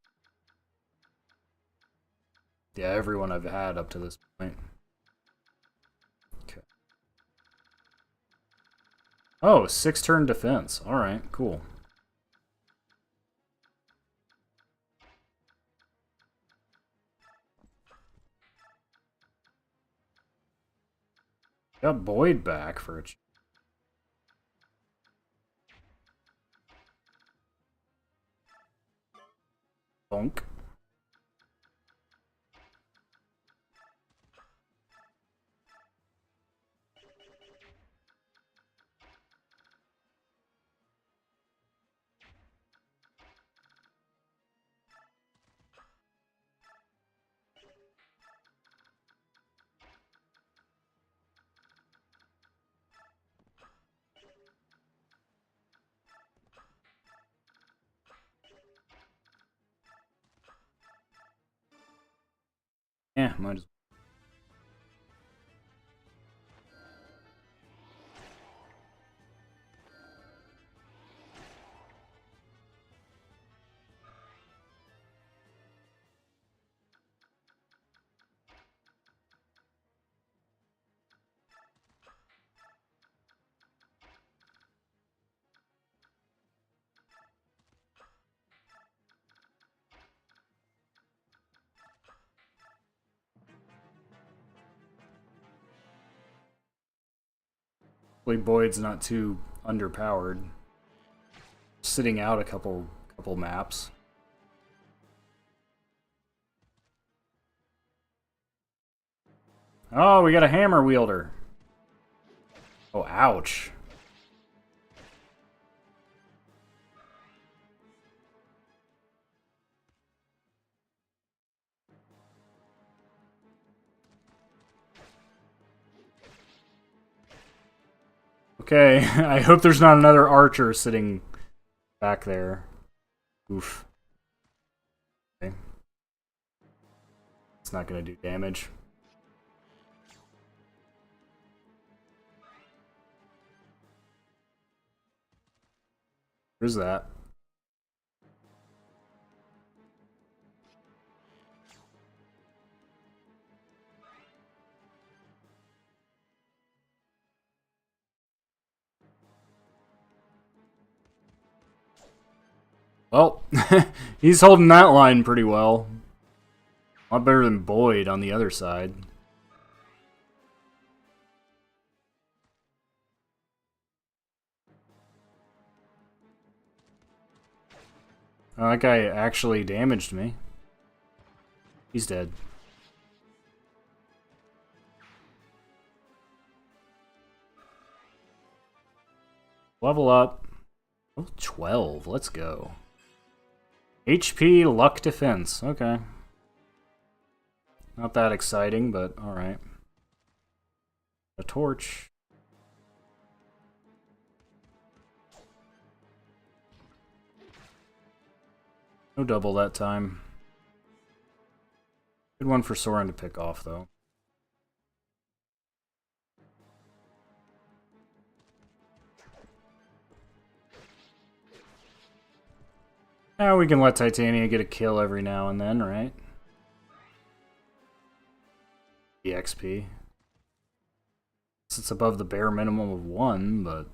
Yeah, everyone I've had up to this point. Okay. Oh, 6-turn defense. Alright, cool. Got Boyd back for a... Bonk. Yeah, might as well. Hopefully Boyd's not too underpowered. Sitting out a couple maps. Oh, we got a hammer wielder. Oh, ouch. Okay, I hope there's not another archer sitting back there. Oof. Okay. It's not gonna do damage. Where's that? Well, he's holding that line pretty well. A lot better than Boyd on the other side. Oh, that guy actually damaged me. He's dead. Level up. Oh, 12. Let's go. HP, luck, defense. Okay. Not that exciting, but alright. A torch. No double that time. Good one for Soren to pick off, though. Now we can let Titania get a kill every now and then, right? EXP. It's above the bare minimum of 1, but...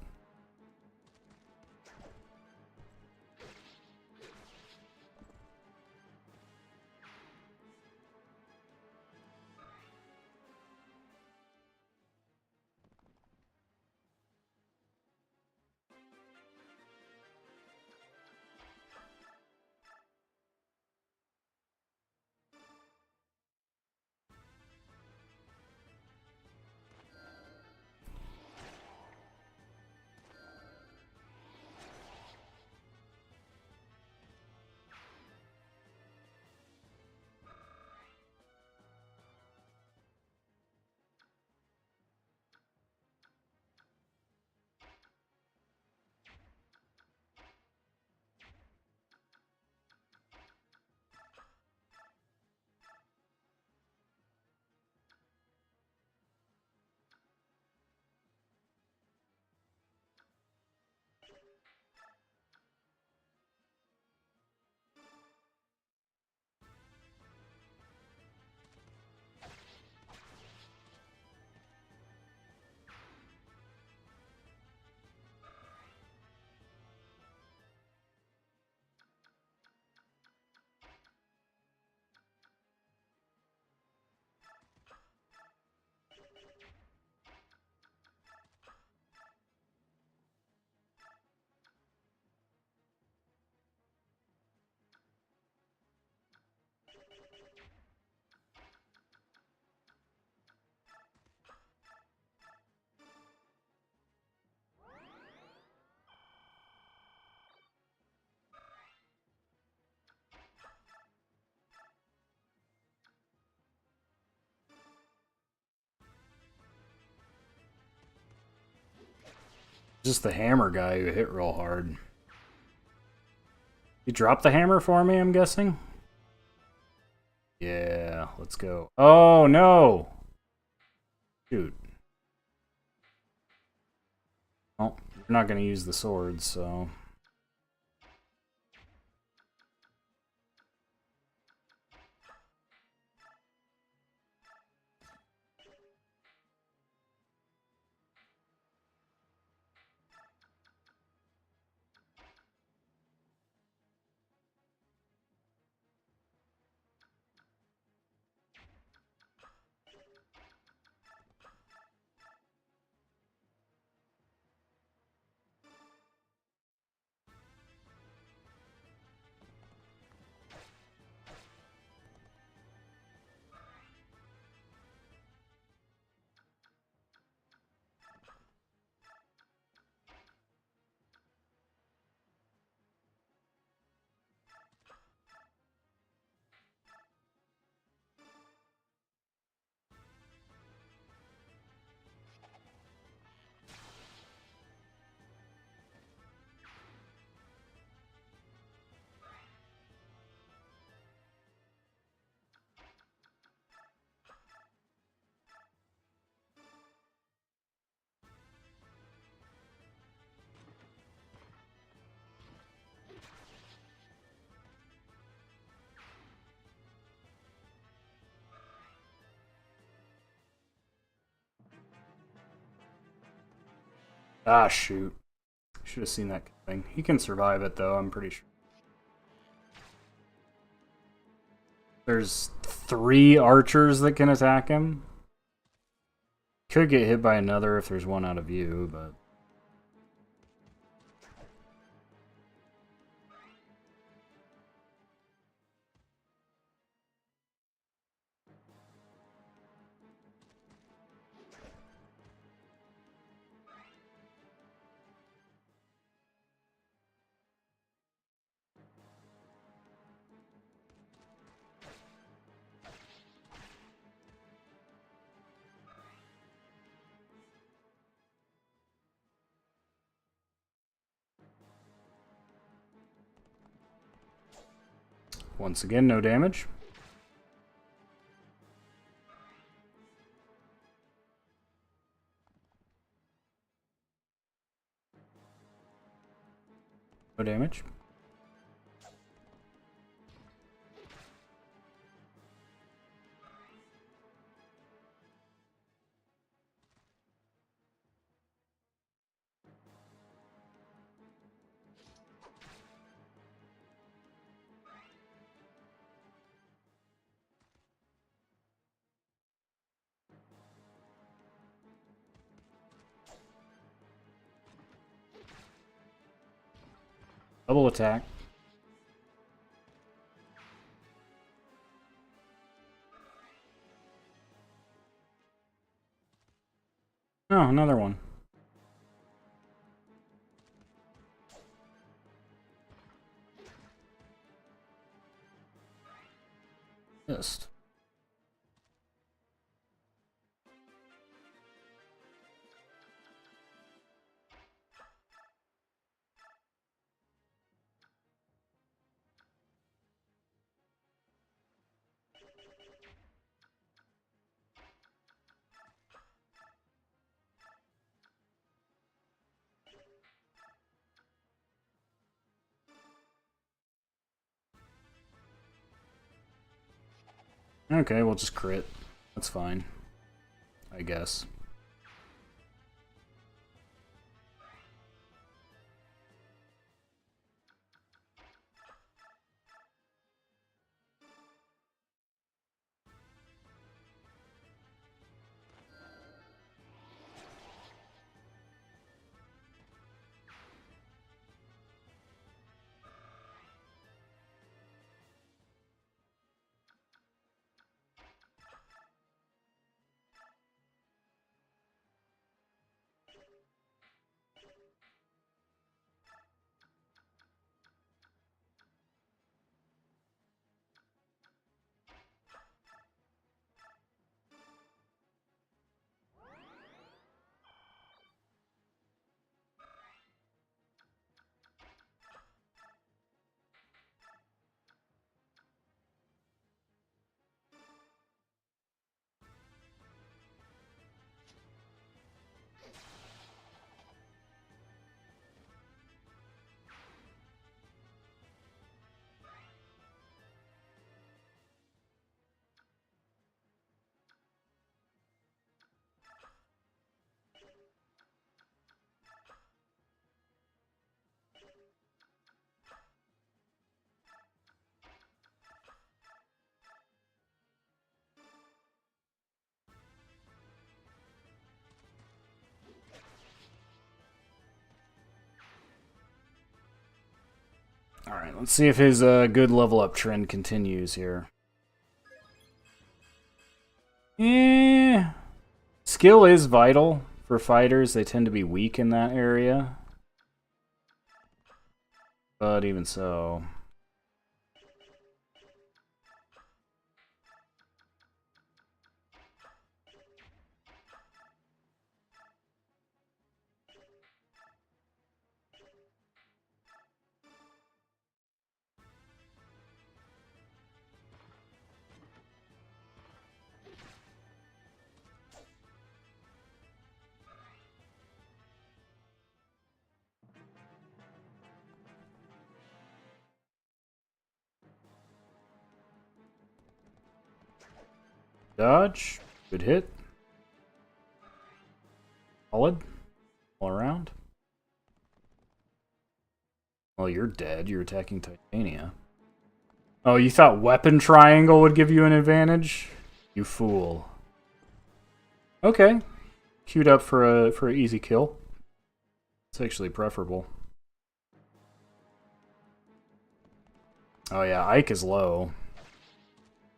Just the hammer guy who hit real hard. You dropped the hammer for me, I'm guessing? Yeah, let's go. Oh, no! Shoot. Well, we're not going to use the swords, so... Ah, shoot. Should have seen that coming. He can survive it, though, I'm pretty sure. There's 3 archers that can attack him. Could get hit by another if there's one out of view, but... Once again, no damage. No damage. Double attack. Oh, another one. Missed. Okay, we'll just crit. That's fine. I guess. Alright, let's see if his good level up trend continues here. Skill is vital for fighters. They tend to be weak in that area. But even so... Dodge. Good hit. Solid. all around. Well, you're dead. You're attacking Titania. Oh, you thought weapon triangle would give you an advantage? You fool. Okay. Queued up for a easy kill. It's actually preferable. Oh yeah, Ike is low.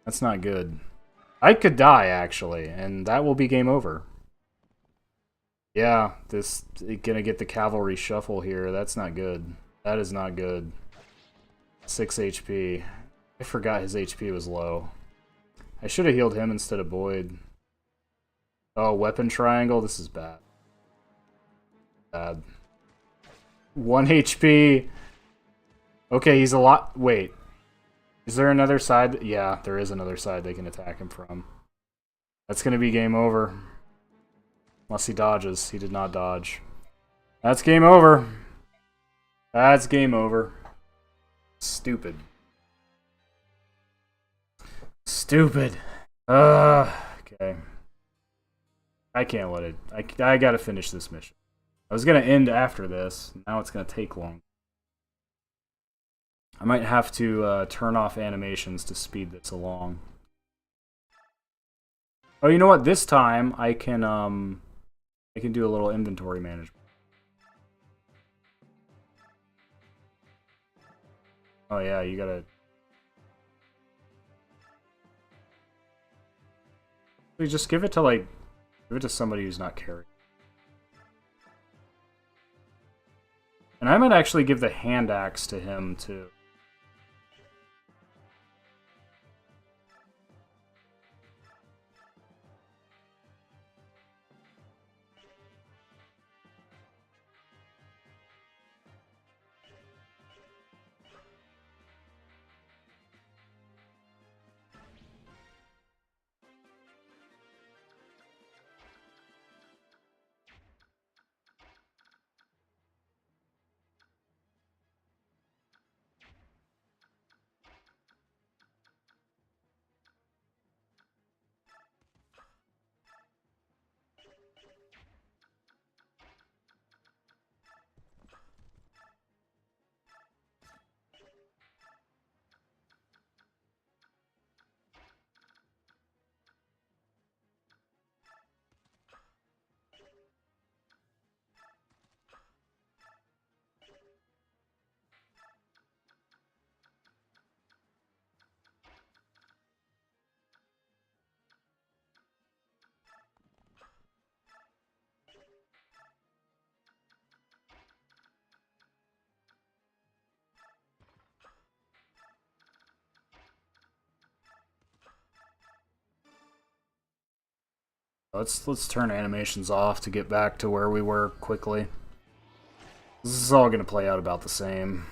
That's not good. Ike could die, actually, and that will be game over. Yeah, this gonna get the cavalry shuffle here. That's not good. That is not good. 6 HP. I forgot his HP was low. I should have healed him instead of Boyd. Oh, weapon triangle? This is bad. Bad. 1 HP. Okay, he's a lot... Wait. Is there another side? Yeah, there is another side they can attack him from. That's gonna be game over. Unless he dodges. He did not dodge. That's game over. That's game over. Stupid. Stupid. Okay. I can't let it... I gotta finish this mission. I was gonna end after this. Now it's gonna take long. I might have to turn off animations to speed this along. Oh, you know what? This time I can do a little inventory management. Oh yeah, you gotta... Just give it to, like... Give it to somebody who's not carrying. And I might actually give the hand axe to him, too. Let's turn animations off to get back to where we were quickly. This is all gonna play out about the same.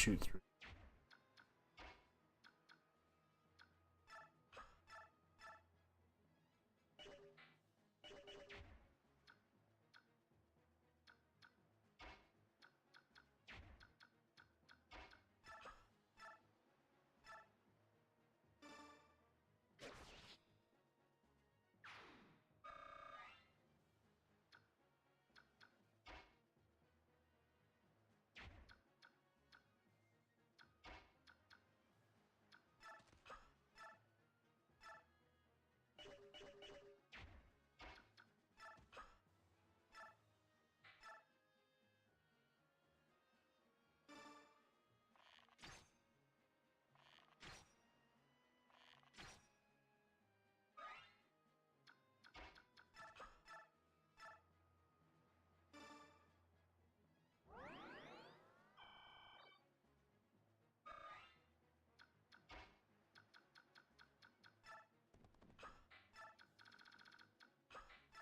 shoot through.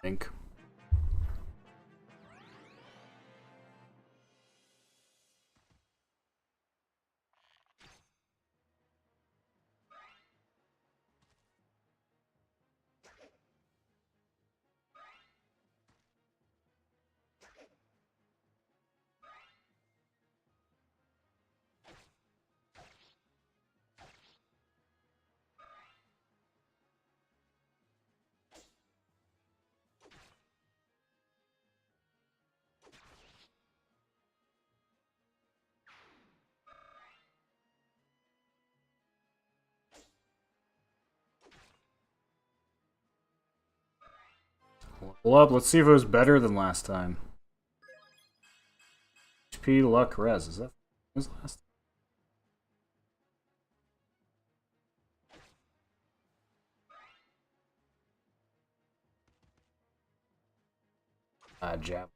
Think. Level up. Let's see if it was better than last time. HP, luck, res. Is that was last time? Jab.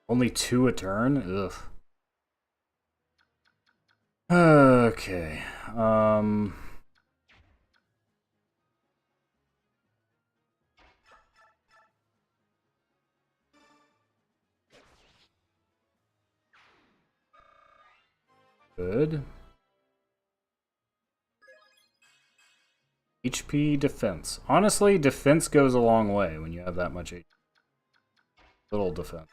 Only 2 a turn? Ugh. Okay. Good. HP, defense. Honestly, defense goes a long way when you have that much HP. Little defense.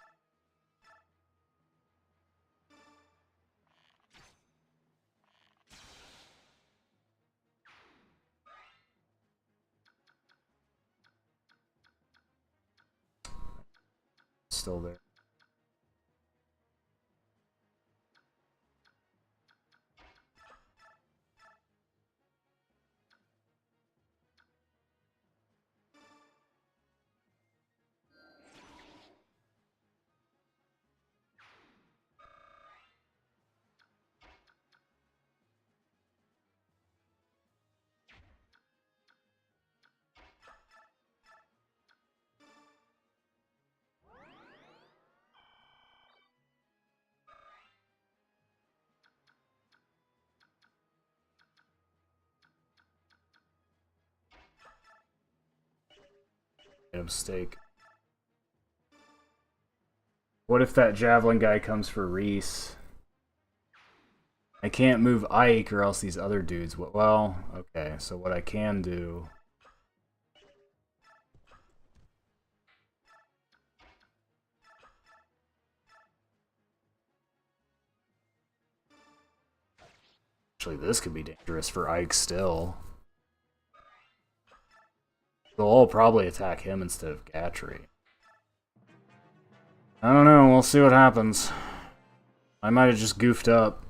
Still there. Made a mistake. What if that javelin guy comes for Reese? I can't move Ike or else these other dudes. Well, okay, so what I can do... Actually, this could be dangerous for Ike still. They'll all probably attack him instead of Gatry. I don't know, we'll see what happens. I might have just goofed up.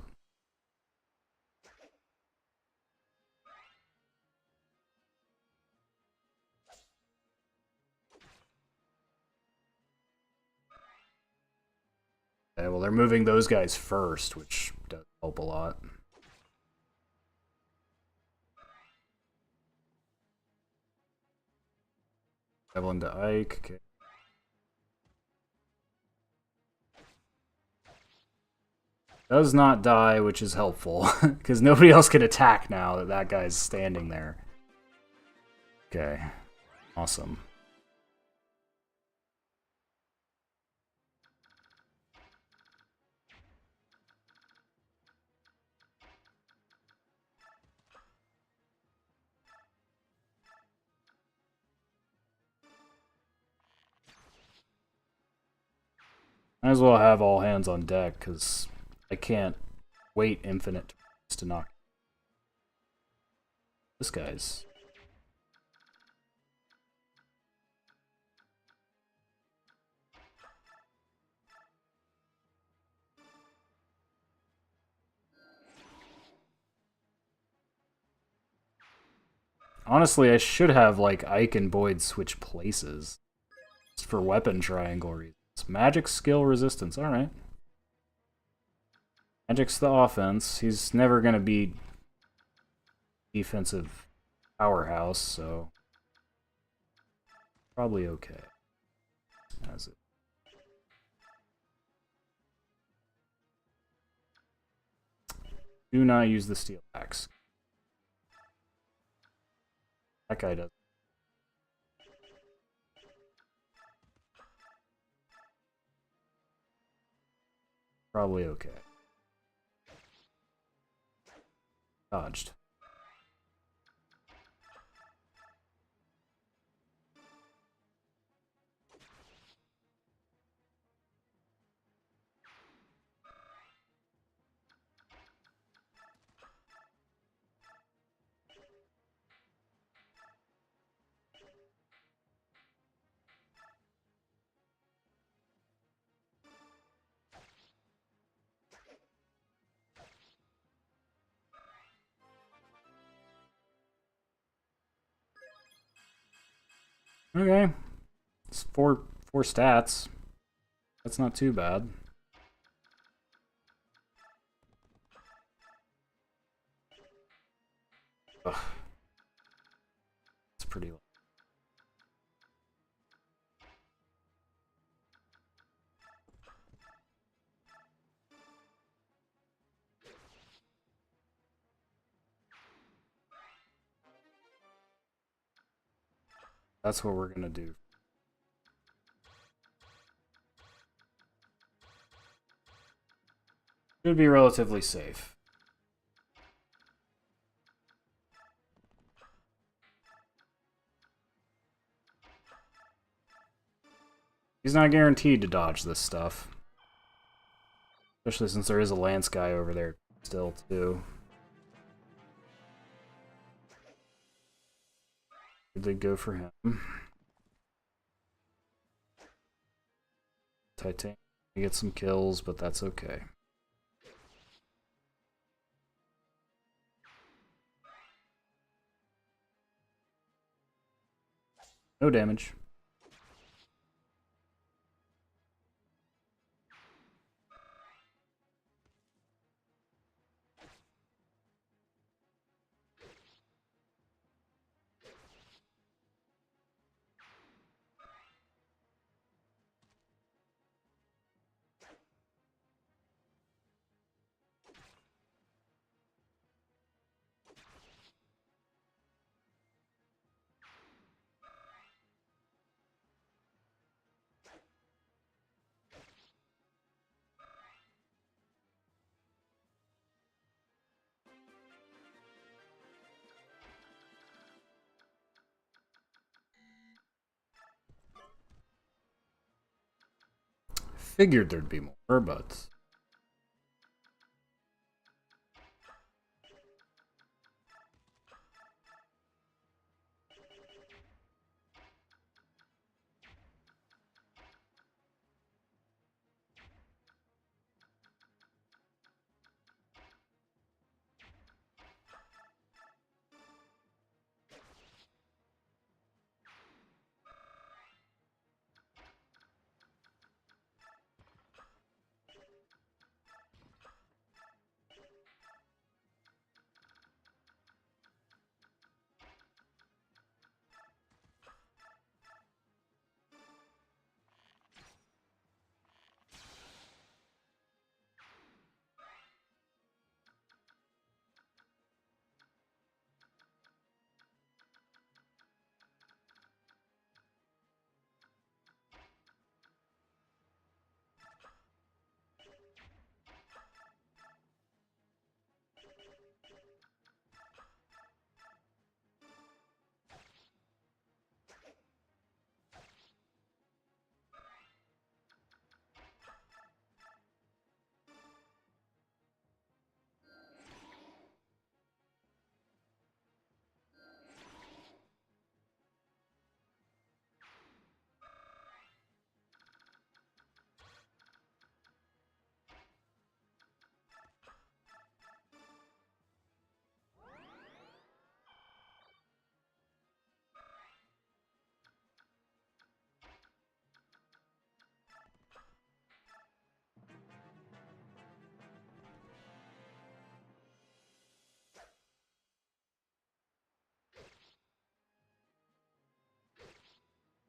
Okay, well, they're moving those guys first, which does help a lot. Evelyn to Ike. Okay. Does not die, which is helpful, because nobody else can attack now that that guy's standing there. Okay, awesome. Might as well have all hands on deck, because I can't wait infinite turns to knock this guy's. Honestly, I should have, like, Ike and Boyd switch places. Just for weapon triangle reasons. Magic skill resistance, alright. Magic's the offense. He's never gonna be defensive powerhouse, so probably okay. As it. Do not use the steel axe. That guy does. Probably okay. Dodged. Okay. It's four stats. That's not too bad. Ugh. It's pretty low. That's what we're gonna do. Should be relatively safe. He's not guaranteed to dodge this stuff. Especially since there is a Lance guy over there still, too. Did they go for him? Titanium. We get some kills, but that's okay. No damage. Figured there'd be more, but...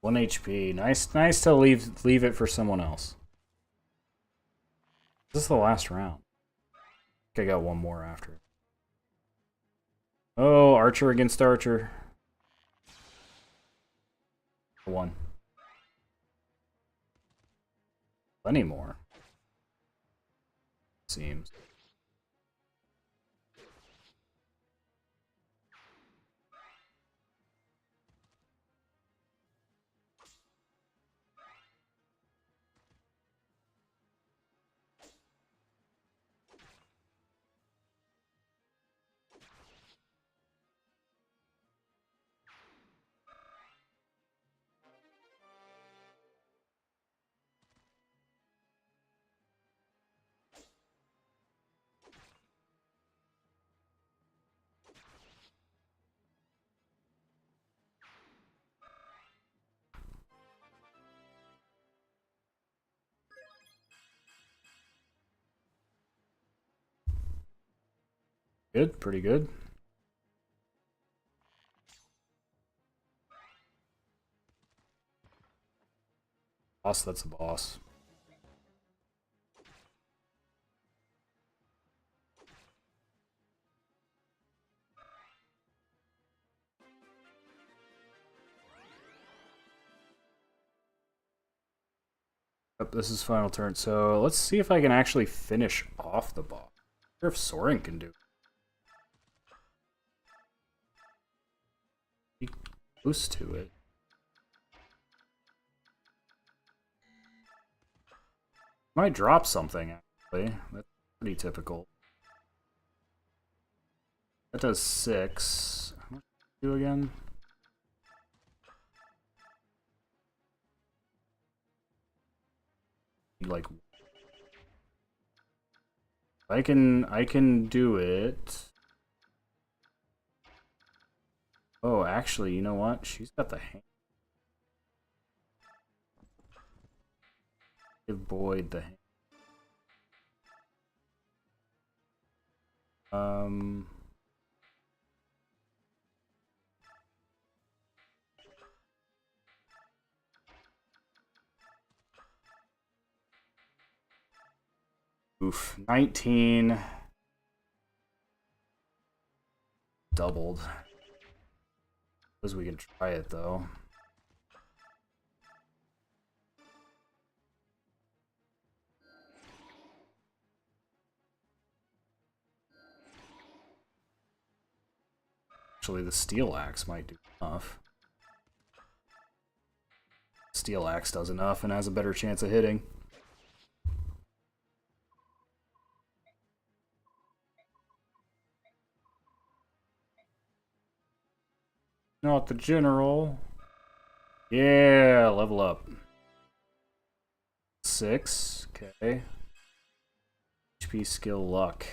1 HP. Nice to leave it for someone else. This is the last round. I think I got one more after. Oh, Archer against Archer. 1. Plenty more. Seems. Good, pretty good. Boss, that's a boss. Yep, this is final turn. So let's see if I can actually finish off the boss. I wonder if Soren can do it. Be close to it. Might drop something, actually. That's pretty typical. That does 6. How much do again? Like, I can do it. Oh, actually, you know what? She's got the hand. Give Boyd the hand. Oof, 19. Doubled. Suppose we can try it though. Actually, the steel axe might do enough. Steel axe does enough and has a better chance of hitting. Not the general. Yeah, level up. 6. Okay. HP, skill, luck.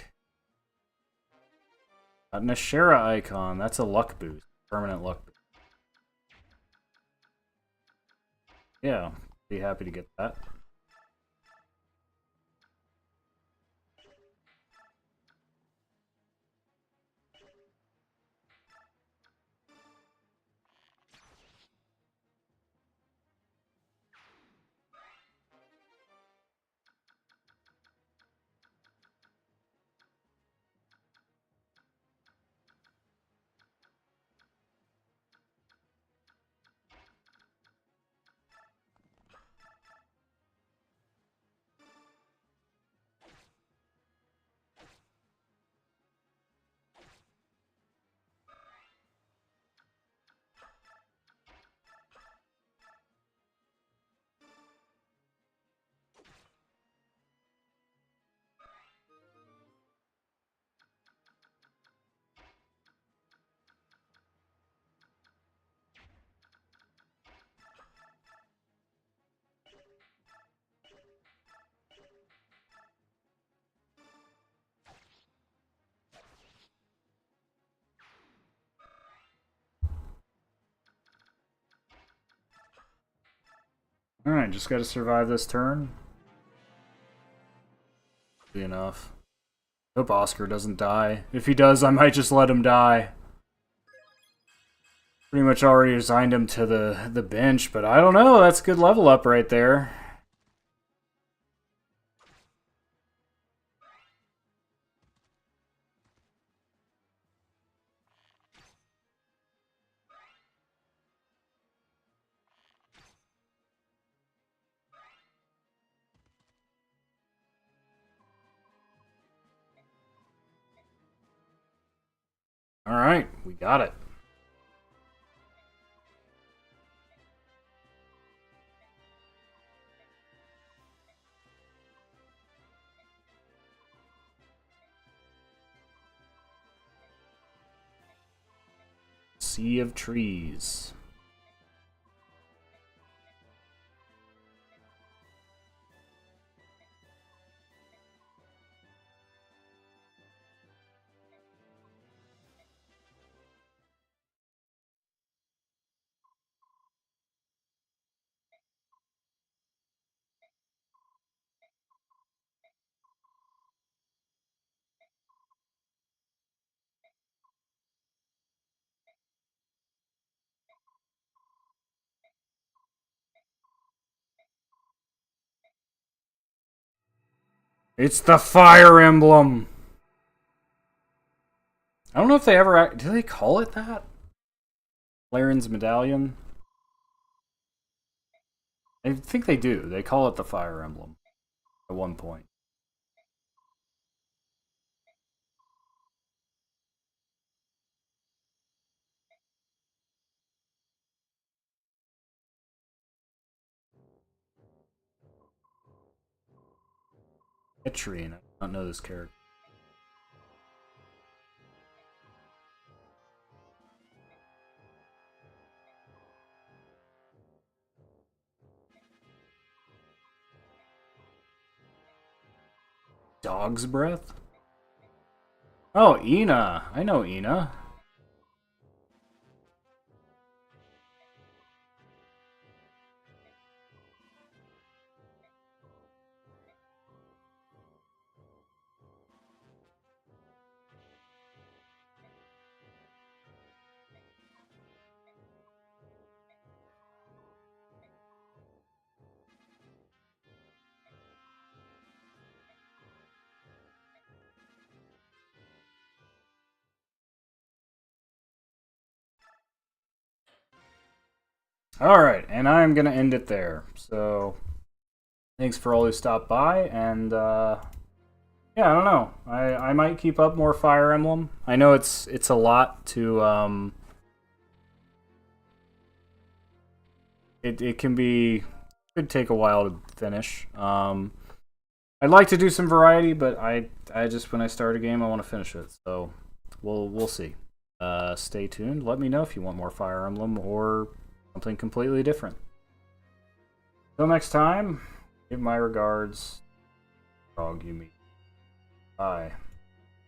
Got an Ashera icon. That's a luck boost. Permanent luck boost. Yeah, be happy to get that. Alright, just gotta survive this turn. Be enough. Hope Oscar doesn't die. If he does, I might just let him die. Pretty much already assigned him to the bench, but I don't know. That's a good level up right there. All right, we got it. Sea of trees. It's the Fire Emblem. I don't know if they ever... Do they call it that? Laren's Medallion? I think they do. They call it the Fire Emblem at one point. Etrine. I don't know this character. Dog's Breath? Oh, Ina. I know Ina. Alright, and I'm going to end it there. So, thanks for all who stopped by, and yeah, I don't know. I might keep up more Fire Emblem. I know it's a lot to it can be could take a while to finish. I'd like to do some variety, but I just when I start a game I want to finish it. So we'll see. Stay tuned. Let me know if you want more Fire Emblem or something completely different. Till next time, give my regards. Dog you meet. Bye.